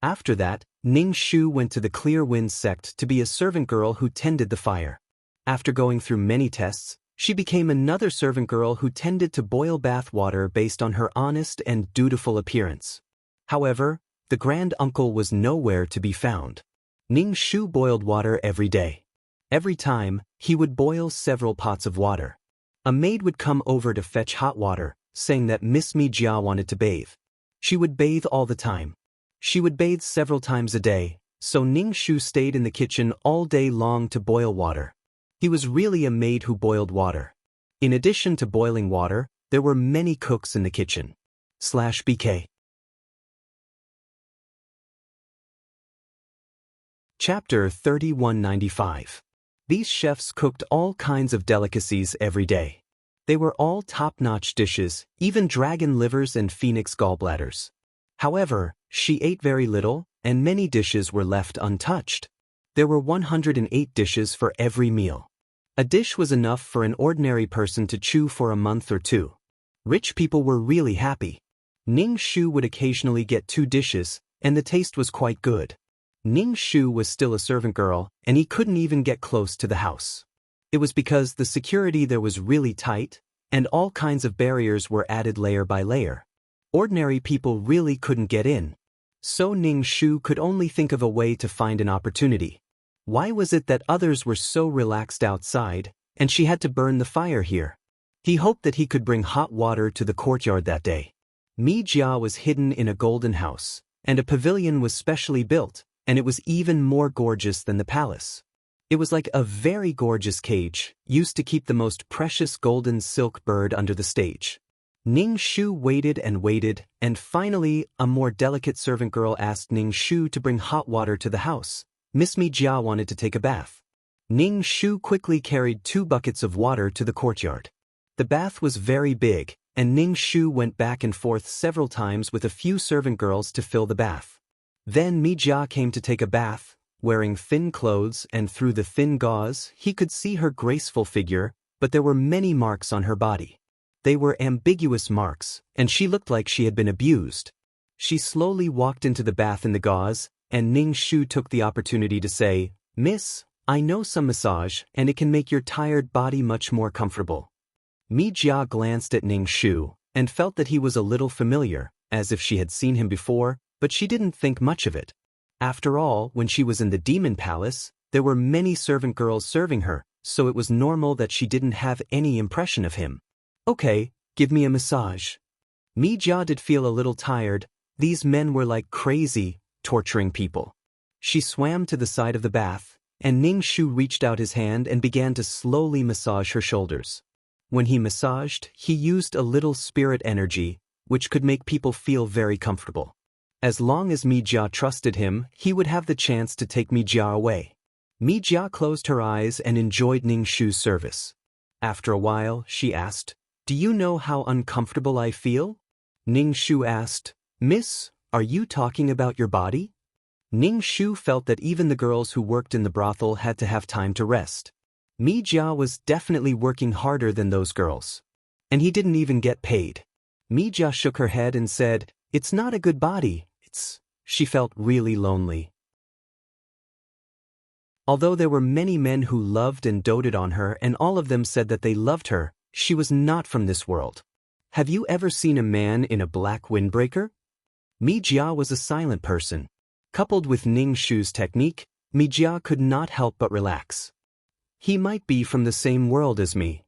After that, Ning Shu went to the Clear Wind sect to be a servant girl who tended the fire. After going through many tests, she became another servant girl who tended to boil bath water based on her honest and dutiful appearance. However, the Grand Uncle was nowhere to be found. Ning Shu boiled water every day. Every time, he would boil several pots of water. A maid would come over to fetch hot water, saying that Miss Mi Jia wanted to bathe. She would bathe all the time. She would bathe several times a day, so Ning Shu stayed in the kitchen all day long to boil water. He was really a maid who boiled water. In addition to boiling water, there were many cooks in the kitchen. /BK Chapter 3195. These chefs cooked all kinds of delicacies every day. They were all top-notch dishes, even dragon livers and phoenix gallbladders. However, she ate very little, and many dishes were left untouched. There were 108 dishes for every meal. A dish was enough for an ordinary person to chew for a month or two. Rich people were really happy. Ning Shu would occasionally get 2 dishes, and the taste was quite good. Ning Shu was still a servant girl, and he couldn't even get close to the house. It was because the security there was really tight, and all kinds of barriers were added layer by layer. Ordinary people really couldn't get in. So Ning Shu could only think of a way to find an opportunity. Why was it that others were so relaxed outside, and she had to burn the fire here? He hoped that he could bring hot water to the courtyard that day. Mi Jia was hidden in a golden house, and a pavilion was specially built, and it was even more gorgeous than the palace. It was like a very gorgeous cage, used to keep the most precious golden silk bird under the stage. Ning Shu waited, and finally, a more delicate servant girl asked Ning Shu to bring hot water to the house. Miss Mi Jia wanted to take a bath. Ning Shu quickly carried 2 buckets of water to the courtyard. The bath was very big, and Ning Shu went back and forth several times with a few servant girls to fill the bath. Then Mi Jia came to take a bath, wearing thin clothes, and through the thin gauze, he could see her graceful figure, but there were many marks on her body. They were ambiguous marks, and she looked like she had been abused. She slowly walked into the bath in the gauze, and Ning Shu took the opportunity to say, "Miss, I know some massage, and it can make your tired body much more comfortable." Mi Jia glanced at Ning Shu, and felt that he was a little familiar, as if she had seen him before, but she didn't think much of it. After all, when she was in the demon palace, there were many servant girls serving her, so it was normal that she didn't have any impression of him. "Okay, give me a massage." Mi Jia did feel a little tired. These men were like crazy, torturing people. She swam to the side of the bath, and Ning Shu reached out his hand and began to slowly massage her shoulders. When he massaged, he used a little spirit energy, which could make people feel very comfortable. As long as Mi Jia trusted him, he would have the chance to take Mi Jia away. Mi Jia closed her eyes and enjoyed Ning Shu's service. After a while, she asked, "Do you know how uncomfortable I feel?" Ning Shu asked, "Miss, are you talking about your body?" Ning Shu felt that even the girls who worked in the brothel had to have time to rest. Mi Jia was definitely working harder than those girls. And he didn't even get paid. Mi Jia shook her head and said, "It's not a good body, She felt really lonely. Although there were many men who loved and doted on her and all of them said that they loved her, she was not from this world. Have you ever seen a man in a black windbreaker? Mi Jia was a silent person. Coupled with Ning Shu's technique, Mi Jia could not help but relax. He might be from the same world as me.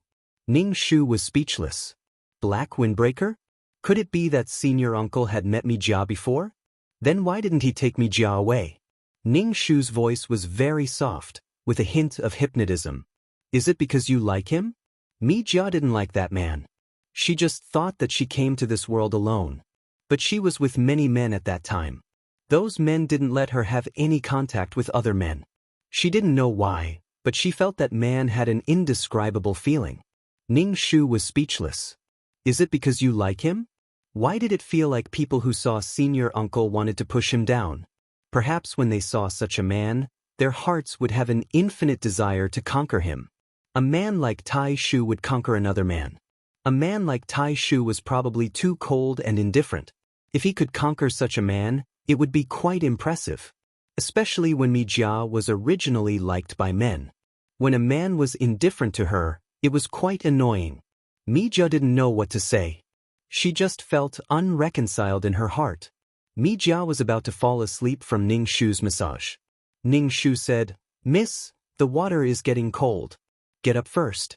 Ning Shu was speechless. Black windbreaker? Could it be that senior uncle had met Mi Jia before? Then why didn't he take Mi Jia away? Ning Shu's voice was very soft, with a hint of hypnotism. Is it because you like him? Mi Jia didn't like that man. She just thought that she came to this world alone. But she was with many men at that time. Those men didn't let her have any contact with other men. She didn't know why, but she felt that man had an indescribable feeling. Ning Shu was speechless. Is it because you like him? Why did it feel like people who saw senior uncle wanted to push him down? Perhaps when they saw such a man, their hearts would have an infinite desire to conquer him. A man like Tai Shu would conquer another man. A man like Tai Shu was probably too cold and indifferent. If he could conquer such a man, it would be quite impressive. Especially when Mi Jia was originally liked by men. When a man was indifferent to her, it was quite annoying. Mi Jia didn't know what to say. She just felt unreconciled in her heart. Mi Jia was about to fall asleep from Ning Shu's massage. Ning Shu said, "Miss, the water is getting cold. Get up first."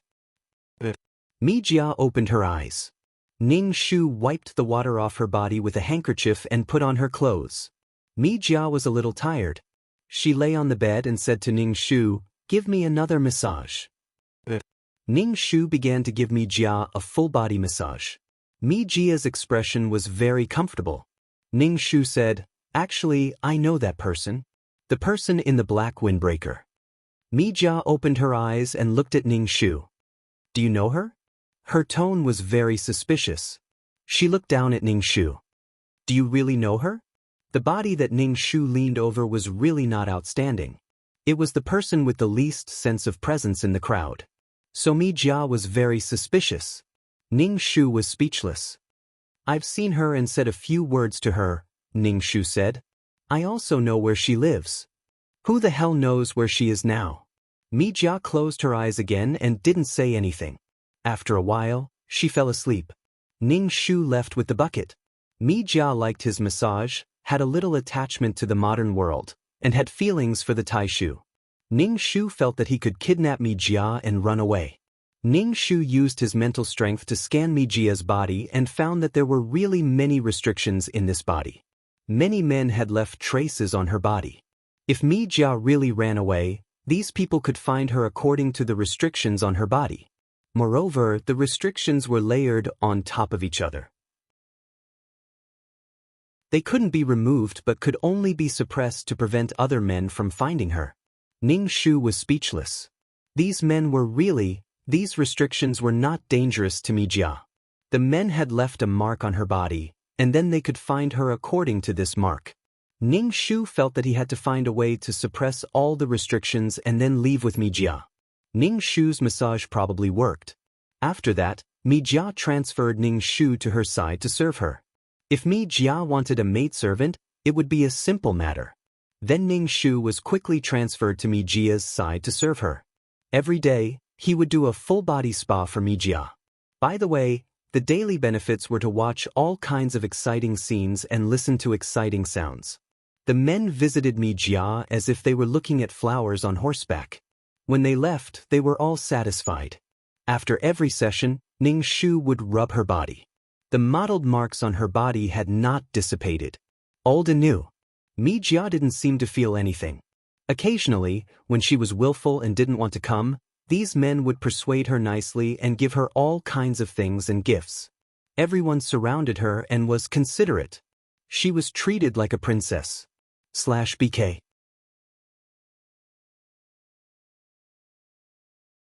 Mi Jia opened her eyes. Ning Shu wiped the water off her body with a handkerchief and put on her clothes. Mi Jia was a little tired. She lay on the bed and said to Ning Shu, "Give me another massage." Ning Shu began to give Mi Jia a full-body massage. Mi Jia's expression was very comfortable. Ning Shu said, "Actually, I know that person. The person in the black windbreaker." Mi Jia opened her eyes and looked at Ning Shu. "Do you know her?" Her tone was very suspicious. She looked down at Ning Shu. "Do you really know her?" The body that Ning Shu leaned over was really not outstanding. It was the person with the least sense of presence in the crowd. So Mi Jia was very suspicious. Ning Shu was speechless. "I've seen her and said a few words to her," Ning Shu said. "I also know where she lives. Who the hell knows where she is now?" Mi Jia closed her eyes again and didn't say anything. After a while, she fell asleep. Ning Shu left with the bucket. Mi Jia liked his massage, had a little attachment to the modern world, and had feelings for the Tai Shu. Ning Shu felt that he could kidnap Mi Jia and run away. Ning Shu used his mental strength to scan Mi Jia's body and found that there were really many restrictions in this body. Many men had left traces on her body. If Mi Jia really ran away, these people could find her according to the restrictions on her body. Moreover, the restrictions were layered on top of each other. They couldn't be removed but could only be suppressed to prevent other men from finding her. Ning Shu was speechless. These restrictions were not dangerous to Mi Jia. The men had left a mark on her body, and then they could find her according to this mark. Ning Shu felt that he had to find a way to suppress all the restrictions and then leave with Mi Jia. Ning Shu's massage probably worked. After that, Mi Jia transferred Ning Shu to her side to serve her. If Mi Jia wanted a maidservant, it would be a simple matter. Then Ning Shu was quickly transferred to Mi Jia's side to serve her. Every day, he would do a full-body spa for Mi Jia. By the way, the daily benefits were to watch all kinds of exciting scenes and listen to exciting sounds. The men visited Mi Jia as if they were looking at flowers on horseback. When they left, they were all satisfied. After every session, Ning Shu would rub her body. The mottled marks on her body had not dissipated. Old and new. Mi Jia didn't seem to feel anything. Occasionally, when she was willful and didn't want to come, these men would persuade her nicely and give her all kinds of things and gifts. Everyone surrounded her and was considerate. She was treated like a princess. /BK.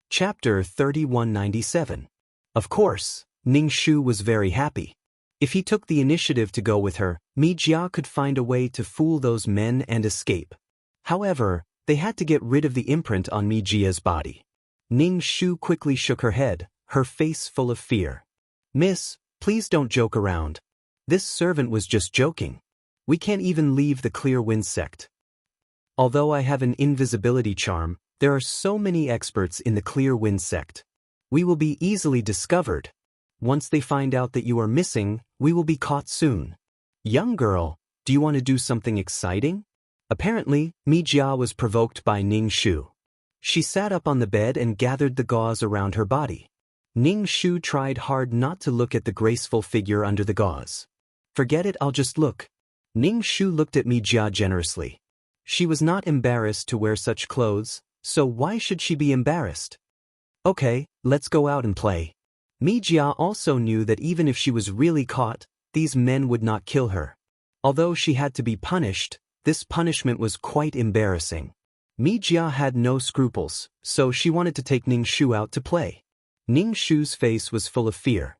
Chapter 3197. Of course, Ning Shu was very happy. If he took the initiative to go with her, Mi Jia could find a way to fool those men and escape. However, they had to get rid of the imprint on Mi Jia's body. Ning Shu quickly shook her head, her face full of fear. "Miss, please don't joke around. This servant was just joking. We can't even leave the Clear Wind sect. Although I have an invisibility charm, there are so many experts in the Clear Wind sect. We will be easily discovered. Once they find out that you are missing, we will be caught soon. Young girl, do you want to do something exciting?" Apparently, Mi Jia was provoked by Ning Shu. She sat up on the bed and gathered the gauze around her body. Ning Shu tried hard not to look at the graceful figure under the gauze. "Forget it, I'll just look." Ning Shu looked at Mi Jia generously. She was not embarrassed to wear such clothes, so why should she be embarrassed? "Okay, let's go out and play." Mi Jia also knew that even if she was really caught, these men would not kill her. Although she had to be punished, this punishment was quite embarrassing. Mi Jia had no scruples, so she wanted to take Ning Shu out to play. Ning Shu's face was full of fear.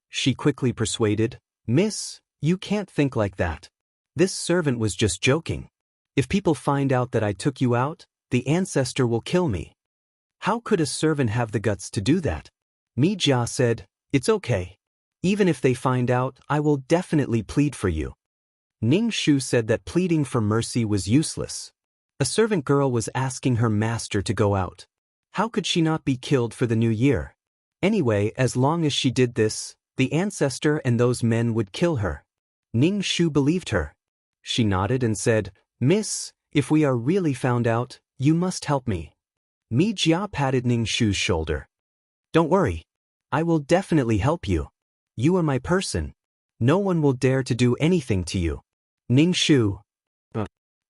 She quickly persuaded, "Miss, you can't think like that. This servant was just joking. If people find out that I took you out, the ancestor will kill me." How could a servant have the guts to do that? Mi Jia said, "It's okay. Even if they find out, I will definitely plead for you." Ning Shu said that pleading for mercy was useless. A servant girl was asking her master to go out. How could she not be killed for the new year? Anyway, as long as she did this, the ancestor and those men would kill her. Ning Shu believed her. She nodded and said, "Miss, if we are really found out, you must help me." Mi Jia patted Ning Shu's shoulder. "Don't worry. I will definitely help you. You are my person. No one will dare to do anything to you." Ning Shu.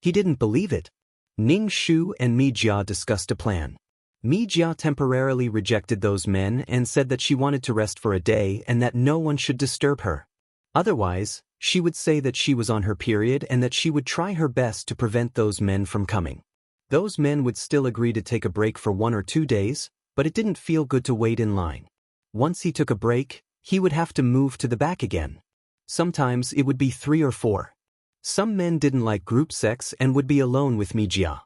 He didn't believe it. Ning Shu and Mi Jia discussed a plan. Mi Jia temporarily rejected those men and said that she wanted to rest for a day and that no one should disturb her. Otherwise, she would say that she was on her period and that she would try her best to prevent those men from coming. Those men would still agree to take a break for 1 or 2 days, but it didn't feel good to wait in line. Once he took a break, he would have to move to the back again. Sometimes it would be 3 or 4. Some men didn't like group sex and would be alone with Mi Jia.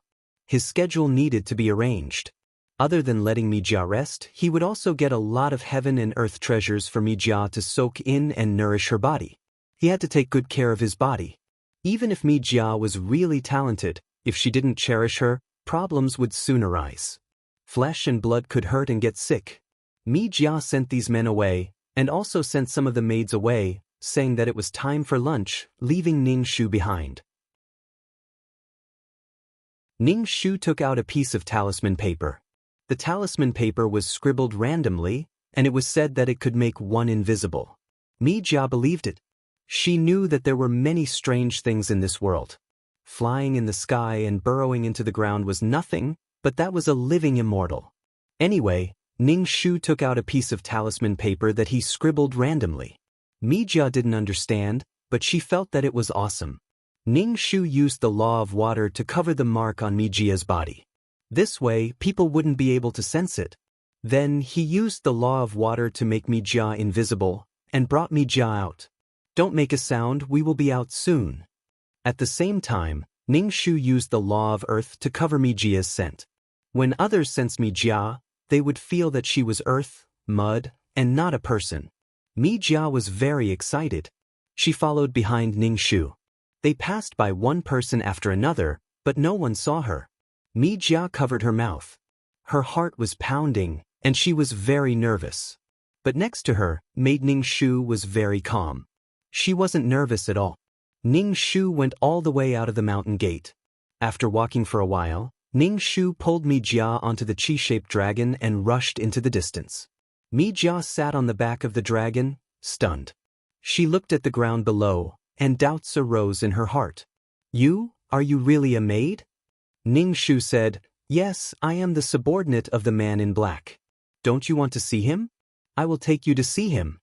His schedule needed to be arranged. Other than letting Mi Jia rest, he would also get a lot of heaven and earth treasures for Mi Jia to soak in and nourish her body. He had to take good care of his body. Even if Mi Jia was really talented, if she didn't cherish her, problems would soon arise. Flesh and blood could hurt and get sick. Mi Jia sent these men away, and also sent some of the maids away, saying that it was time for lunch, leaving Ning Shu behind. Ning Shu took out a piece of talisman paper. The talisman paper was scribbled randomly, and it was said that it could make one invisible. Mi Jia believed it. She knew that there were many strange things in this world. Flying in the sky and burrowing into the ground was nothing, but that was a living immortal. Anyway, Ning Shu took out a piece of talisman paper that he scribbled randomly. Mijia didn't understand, but she felt that it was awesome. Ning Shu used the law of water to cover the mark on Mijia's body. This way, people wouldn't be able to sense it. Then he used the law of water to make Mijia invisible, and brought Mijia out. Don't make a sound, we will be out soon. At the same time, Ning Shu used the law of earth to cover Mijia's scent. When others sensed Mijia, they would feel that she was earth, mud, and not a person. Mijia was very excited. She followed behind Ning Shu. They passed by one person after another, but no one saw her. Mijia covered her mouth. Her heart was pounding, and she was very nervous. But next to her, Ning Shu was very calm. She wasn't nervous at all. Ning Shu went all the way out of the mountain gate. After walking for a while, Ning Shu pulled Mijia onto the chi-shaped dragon and rushed into the distance. Mijia sat on the back of the dragon, stunned. She looked at the ground below, and doubts arose in her heart. Are you really a maid? Ning Shu said, Yes, I am the subordinate of the man in black. Don't you want to see him? I will take you to see him.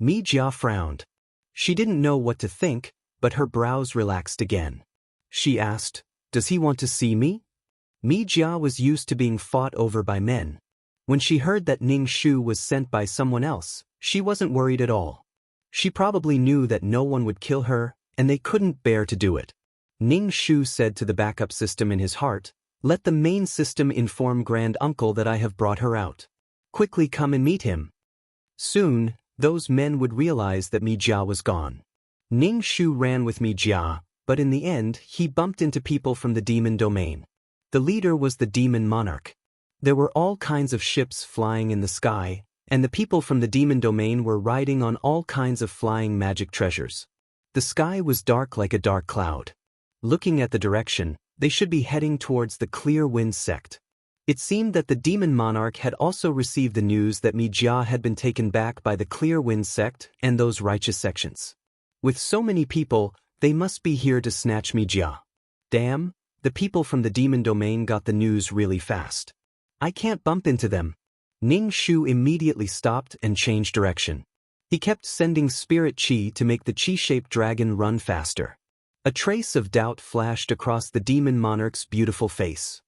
Mijia frowned. She didn't know what to think, but her brows relaxed again. She asked, Does he want to see me? Mijia was used to being fought over by men. When she heard that Ning Shu was sent by someone else, she wasn't worried at all. She probably knew that no one would kill her, and they couldn't bear to do it. Ning Shu said to the backup system in his heart, Let the main system inform Grand Uncle that I have brought her out. Quickly come and meet him. Soon, those men would realize that Mijia was gone. Ning Shu ran with Mijia, but in the end he bumped into people from the demon domain. The leader was the demon monarch. There were all kinds of ships flying in the sky, and the people from the demon domain were riding on all kinds of flying magic treasures. The sky was dark like a dark cloud. Looking at the direction, they should be heading towards the Clear Wind sect. It seemed that the demon monarch had also received the news that Mijia had been taken back by the Clear Wind sect and those righteous sections. With so many people, they must be here to snatch Mijia. Damn, the people from the demon domain got the news really fast. I can't bump into them. Ning Shu immediately stopped and changed direction. He kept sending spirit chi to make the chi-shaped dragon run faster. A trace of doubt flashed across the demon monarch's beautiful face.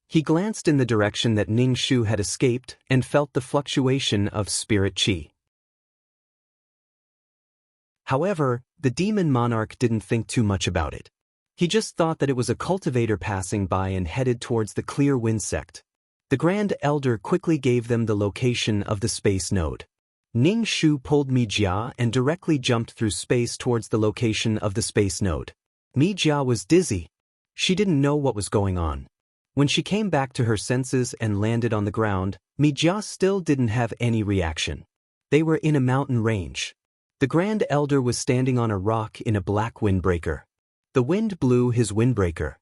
He glanced in the direction that Ning Shu had escaped and felt the fluctuation of spirit chi. However, the demon monarch didn't think too much about it. He just thought that it was a cultivator passing by and headed towards the Clear Wind sect. The Grand Elder quickly gave them the location of the space node. Ning Shu pulled Mijia and directly jumped through space towards the location of the space node. Mijia was dizzy. She didn't know what was going on. When she came back to her senses and landed on the ground, Mijia still didn't have any reaction. They were in a mountain range. The Grand Elder was standing on a rock in a black windbreaker. The wind blew his windbreaker.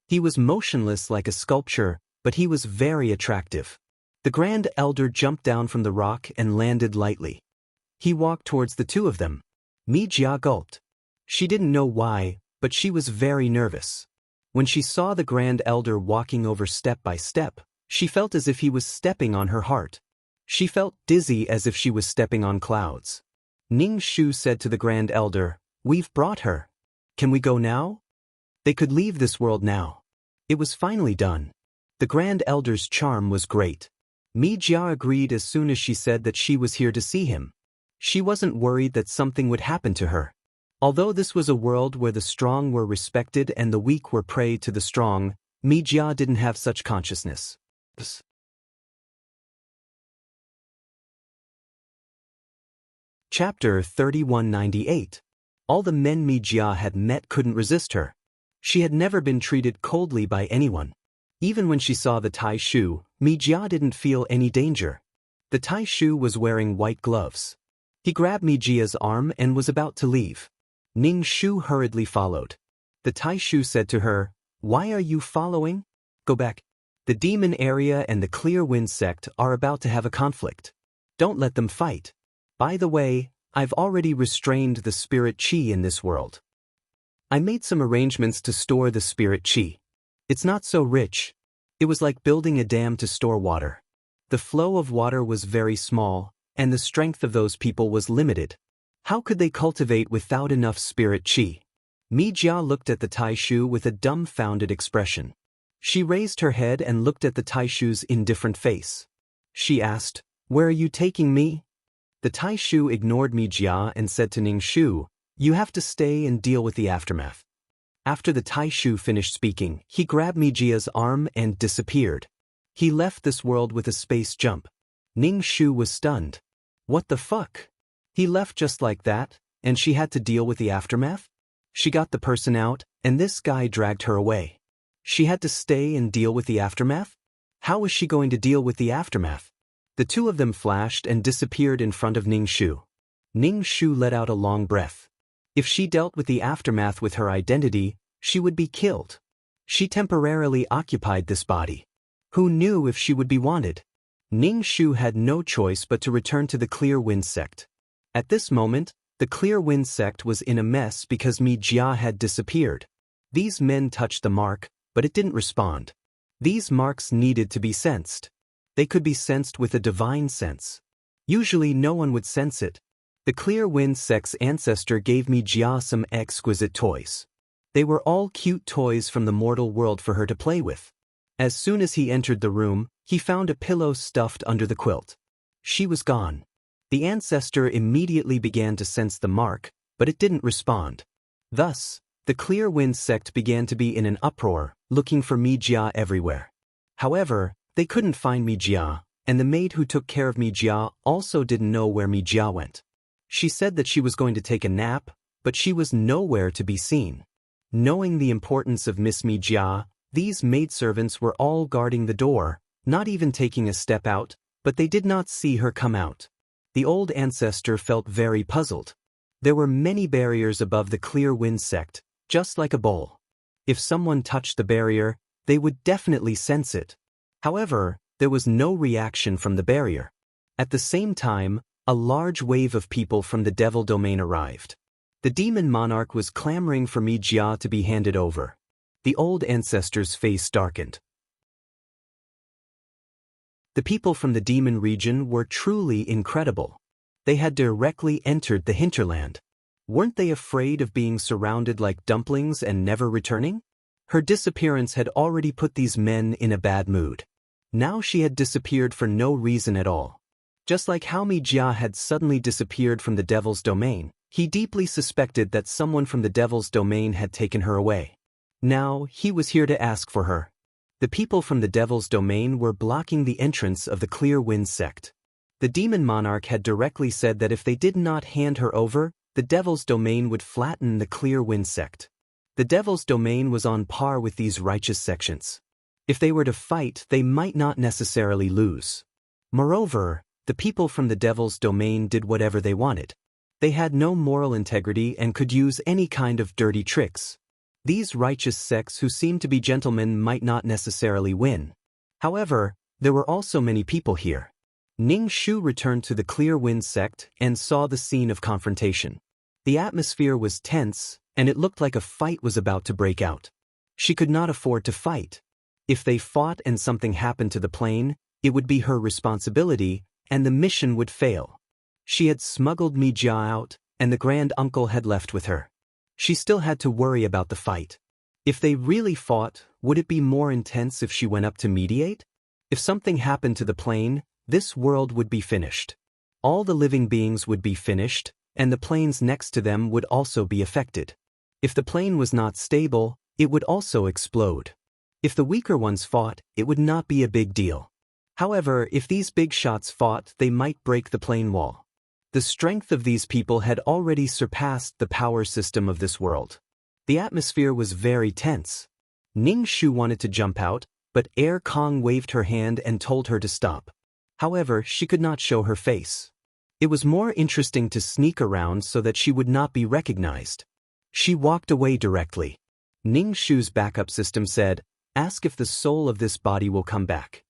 He was motionless like a sculpture, but he was very attractive. The Grand Elder jumped down from the rock and landed lightly. He walked towards the two of them. Mijia gulped. She didn't know why, but she was very nervous. When she saw the Grand Elder walking over step by step, she felt as if he was stepping on her heart. She felt dizzy as if she was stepping on clouds. Ning Shu said to the Grand Elder, We've brought her. Can we go now? They could leave this world now. It was finally done. The Grand Elder's charm was great. Mijia agreed as soon as she said that she was here to see him. She wasn't worried that something would happen to her. Although this was a world where the strong were respected and the weak were prey to the strong, Mijia didn't have such consciousness. Chapter 3198. All the men Mijia had met couldn't resist her. She had never been treated coldly by anyone. Even when she saw the Tai Shu, Mijia didn't feel any danger. The Tai Shu was wearing white gloves. He grabbed Mijia's arm and was about to leave. Ning Shu hurriedly followed. The Tai Shu said to her, Why are you following? Go back. The demon area and the Clear Wind sect are about to have a conflict. Don't let them fight. By the way, I've already restrained the spirit chi in this world. I made some arrangements to store the spirit chi. It's not so rich. It was like building a dam to store water. The flow of water was very small, and the strength of those people was limited. How could they cultivate without enough spirit chi? Mi Jia looked at the Taishu with a dumbfounded expression. She raised her head and looked at the Taishu's indifferent face. She asked, "Where are you taking me?" The Taishu ignored Mi Jia and said to Ning Shu, "You have to stay and deal with the aftermath." After the Taishu finished speaking, he grabbed Mi Jia's arm and disappeared. He left this world with a space jump. Ning Shu was stunned. What the fuck? He left just like that, and she had to deal with the aftermath? She got the person out, and this guy dragged her away. She had to stay and deal with the aftermath? How was she going to deal with the aftermath? The two of them flashed and disappeared in front of Ning Shu. Ning Shu let out a long breath. If she dealt with the aftermath with her identity, she would be killed. She temporarily occupied this body. Who knew if she would be wanted? Ning Shu had no choice but to return to the Clear Wind sect. At this moment, the Clear Wind sect was in a mess because Mi Jia had disappeared. These men touched the mark, but it didn't respond. These marks needed to be sensed. They could be sensed with a divine sense. Usually no one would sense it. The Clear Wind sect's ancestor gave Mi Jia some exquisite toys. They were all cute toys from the mortal world for her to play with. As soon as he entered the room, he found a pillow stuffed under the quilt. She was gone. The ancestor immediately began to sense the mark, but it didn't respond. Thus, the Clear Wind sect began to be in an uproar, looking for Mi Jia everywhere. However, they couldn't find Mi Jia, and the maid who took care of Mi Jia also didn't know where Mi Jia went. She said that she was going to take a nap, but she was nowhere to be seen. Knowing the importance of Miss Mi Jia, these maidservants were all guarding the door, not even taking a step out, but they did not see her come out. The old ancestor felt very puzzled. There were many barriers above the Clear Wind sect, just like a bowl. If someone touched the barrier, they would definitely sense it. However, there was no reaction from the barrier. At the same time, a large wave of people from the Devil Domain arrived. The demon monarch was clamoring for Mi Jia to be handed over. The old ancestor's face darkened. The people from the demon region were truly incredible. They had directly entered the hinterland. Weren't they afraid of being surrounded like dumplings and never returning? Her disappearance had already put these men in a bad mood. Now she had disappeared for no reason at all. Just like how Mi Jia had suddenly disappeared from the Devil's Domain, he deeply suspected that someone from the Devil's Domain had taken her away. Now, he was here to ask for her. The people from the Devil's Domain were blocking the entrance of the Clear Wind sect. The demon monarch had directly said that if they did not hand her over, the Devil's Domain would flatten the Clear Wind sect. The Devil's Domain was on par with these righteous sections. If they were to fight, they might not necessarily lose. Moreover, the people from the Devil's Domain did whatever they wanted. They had no moral integrity and could use any kind of dirty tricks. These righteous sects who seemed to be gentlemen might not necessarily win. However, there were also many people here. Ning Shu returned to the Clear Wind sect and saw the scene of confrontation. The atmosphere was tense, and it looked like a fight was about to break out. She could not afford to fight. If they fought and something happened to the plane, it would be her responsibility, and the mission would fail. She had smuggled Mi Jia out, and the grand uncle had left with her. She still had to worry about the fight. If they really fought, would it be more intense if she went up to mediate? If something happened to the plane, this world would be finished. All the living beings would be finished, and the planes next to them would also be affected. If the plane was not stable, it would also explode. If the weaker ones fought, it would not be a big deal. However, if these big shots fought, they might break the plane wall. The strength of these people had already surpassed the power system of this world. The atmosphere was very tense. Ning Shu wanted to jump out, but Air Kong waved her hand and told her to stop. However, she could not show her face. It was more interesting to sneak around so that she would not be recognized. She walked away directly. Ning Shu's backup system said, "Ask if the soul of this body will come back."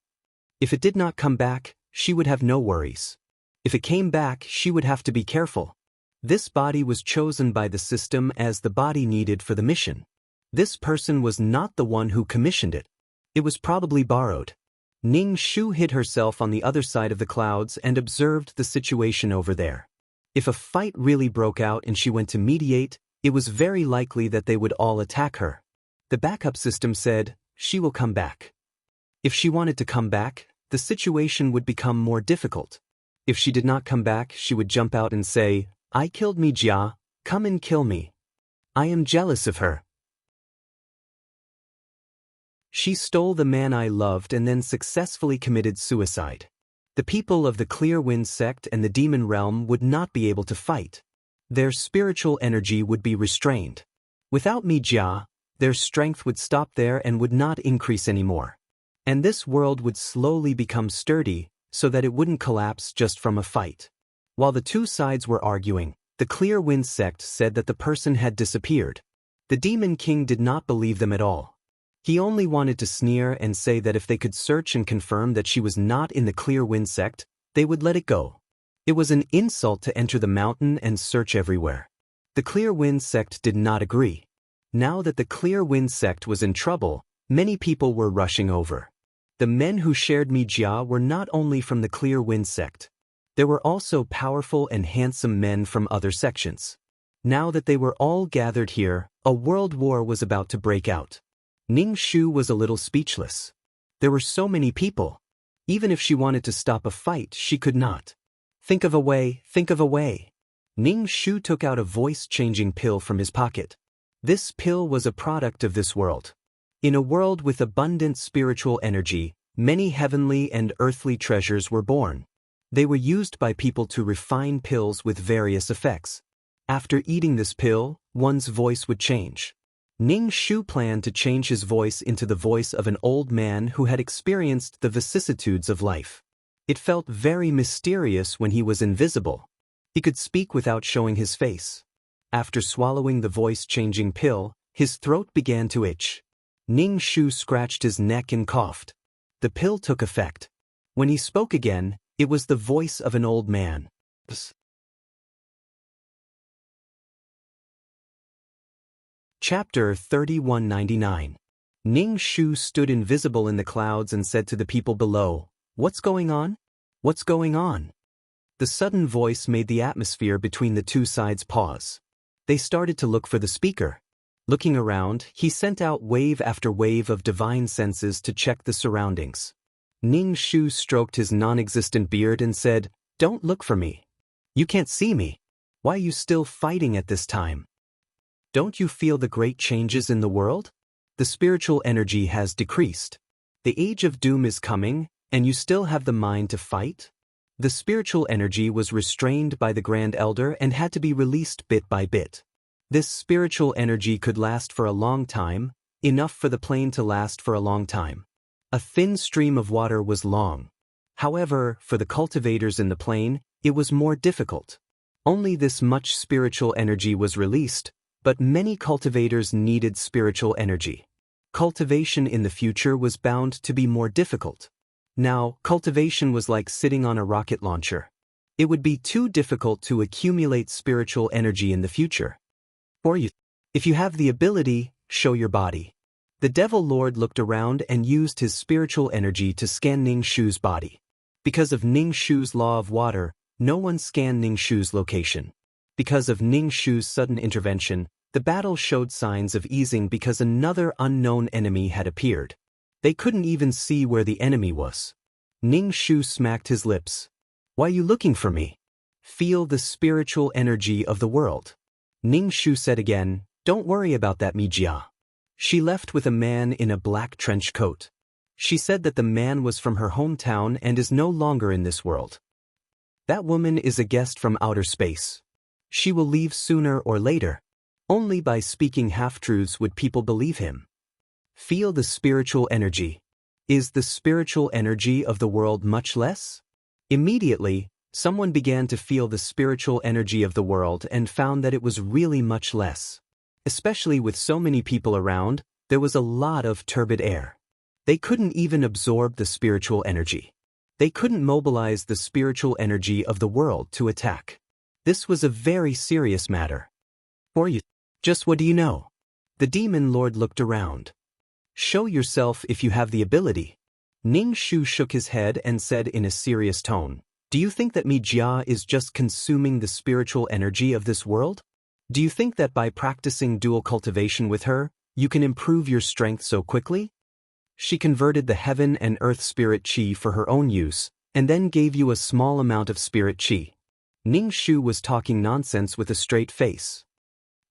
If it did not come back, she would have no worries. If it came back, she would have to be careful. This body was chosen by the system as the body needed for the mission. This person was not the one who commissioned it. It was probably borrowed. Ning Shu hid herself on the other side of the clouds and observed the situation over there. If a fight really broke out and she went to mediate, it was very likely that they would all attack her. The backup system said, she will come back. If she wanted to come back, the situation would become more difficult. If she did not come back, she would jump out and say, I killed Mi Jia, come and kill me. I am jealous of her. She stole the man I loved and then successfully committed suicide. The people of the Clear Wind sect and the demon realm would not be able to fight. Their spiritual energy would be restrained. Without Mi Jia, their strength would stop there and would not increase anymore. And this world would slowly become sturdy, so that it wouldn't collapse just from a fight. While the two sides were arguing, the Clear Wind sect said that the person had disappeared. The Demon King did not believe them at all. He only wanted to sneer and say that if they could search and confirm that she was not in the Clear Wind sect, they would let it go. It was an insult to enter the mountain and search everywhere. The Clear Wind sect did not agree. Now that the Clear Wind sect was in trouble, many people were rushing over. The men who shared Mi Jia were not only from the Clear Wind sect. There were also powerful and handsome men from other sections. Now that they were all gathered here, a world war was about to break out. Ning Shu was a little speechless. There were so many people. Even if she wanted to stop a fight, she could not. Think of a way, think of a way. Ning Shu took out a voice-changing pill from his pocket. This pill was a product of this world. In a world with abundant spiritual energy, many heavenly and earthly treasures were born. They were used by people to refine pills with various effects. After eating this pill, one's voice would change. Ning Shu planned to change his voice into the voice of an old man who had experienced the vicissitudes of life. It felt very mysterious when he was invisible. He could speak without showing his face. After swallowing the voice-changing pill, his throat began to itch. Ning Shu scratched his neck and coughed. The pill took effect. When he spoke again, it was the voice of an old man. Chapter 3199. Ning Shu stood invisible in the clouds and said to the people below, "What's going on? What's going on?" The sudden voice made the atmosphere between the two sides pause. They started to look for the speaker. Looking around, he sent out wave after wave of divine senses to check the surroundings. Ning Shu stroked his non-existent beard and said, "Don't look for me. You can't see me. Why are you still fighting at this time? Don't you feel the great changes in the world? The spiritual energy has decreased. The age of doom is coming, and you still have the mind to fight?" The spiritual energy was restrained by the Grand Elder and had to be released bit by bit. This spiritual energy could last for a long time, enough for the plane to last for a long time. A thin stream of water was long. However, for the cultivators in the plane, it was more difficult. Only this much spiritual energy was released, but many cultivators needed spiritual energy. Cultivation in the future was bound to be more difficult. Now, cultivation was like sitting on a rocket launcher. It would be too difficult to accumulate spiritual energy in the future. If you have the ability, show your body. The Devil Lord looked around and used his spiritual energy to scan Ning Shu's body. Because of Ning Shu's law of water, no one scanned Ning Shu's location. Because of Ning Shu's sudden intervention, the battle showed signs of easing because another unknown enemy had appeared. They couldn't even see where the enemy was. Ning Shu smacked his lips. "Why are you looking for me? Feel the spiritual energy of the world." Ning Shu said again, "Don't worry about that, Mi Jia." She left with a man in a black trench coat. She said that the man was from her hometown and is no longer in this world. That woman is a guest from outer space. She will leave sooner or later. Only by speaking half-truths would people believe him. Feel the spiritual energy. Is the spiritual energy of the world much less? Immediately, someone began to feel the spiritual energy of the world and found that it was really much less. Especially with so many people around, there was a lot of turbid air. They couldn't even absorb the spiritual energy. They couldn't mobilize the spiritual energy of the world to attack. This was a very serious matter. Or you. Just what do you know? The demon lord looked around. Show yourself if you have the ability. Ning Shu shook his head and said in a serious tone, do you think that Mi Jia is just consuming the spiritual energy of this world? Do you think that by practicing dual cultivation with her, you can improve your strength so quickly? She converted the heaven and earth spirit qi for her own use, and then gave you a small amount of spirit qi. Ning Shu was talking nonsense with a straight face.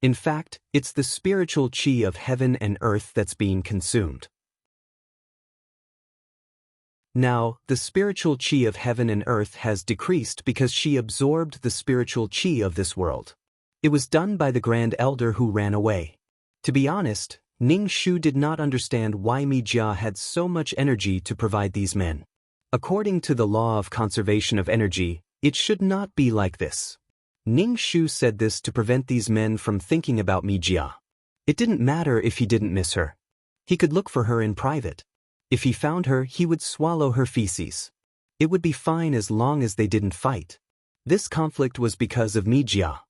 In fact, it's the spiritual qi of heaven and earth that's being consumed. Now, the spiritual qi of heaven and earth has decreased because she absorbed the spiritual qi of this world. It was done by the Grand Elder who ran away. To be honest, Ning Shu did not understand why Mi Jia had so much energy to provide these men. According to the law of conservation of energy, it should not be like this. Ning Shu said this to prevent these men from thinking about Mi Jia. It didn't matter if he didn't miss her. He could look for her in private. If he found her, he would swallow her feces. It would be fine as long as they didn't fight. This conflict was because of Mi Jia.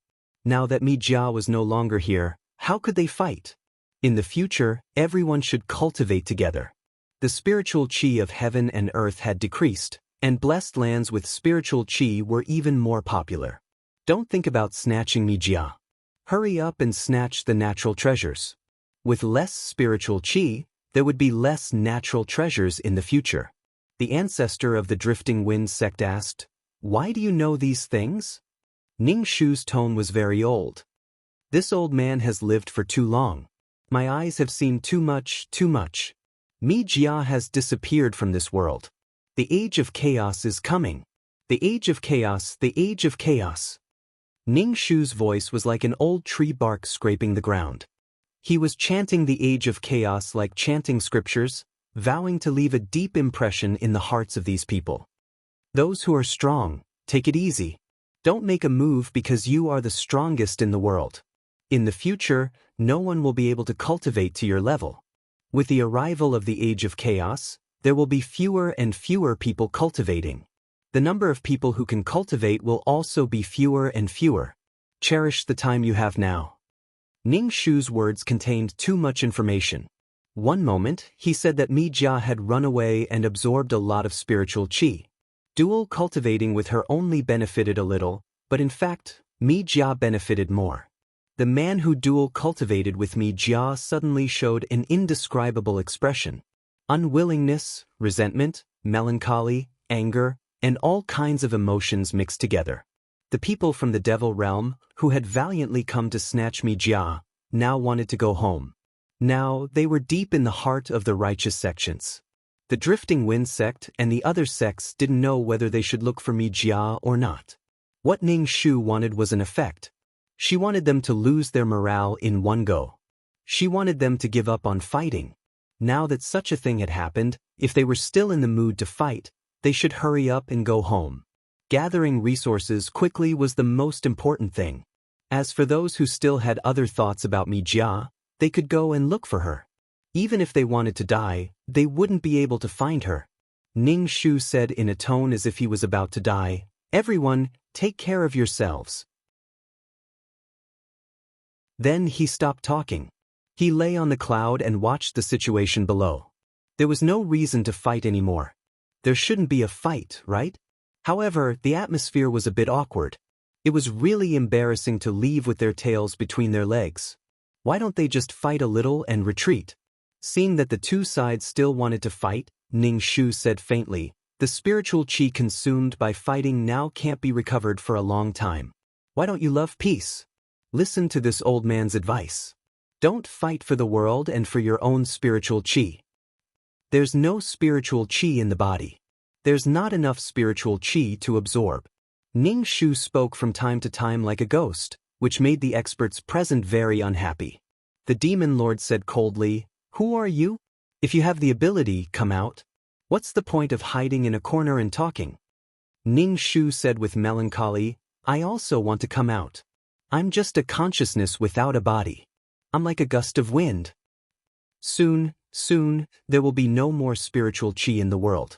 Now that Mi Jia was no longer here, how could they fight? In the future, everyone should cultivate together. The spiritual qi of heaven and earth had decreased, and blessed lands with spiritual qi were even more popular. Don't think about snatching Mi Jia. Hurry up and snatch the natural treasures. With less spiritual qi, there would be less natural treasures in the future. The ancestor of the Drifting Wind sect asked, why do you know these things? Ning Shu's tone was very old. This old man has lived for too long. My eyes have seen too much. Mi Jia has disappeared from this world. The age of chaos is coming. The age of chaos, the age of chaos. Ning Shu's voice was like an old tree bark scraping the ground. He was chanting the age of chaos like chanting scriptures, vowing to leave a deep impression in the hearts of these people. Those who are strong, take it easy. Don't make a move because you are the strongest in the world. In the future, no one will be able to cultivate to your level. With the arrival of the age of chaos, there will be fewer and fewer people cultivating. The number of people who can cultivate will also be fewer and fewer. Cherish the time you have now. Ning Shu's words contained too much information. One moment, he said that Mi Jia had run away and absorbed a lot of spiritual qi. Dual cultivating with her only benefited a little, but in fact, Mi Jia benefited more. The man who dual cultivated with Mi Jia suddenly showed an indescribable expression. Unwillingness, resentment, melancholy, anger, and all kinds of emotions mixed together. The people from the devil realm, who had valiantly come to snatch Mi Jia, now wanted to go home. Now, they were deep in the heart of the righteous sections. The Drifting Wind sect and the other sects didn't know whether they should look for Mi Jia or not. What Ning Shu wanted was an effect. She wanted them to lose their morale in one go. She wanted them to give up on fighting. Now that such a thing had happened, if they were still in the mood to fight, they should hurry up and go home. Gathering resources quickly was the most important thing. As for those who still had other thoughts about Mi Jia, they could go and look for her. Even if they wanted to die, they wouldn't be able to find her. Ning Shu said in a tone as if he was about to die, everyone, take care of yourselves. Then he stopped talking. He lay on the cloud and watched the situation below. There was no reason to fight anymore. There shouldn't be a fight, right? However, the atmosphere was a bit awkward. It was really embarrassing to leave with their tails between their legs. Why don't they just fight a little and retreat? Seeing that the two sides still wanted to fight, Ning Shu said faintly, the spiritual qi consumed by fighting now can't be recovered for a long time. Why don't you love peace? Listen to this old man's advice. Don't fight for the world and for your own spiritual qi. There's no spiritual qi in the body. There's not enough spiritual qi to absorb. Ning Shu spoke from time to time like a ghost, which made the experts present very unhappy. The demon lord said coldly, who are you? If you have the ability, come out. What's the point of hiding in a corner and talking? Ning Shu said with melancholy, I also want to come out. I'm just a consciousness without a body. I'm like a gust of wind. Soon, there will be no more spiritual qi in the world.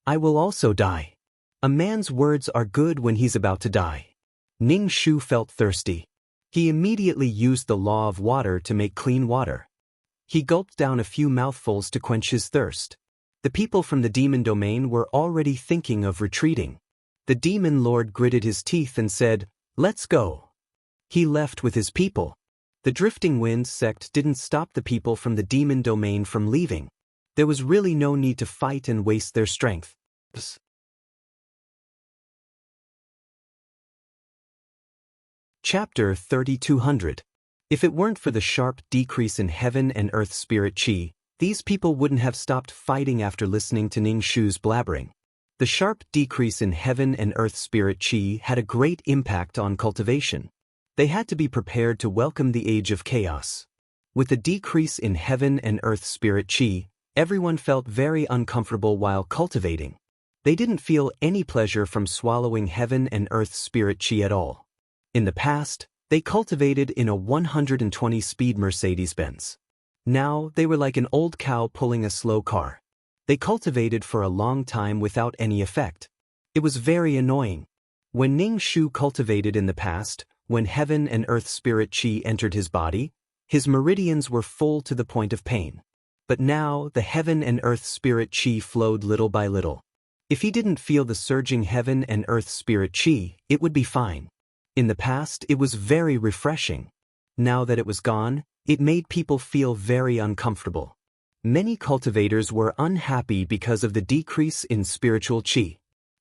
I will also die. A man's words are good when he's about to die. Ning Shu felt thirsty. He immediately used the law of water to make clean water. He gulped down a few mouthfuls to quench his thirst. The people from the demon domain were already thinking of retreating. The demon lord gritted his teeth and said, "Let's go." He left with his people. The Drifting Wind sect didn't stop the people from the demon domain from leaving. There was really no need to fight and waste their strength. Chapter 3200. If it weren't for the sharp decrease in heaven and earth spirit chi, these people wouldn't have stopped fighting after listening to Ning Shu's blabbering. The sharp decrease in heaven and earth spirit chi had a great impact on cultivation. They had to be prepared to welcome the age of chaos. With the decrease in heaven and earth spirit chi, everyone felt very uncomfortable while cultivating. They didn't feel any pleasure from swallowing heaven and earth spirit chi at all. In the past, they cultivated in a 120-speed Mercedes-Benz. Now, they were like an old cow pulling a slow car. They cultivated for a long time without any effect. It was very annoying. When Ning Shu cultivated in the past, when heaven and earth spirit chi entered his body, his meridians were full to the point of pain. But now, the heaven and earth spirit chi flowed little by little. If he didn't feel the surging heaven and earth spirit chi, it would be fine. In the past, it was very refreshing. Now that it was gone, it made people feel very uncomfortable. Many cultivators were unhappy because of the decrease in spiritual chi.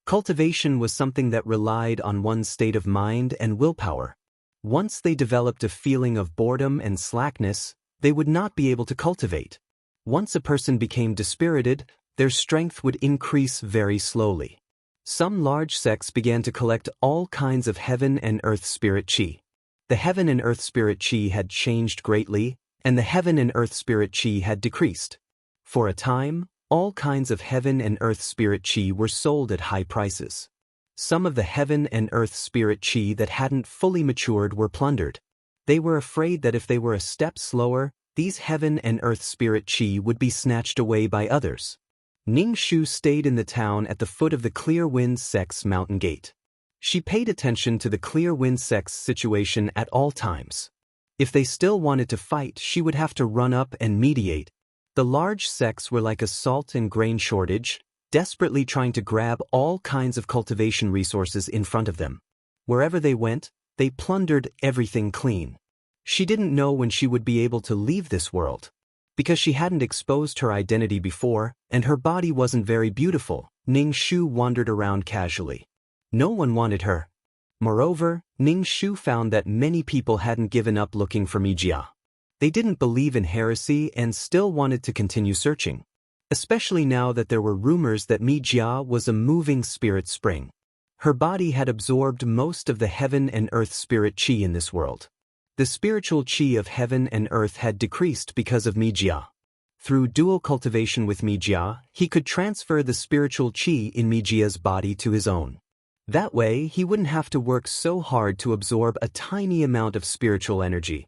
Cultivation was something that relied on one's state of mind and willpower. Once they developed a feeling of boredom and slackness, they would not be able to cultivate. Once a person became dispirited, their strength would increase very slowly. Some large sects began to collect all kinds of heaven and earth spirit chi. The heaven and earth spirit chi had changed greatly, and the heaven and earth spirit chi had decreased. For a time, all kinds of heaven and earth spirit chi were sold at high prices. Some of the heaven and earth spirit chi that hadn't fully matured were plundered. They were afraid that if they were a step slower, these heaven and earth spirit chi would be snatched away by others. Ning Shu stayed in the town at the foot of the Clear Wind sect's mountain gate. She paid attention to the Clear Wind sect's situation at all times. If they still wanted to fight, she would have to run up and mediate. The large sects were like a salt and grain shortage, desperately trying to grab all kinds of cultivation resources in front of them. Wherever they went, they plundered everything clean. She didn't know when she would be able to leave this world. Because she hadn't exposed her identity before, and her body wasn't very beautiful, Ning Shu wandered around casually. No one wanted her. Moreover, Ning Shu found that many people hadn't given up looking for Mijia. They didn't believe in heresy and still wanted to continue searching. Especially now that there were rumors that Mijia was a moving spirit spring. Her body had absorbed most of the heaven and earth spirit chi in this world. The spiritual chi of heaven and earth had decreased because of Mijia. Through dual cultivation with Mijia, he could transfer the spiritual chi in Mijia's body to his own. That way, he wouldn't have to work so hard to absorb a tiny amount of spiritual energy.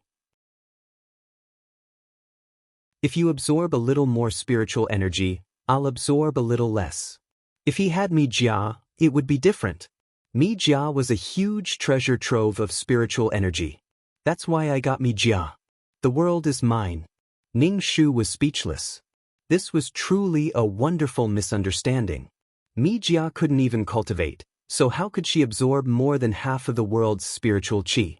If you absorb a little more spiritual energy, I'll absorb a little less. If he had Mijia, it would be different. Mijia was a huge treasure trove of spiritual energy. That's why I got Mijia. The world is mine. Ning Shu was speechless. This was truly a wonderful misunderstanding. Mijia couldn't even cultivate, so how could she absorb more than half of the world's spiritual chi?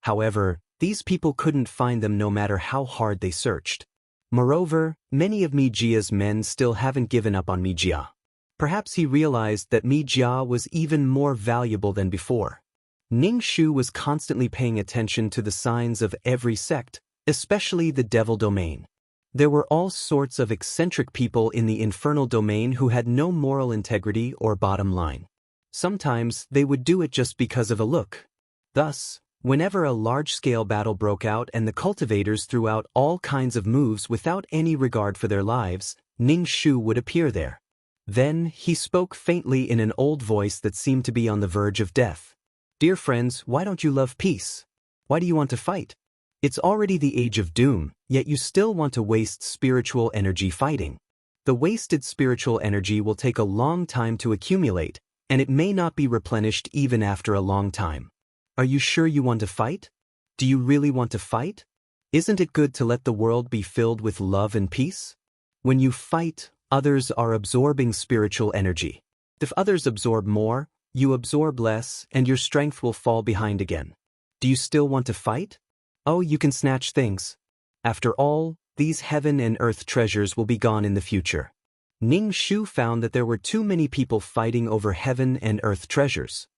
However, these people couldn't find them no matter how hard they searched. Moreover, many of Mijia's men still haven't given up on Mijia. Perhaps he realized that Mijia was even more valuable than before. Ning Shu was constantly paying attention to the signs of every sect, especially the devil domain. There were all sorts of eccentric people in the infernal domain who had no moral integrity or bottom line. Sometimes they would do it just because of a look. Thus, whenever a large-scale battle broke out and the cultivators threw out all kinds of moves without any regard for their lives, Ning Shu would appear there. Then, he spoke faintly in an old voice that seemed to be on the verge of death. "Dear friends, why don't you love peace? Why do you want to fight? It's already the age of doom, yet you still want to waste spiritual energy fighting. The wasted spiritual energy will take a long time to accumulate, and it may not be replenished even after a long time. Are you sure you want to fight? Do you really want to fight? Isn't it good to let the world be filled with love and peace? When you fight, others are absorbing spiritual energy. If others absorb more, you absorb less, and your strength will fall behind again. Do you still want to fight? Oh, you can snatch things. After all, these heaven and earth treasures will be gone in the future. Ning Shu found that there were too many people fighting over heaven and earth treasures.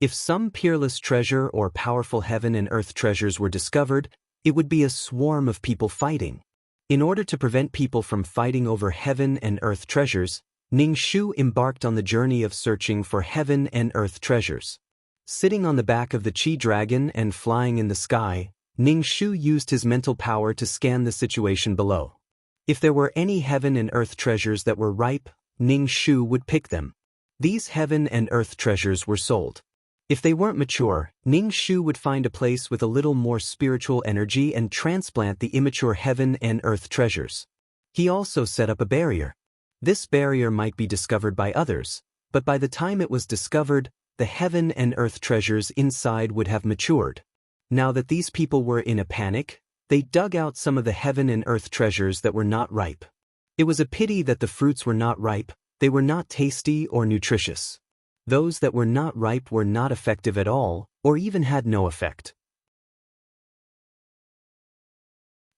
If some peerless treasure or powerful heaven and earth treasures were discovered, it would be a swarm of people fighting. In order to prevent people from fighting over heaven and earth treasures, Ning Shu embarked on the journey of searching for heaven and earth treasures. Sitting on the back of the Chi dragon and flying in the sky, Ning Shu used his mental power to scan the situation below. If there were any heaven and earth treasures that were ripe, Ning Shu would pick them. These heaven and earth treasures were sold. If they weren't mature, Ning Shu would find a place with a little more spiritual energy and transplant the immature heaven and earth treasures. He also set up a barrier. This barrier might be discovered by others, but by the time it was discovered, the heaven and earth treasures inside would have matured. Now that these people were in a panic, they dug out some of the heaven and earth treasures that were not ripe. It was a pity that the fruits were not ripe, they were not tasty or nutritious. Those that were not ripe were not effective at all, or even had no effect.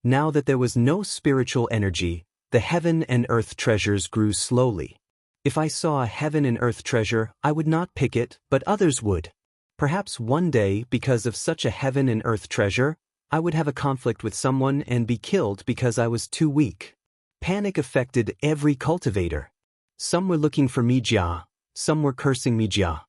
Now that there was no spiritual energy, the heaven and earth treasures grew slowly. If I saw a heaven and earth treasure, I would not pick it, but others would. Perhaps one day, because of such a heaven and earth treasure, I would have a conflict with someone and be killed because I was too weak. Panic affected every cultivator. Some were looking for Mijia. Some were cursing Mijia.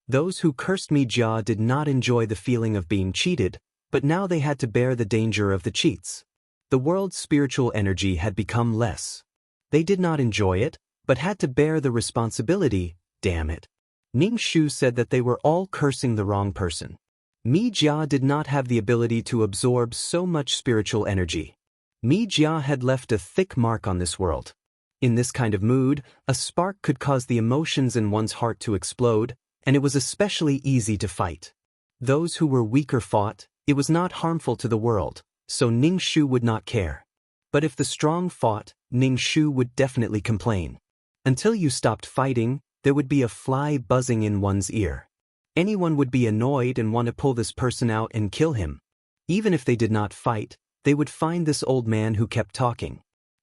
Those who cursed Mijia did not enjoy the feeling of being cheated, but now they had to bear the danger of the cheats. The world's spiritual energy had become less. They did not enjoy it, but had to bear the responsibility, damn it. Ning Shu said that they were all cursing the wrong person. Mijia did not have the ability to absorb so much spiritual energy. Mijia had left a thick mark on this world. In this kind of mood, a spark could cause the emotions in one's heart to explode, and it was especially easy to fight. Those who were weaker fought, it was not harmful to the world, so Ning Shu would not care. But if the strong fought, Ning Shu would definitely complain. Until you stopped fighting, there would be a fly buzzing in one's ear. Anyone would be annoyed and want to pull this person out and kill him. Even if they did not fight, they would find this old man who kept talking.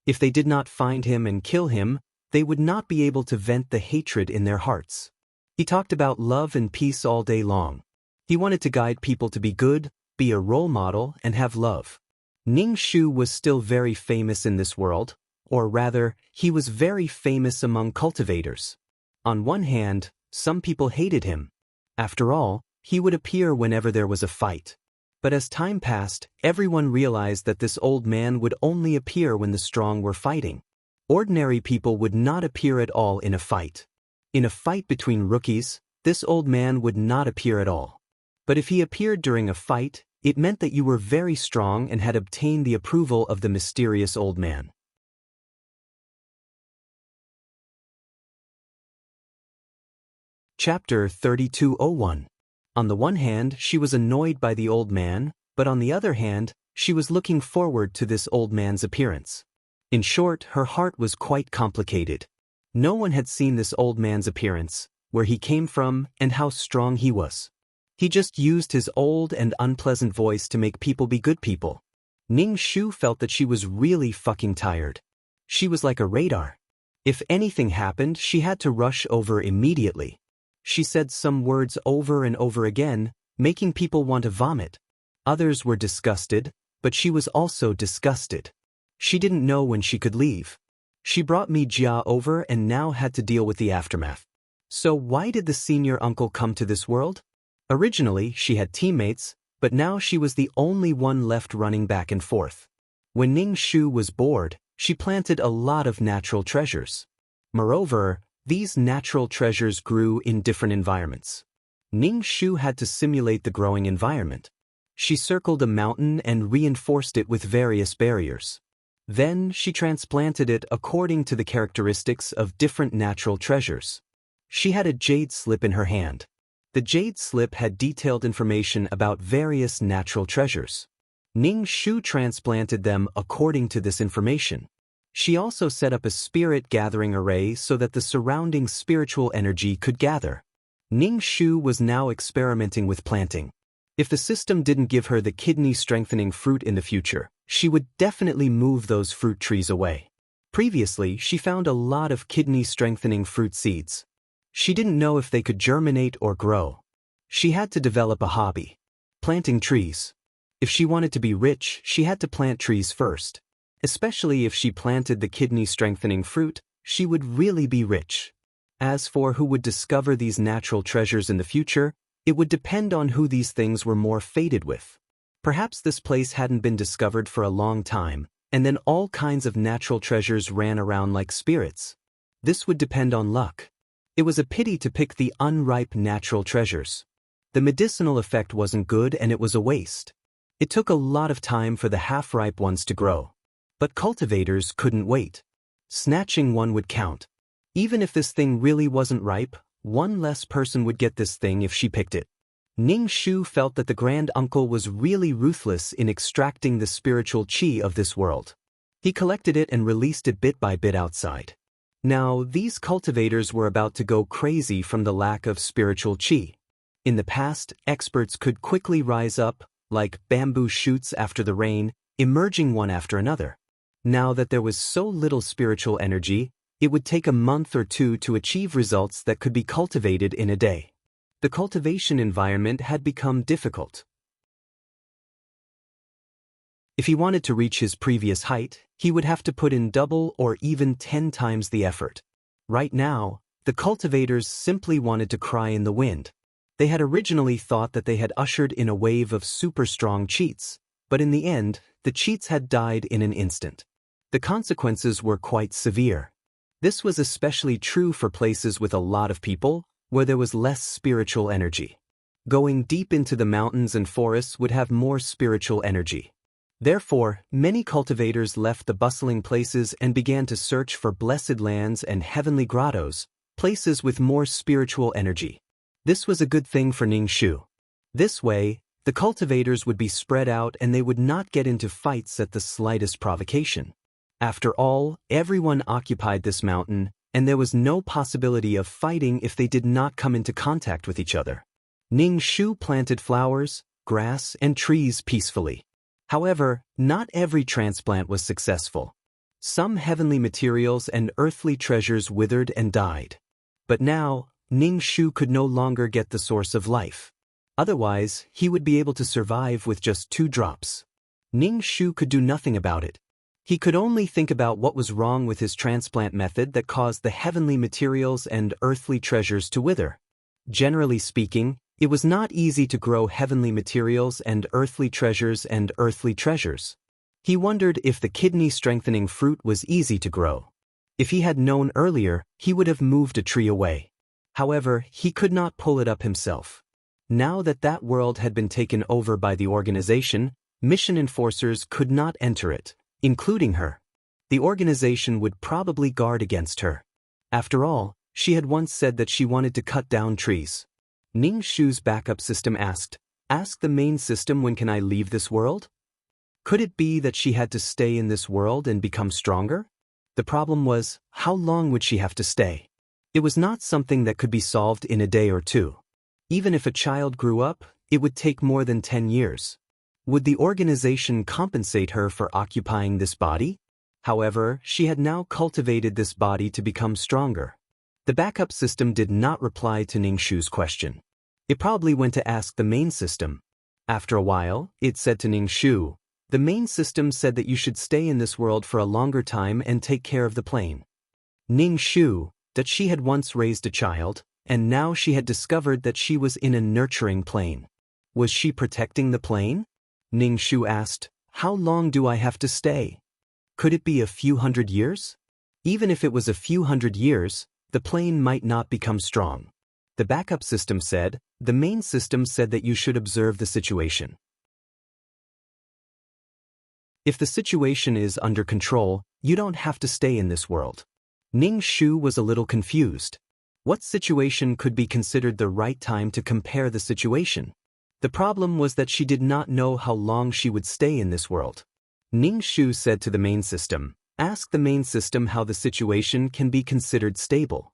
If they did not find him and kill him, they would not be able to vent the hatred in their hearts. He talked about love and peace all day long. He wanted to guide people to be good, be a role model, and have love. Ning Shu was still very famous in this world, or rather, he was very famous among cultivators. On one hand, some people hated him. After all, he would appear whenever there was a fight. But as time passed, everyone realized that this old man would only appear when the strong were fighting. Ordinary people would not appear at all in a fight. In a fight between rookies, this old man would not appear at all. But if he appeared during a fight, it meant that you were very strong and had obtained the approval of the mysterious old man. Chapter 3201. On the one hand, she was annoyed by the old man, but on the other hand, she was looking forward to this old man's appearance. In short, her heart was quite complicated. No one had seen this old man's appearance, where he came from, and how strong he was. He just used his old and unpleasant voice to make people be good people. Ning Shu felt that she was really fucking tired. She was like a radar. If anything happened, she had to rush over immediately. She said some words over and over again, making people want to vomit. Others were disgusted, but she was also disgusted. She didn't know when she could leave. She brought Mijia over and now had to deal with the aftermath. So why did the senior uncle come to this world? Originally, she had teammates, but now she was the only one left running back and forth. When Ning Shu was bored, she planted a lot of natural treasures. Moreover, these natural treasures grew in different environments. Ning Shu had to simulate the growing environment. She circled a mountain and reinforced it with various barriers. Then she transplanted it according to the characteristics of different natural treasures. She had a jade slip in her hand. The jade slip had detailed information about various natural treasures. Ning Shu transplanted them according to this information. She also set up a spirit gathering array so that the surrounding spiritual energy could gather. Ning Shu was now experimenting with planting. If the system didn't give her the kidney-strengthening fruit in the future, she would definitely move those fruit trees away. Previously, she found a lot of kidney-strengthening fruit seeds. She didn't know if they could germinate or grow. She had to develop a hobby: planting trees. If she wanted to be rich, she had to plant trees first. Especially if she planted the kidney-strengthening fruit, she would really be rich. As for who would discover these natural treasures in the future, it would depend on who these things were more fated with. Perhaps this place hadn't been discovered for a long time, and then all kinds of natural treasures ran around like spirits. This would depend on luck. It was a pity to pick the unripe natural treasures. The medicinal effect wasn't good and it was a waste. It took a lot of time for the half-ripe ones to grow. But cultivators couldn't wait. Snatching one would count. Even if this thing really wasn't ripe, one less person would get this thing if she picked it. Ning Shu felt that the grand uncle was really ruthless in extracting the spiritual qi of this world. He collected it and released it bit by bit outside. Now, these cultivators were about to go crazy from the lack of spiritual qi. In the past, experts could quickly rise up, like bamboo shoots after the rain, emerging one after another. Now that there was so little spiritual energy, it would take a month or two to achieve results that could be cultivated in a day. The cultivation environment had become difficult. If he wanted to reach his previous height, he would have to put in double or even 10 times the effort. Right now, the cultivators simply wanted to cry in the wind. They had originally thought that they had ushered in a wave of super strong cheats, but in the end, the cheats had died in an instant. The consequences were quite severe. This was especially true for places with a lot of people, where there was less spiritual energy. Going deep into the mountains and forests would have more spiritual energy. Therefore, many cultivators left the bustling places and began to search for blessed lands and heavenly grottos, places with more spiritual energy. This was a good thing for Ning Shu. This way, the cultivators would be spread out and they would not get into fights at the slightest provocation. After all, everyone occupied this mountain, and there was no possibility of fighting if they did not come into contact with each other. Ning Shu planted flowers, grass, and trees peacefully. However, not every transplant was successful. Some heavenly materials and earthly treasures withered and died. But now, Ning Shu could no longer get the source of life. Otherwise, he would be able to survive with just 2 drops. Ning Shu could do nothing about it. He could only think about what was wrong with his transplant method that caused the heavenly materials and earthly treasures to wither. Generally speaking, it was not easy to grow heavenly materials and earthly treasures. He wondered if the kidney-strengthening fruit was easy to grow. If he had known earlier, he would have moved a tree away. However, he could not pull it up himself. Now that that world had been taken over by the organization, mission enforcers could not enter it, including her. The organization would probably guard against her. After all, she had once said that she wanted to cut down trees. Ning Shu's backup system asked, "Ask the main system, when can I leave this world?" Could it be that she had to stay in this world and become stronger? The problem was, how long would she have to stay? It was not something that could be solved in a day or 2. Even if a child grew up, it would take more than 10 years. Would the organization compensate her for occupying this body? However, she had now cultivated this body to become stronger. The backup system did not reply to Ning Shu's question. It probably went to ask the main system. After a while, it said to Ning Shu, "The main system said that you should stay in this world for a longer time and take care of the plane." Ning Shu, that she had once raised a child, and now she had discovered that she was in a nurturing plane. Was she protecting the plane? Ning Shu asked, "How long do I have to stay? Could it be a few hundred years?" Even if it was a few hundred years, the plane might not become strong. The backup system said, the main system said that you should observe the situation. If the situation is under control, you don't have to stay in this world. Ning Shu was a little confused. What situation could be considered the right time to compare the situation? The problem was that she did not know how long she would stay in this world. Ning Shu said to the main system, "Ask the main system how the situation can be considered stable."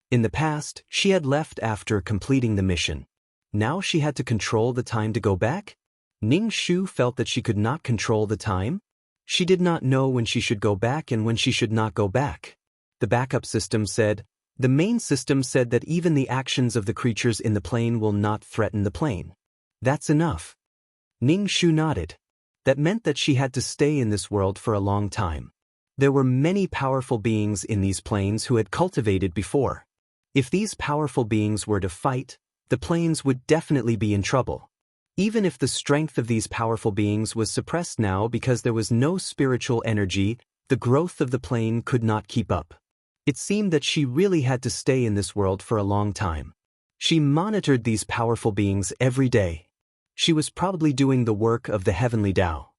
In the past, she had left after completing the mission. Now she had to control the time to go back? Ning Shu felt that she could not control the time. She did not know when she should go back and when she should not go back. The backup system said, the main system said that even the actions of the creatures in the plane will not threaten the plane. That's enough. Ning Shu nodded. That meant that she had to stay in this world for a long time. There were many powerful beings in these planes who had cultivated before. If these powerful beings were to fight, the planes would definitely be in trouble. Even if the strength of these powerful beings was suppressed now because there was no spiritual energy, the growth of the plane could not keep up. It seemed that she really had to stay in this world for a long time. She monitored these powerful beings every day. She was probably doing the work of the heavenly Tao.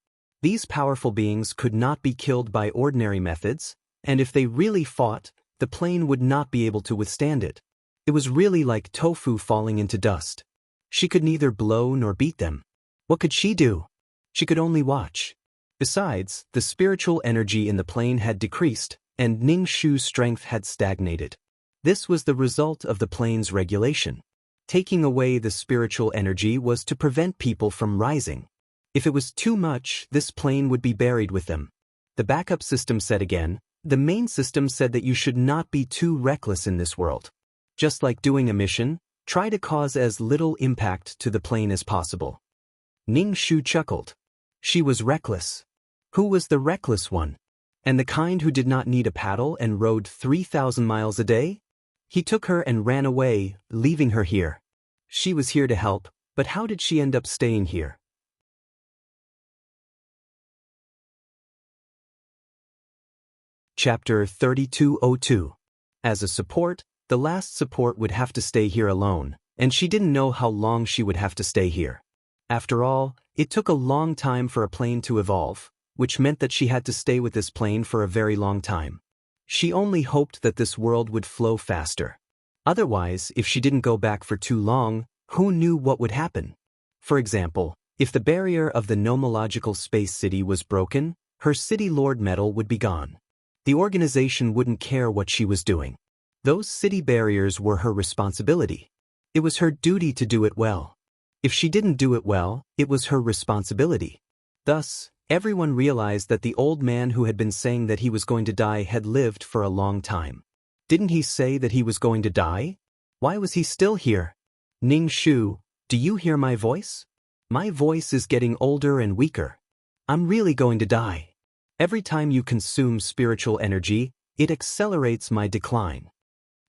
These powerful beings could not be killed by ordinary methods, and if they really fought, the plane would not be able to withstand it. It was really like tofu falling into dust. She could neither blow nor beat them. What could she do? She could only watch. Besides, the spiritual energy in the plane had decreased, and Ning Shu's strength had stagnated. This was the result of the plane's regulation. Taking away the spiritual energy was to prevent people from rising. If it was too much, this plane would be buried with them. The backup system said again, the main system said that you should not be too reckless in this world. Just like doing a mission, try to cause as little impact to the plane as possible. Ning Shu chuckled. She was reckless. Who was the reckless one? And the kind who did not need a paddle and rode 3,000 miles a day? He took her and ran away, leaving her here. She was here to help, but how did she end up staying here? Chapter 3202. As a support, the last support would have to stay here alone, and she didn't know how long she would have to stay here. After all, it took a long time for a plane to evolve, which meant that she had to stay with this plane for a very long time. She only hoped that this world would flow faster. Otherwise, if she didn't go back for too long, who knew what would happen? For example, if the barrier of the nomological space city was broken, her city lord medal would be gone. The organization wouldn't care what she was doing. Those city barriers were her responsibility. It was her duty to do it well. If she didn't do it well, it was her responsibility. Thus, everyone realized that the old man who had been saying that he was going to die had lived for a long time. Didn't he say that he was going to die? Why was he still here? Ning Shu, do you hear my voice? My voice is getting older and weaker. I'm really going to die. Every time you consume spiritual energy, it accelerates my decline.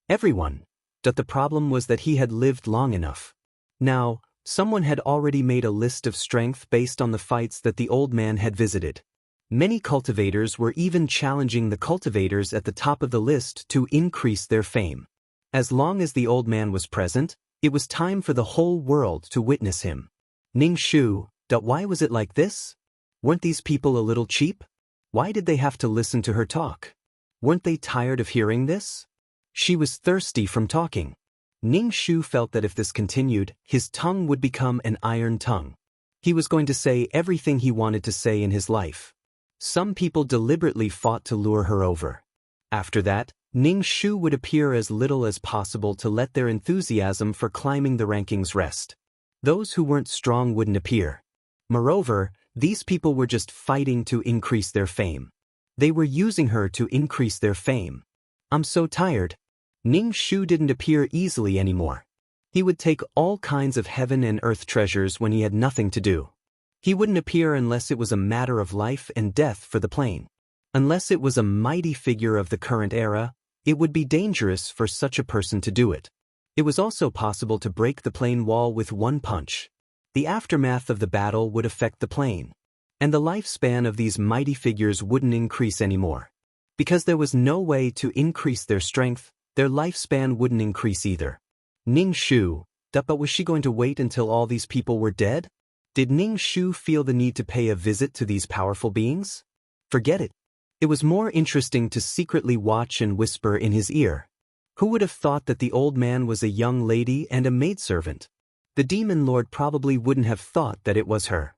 Everyone. But the problem was that he had lived long enough. Now, someone had already made a list of strength based on the fights that the old man had visited. Many cultivators were even challenging the cultivators at the top of the list to increase their fame. As long as the old man was present, it was time for the whole world to witness him. Ning Shu, why was it like this? Weren't these people a little cheap? Why did they have to listen to her talk? Weren't they tired of hearing this? She was thirsty from talking. Ning Shu felt that if this continued, his tongue would become an iron tongue. He was going to say everything he wanted to say in his life. Some people deliberately fought to lure her over. After that, Ning Shu would appear as little as possible to let their enthusiasm for climbing the rankings rest. Those who weren't strong wouldn't appear. Moreover, these people were just fighting to increase their fame. They were using her to increase their fame. I'm so tired. Ning Shu didn't appear easily anymore. He would take all kinds of heaven and earth treasures when he had nothing to do. He wouldn't appear unless it was a matter of life and death for the plane. Unless it was a mighty figure of the current era, it would be dangerous for such a person to do it. It was also possible to break the plane wall with one punch. The aftermath of the battle would affect the plane. And the lifespan of these mighty figures wouldn't increase anymore. Because there was no way to increase their strength, their lifespan wouldn't increase either. Ning Shu, but was she going to wait until all these people were dead? Did Ning Shu feel the need to pay a visit to these powerful beings? Forget it. It was more interesting to secretly watch and whisper in his ear. Who would have thought that the old man was a young lady and a maidservant? The demon lord probably wouldn't have thought that it was her.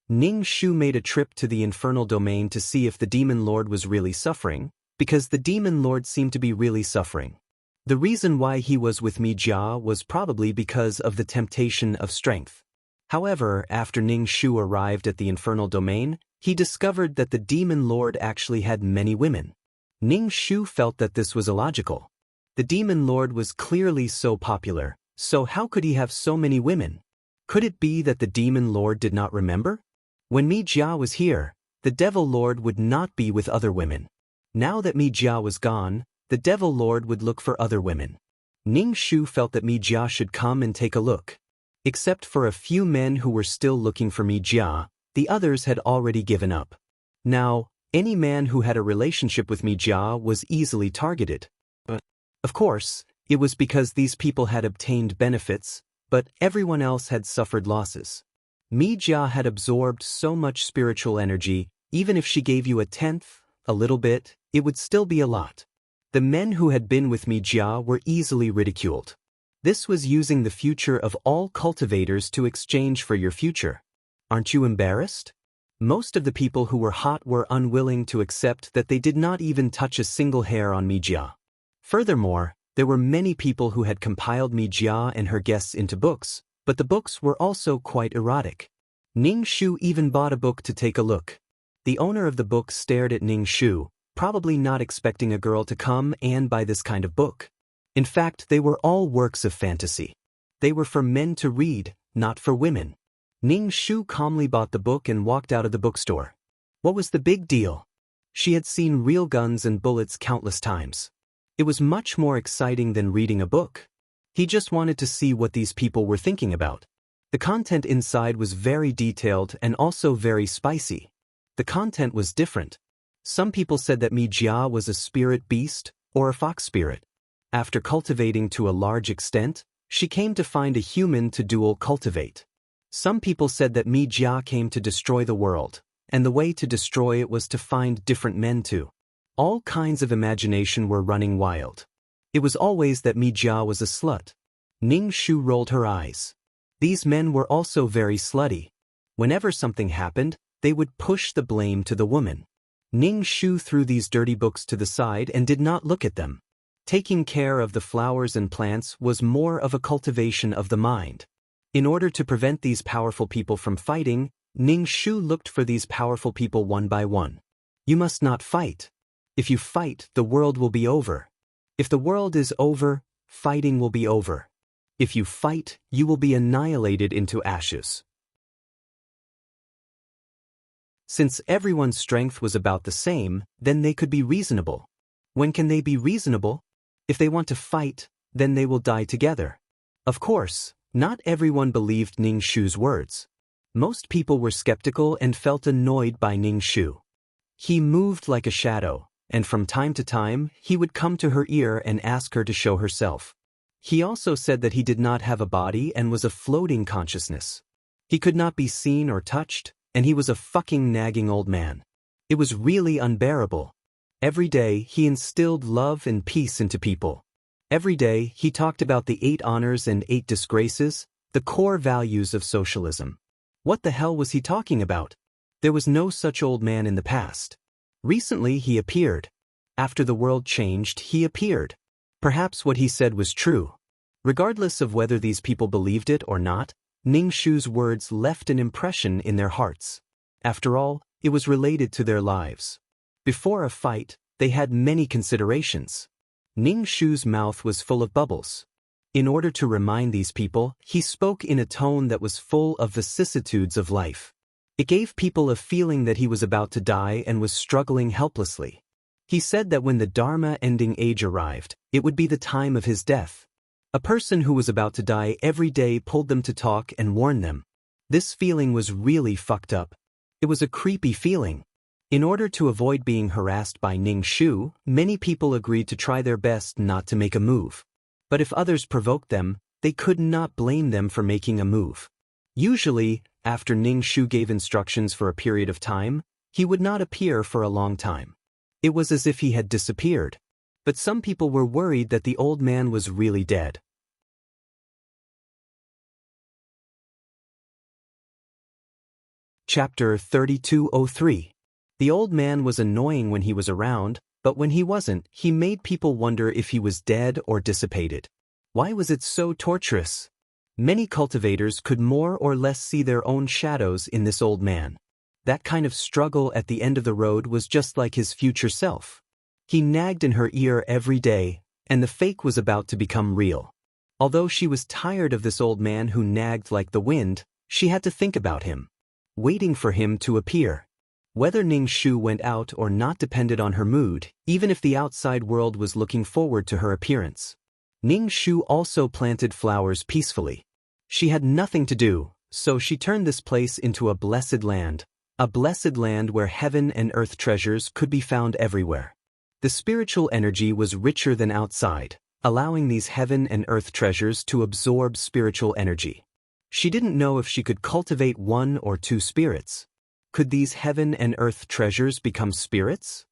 Ning Shu made a trip to the infernal domain to see if the demon lord was really suffering, because the demon lord seemed to be really suffering. The reason why he was with Mi Jia was probably because of the temptation of strength. However, after Ning Shu arrived at the infernal domain, he discovered that the demon lord actually had many women. Ning Shu felt that this was illogical. The demon lord was clearly so popular, so how could he have so many women? Could it be that the demon lord did not remember? When Mi Jia was here, the devil lord would not be with other women. Now that Mi Jia was gone, the devil lord would look for other women. Ning Shu felt that Mi Jia should come and take a look. Except for a few men who were still looking for Mi Jia, the others had already given up. Now, any man who had a relationship with Mi Jia was easily targeted. Of course, it was because these people had obtained benefits, but everyone else had suffered losses. Mi Jia had absorbed so much spiritual energy, even if she gave you a tenth, a little bit, it would still be a lot. The men who had been with Mi Jia were easily ridiculed. This was using the future of all cultivators to exchange for your future. Aren't you embarrassed? Most of the people who were hot were unwilling to accept that they did not even touch a single hair on Mi Jia. Furthermore, there were many people who had compiled Mi Jia and her guests into books, but the books were also quite erotic. Ning Shu even bought a book to take a look. The owner of the book stared at Ning Shu, probably not expecting a girl to come and buy this kind of book. In fact, they were all works of fantasy. They were for men to read, not for women. Ning Shu calmly bought the book and walked out of the bookstore. What was the big deal? She had seen real guns and bullets countless times. It was much more exciting than reading a book. He just wanted to see what these people were thinking about. The content inside was very detailed and also very spicy. The content was different. Some people said that Mi Jia was a spirit beast or a fox spirit. After cultivating to a large extent, she came to find a human to dual cultivate. Some people said that Mi Jia came to destroy the world, and the way to destroy it was to find different men too. All kinds of imagination were running wild. It was always that Mi Jia was a slut. Ning Shu rolled her eyes. These men were also very slutty. Whenever something happened, they would push the blame to the woman. Ning Shu threw these dirty books to the side and did not look at them. Taking care of the flowers and plants was more of a cultivation of the mind. In order to prevent these powerful people from fighting, Ning Shu looked for these powerful people one by one. You must not fight. If you fight, the world will be over. If the world is over, fighting will be over. If you fight, you will be annihilated into ashes. Since everyone's strength was about the same, then they could be reasonable. When can they be reasonable? If they want to fight, then they will die together. Of course, not everyone believed Ning Shu's words. Most people were skeptical and felt annoyed by Ning Shu. He moved like a shadow, and from time to time, he would come to her ear and ask her to show herself. He also said that he did not have a body and was a floating consciousness. He could not be seen or touched, and he was a fucking nagging old man. It was really unbearable. Every day, he instilled love and peace into people. Every day, he talked about the 8 honors and 8 disgraces, the core values of socialism. What the hell was he talking about? There was no such old man in the past. Recently, he appeared. After the world changed, he appeared. Perhaps what he said was true. Regardless of whether these people believed it or not, Ning Shu's words left an impression in their hearts. After all, it was related to their lives. Before a fight, they had many considerations. Ning Shu's mouth was full of bubbles. In order to remind these people, he spoke in a tone that was full of vicissitudes of life. It gave people a feeling that he was about to die and was struggling helplessly. He said that when the Dharma ending age arrived, it would be the time of his death. A person who was about to die every day pulled them to talk and warn them. This feeling was really fucked up. It was a creepy feeling. In order to avoid being harassed by Ning Shu, many people agreed to try their best not to make a move. But if others provoked them, they could not blame them for making a move. Usually, after Ning Shu gave instructions for a period of time, he would not appear for a long time. It was as if he had disappeared. But some people were worried that the old man was really dead. Chapter 3203. The old man was annoying when he was around, but when he wasn't, he made people wonder if he was dead or dissipated. Why was it so torturous? Many cultivators could more or less see their own shadows in this old man. That kind of struggle at the end of the road was just like his future self. He nagged in her ear every day, and the fake was about to become real. Although she was tired of this old man who nagged like the wind, she had to think about him, waiting for him to appear. Whether Ning Shu went out or not depended on her mood, even if the outside world was looking forward to her appearance. Ning Shu also planted flowers peacefully. She had nothing to do, so she turned this place into a blessed land where heaven and earth treasures could be found everywhere. The spiritual energy was richer than outside, allowing these heaven and earth treasures to absorb spiritual energy. She didn't know if she could cultivate 1 or 2 spirits. Could these heaven and earth treasures become spirits?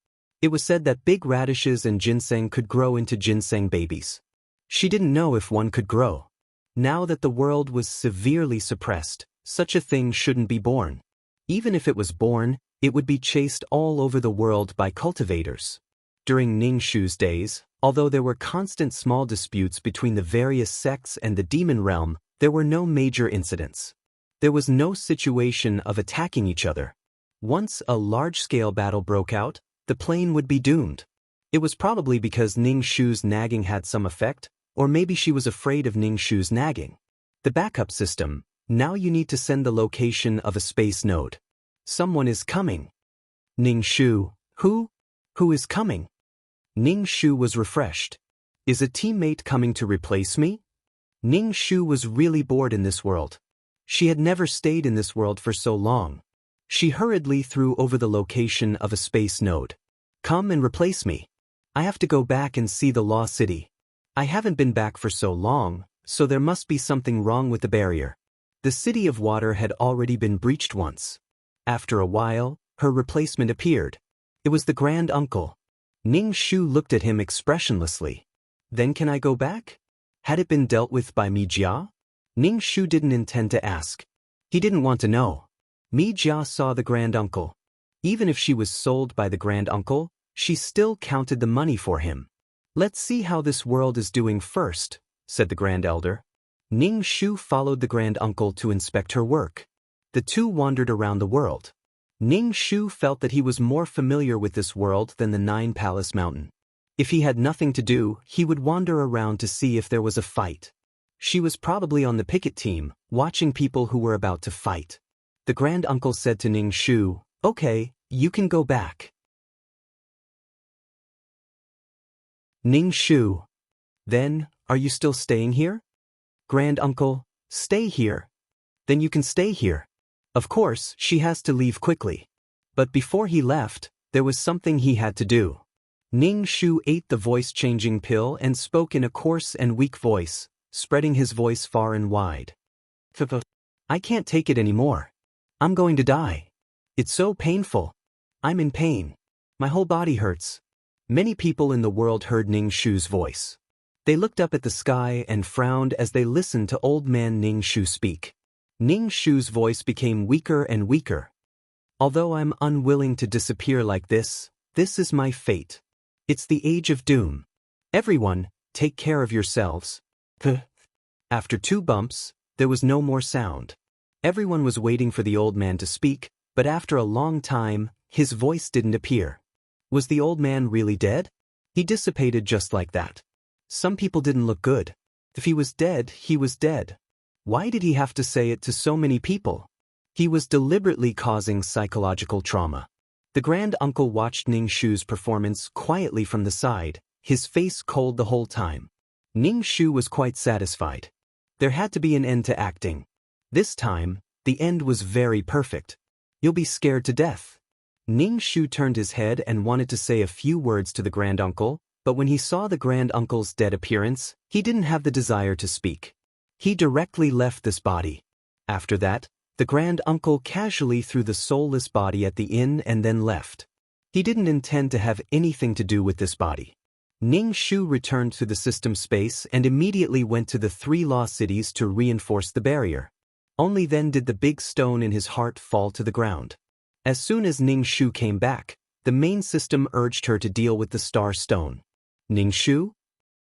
It was said that big radishes and ginseng could grow into ginseng babies. She didn't know if one could grow. Now that the world was severely suppressed, such a thing shouldn't be born. Even if it was born, it would be chased all over the world by cultivators. During Ning Shu's days, although there were constant small disputes between the various sects and the demon realm, there were no major incidents. There was no situation of attacking each other. Once a large-scale battle broke out, the plane would be doomed. It was probably because Ning Shu's nagging had some effect, or maybe she was afraid of Ning Shu's nagging. The backup system. Now you need to send the location of a space node. Someone is coming. Ning Shu. Who? Who is coming? Ning Shu was refreshed. Is a teammate coming to replace me? Ning Shu was really bored in this world. She had never stayed in this world for so long. She hurriedly threw over the location of a space node. Come and replace me. I have to go back and see the Law City. I haven't been back for so long, so there must be something wrong with the barrier. The city of water had already been breached once. After a while, her replacement appeared. It was the Grand Uncle. Ning Shu looked at him expressionlessly. Then can I go back? Had it been dealt with by Mi Jia? Ning Shu didn't intend to ask. He didn't want to know. Mi Jia saw the Grand Uncle. Even if she was sold by the Grand Uncle, she still counted the money for him. Let's see how this world is doing first, said the Grand Elder. Ning Shu followed the Grand Uncle to inspect her work. The two wandered around the world. Ning Shu felt that he was more familiar with this world than the 9 Palace Mountain. If he had nothing to do, he would wander around to see if there was a fight. She was probably on the picket team, watching people who were about to fight. The Grand Uncle said to Ning Shu, "Okay, you can go back." Ning Shu. Then, are you still staying here? Grand Uncle, stay here. Then you can stay here. Of course, she has to leave quickly. But before he left, there was something he had to do. Ning Shu ate the voice-changing pill and spoke in a coarse and weak voice, spreading his voice far and wide. I can't take it anymore. I'm going to die. It's so painful. I'm in pain. My whole body hurts. Many people in the world heard Ning Shu's voice. They looked up at the sky and frowned as they listened to old man Ning Shu speak. Ning Shu's voice became weaker and weaker. Although I'm unwilling to disappear like this is my fate. It's the age of doom. Everyone, take care of yourselves. After 2 bumps, there was no more sound. Everyone was waiting for the old man to speak, but after a long time, his voice didn't appear. Was the old man really dead? He dissipated just like that. Some people didn't look good. If he was dead, he was dead. Why did he have to say it to so many people? He was deliberately causing psychological trauma. The Grand Uncle watched Ning Shu's performance quietly from the side, his face cold the whole time. Ning Shu was quite satisfied. There had to be an end to acting. This time, the end was very perfect. You'll be scared to death. Ning Shu turned his head and wanted to say a few words to the Grand Uncle, but when he saw the Grand Uncle's dead appearance, he didn't have the desire to speak. He directly left this body. After that, the Grand Uncle casually threw the soulless body at the inn and then left. He didn't intend to have anything to do with this body. Ning Shu returned to the system space and immediately went to the 3 law cities to reinforce the barrier. Only then did the big stone in his heart fall to the ground. As soon as Ning Shu came back, the main system urged her to deal with the star stone. Ning Shu?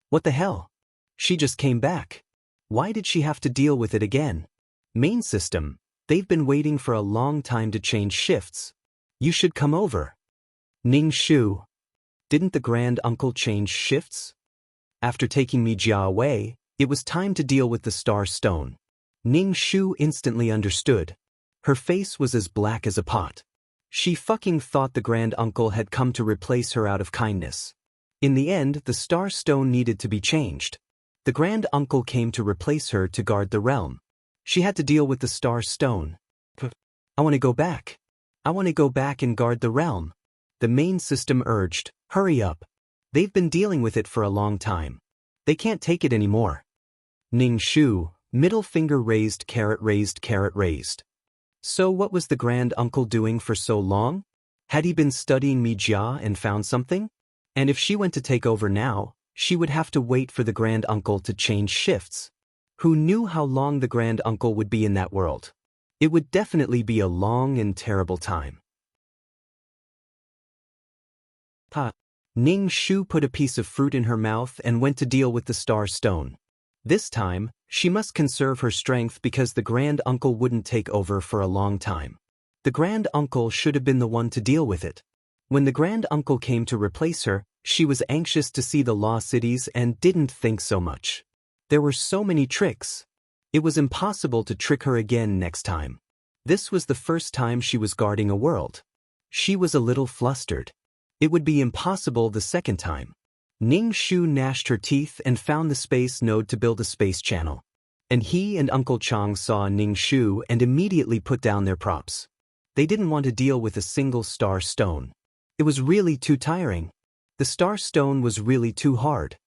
What the hell? She just came back. Why did she have to deal with it again? Main system, they've been waiting for a long time to change shifts. You should come over. Ning Shu. Didn't the grand uncle change shifts? After taking Mijia away, it was time to deal with the star stone. Ning Shu instantly understood. Her face was as black as a pot. She fucking thought the grand uncle had come to replace her out of kindness. In the end, the star stone needed to be changed. The grand uncle came to replace her to guard the realm. She had to deal with the star stone. I want to go back. I want to go back and guard the realm. The main system urged, hurry up. They've been dealing with it for a long time. They can't take it anymore. Ning Shu, middle finger raised, carrot raised, carrot raised. So what was the grand uncle doing for so long? Had he been studying Mijia and found something? And if she went to take over now, she would have to wait for the grand uncle to change shifts. Who knew how long the grand uncle would be in that world? It would definitely be a long and terrible time. Ning Shu put a piece of fruit in her mouth and went to deal with the star stone. This time, she must conserve her strength because the grand uncle wouldn't take over for a long time. The grand uncle should have been the one to deal with it. When the grand uncle came to replace her, she was anxious to see the law cities and didn't think so much. There were so many tricks. It was impossible to trick her again next time. This was the first time she was guarding a world. She was a little flustered. It would be impossible the second time. Ning Shu gnashed her teeth and found the space node to build a space channel. And he and Uncle Chang saw Ning Shu and immediately put down their props. They didn't want to deal with a single star stone. It was really too tiring. The star stone was really too hard.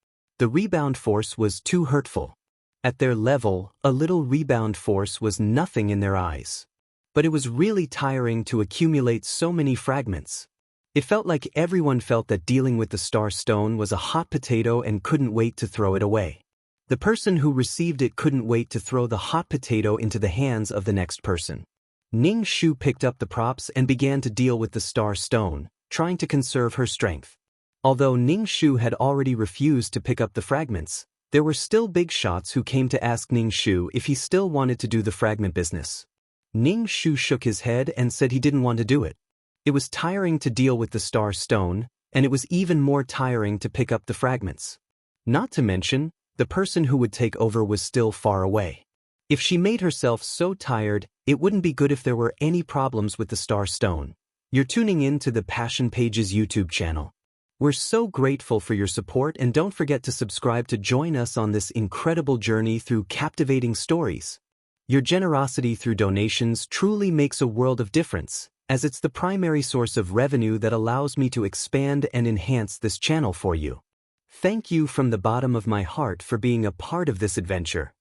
The rebound force was too hurtful. At their level, a little rebound force was nothing in their eyes. But it was really tiring to accumulate so many fragments. It felt like everyone felt that dealing with the star stone was a hot potato and couldn't wait to throw it away. The person who received it couldn't wait to throw the hot potato into the hands of the next person. Ning Shu picked up the props and began to deal with the star stone, trying to conserve her strength. Although Ning Shu had already refused to pick up the fragments, there were still big shots who came to ask Ning Shu if he still wanted to do the fragment business. Ning Shu shook his head and said he didn't want to do it. It was tiring to deal with the star stone, and it was even more tiring to pick up the fragments. Not to mention, the person who would take over was still far away. If she made herself so tired, it wouldn't be good if there were any problems with the star stone. You're tuning in to the Passion Pages YouTube channel. We're so grateful for your support, and don't forget to subscribe to join us on this incredible journey through captivating stories. Your generosity through donations truly makes a world of difference, as it's the primary source of revenue that allows me to expand and enhance this channel for you. Thank you from the bottom of my heart for being a part of this adventure.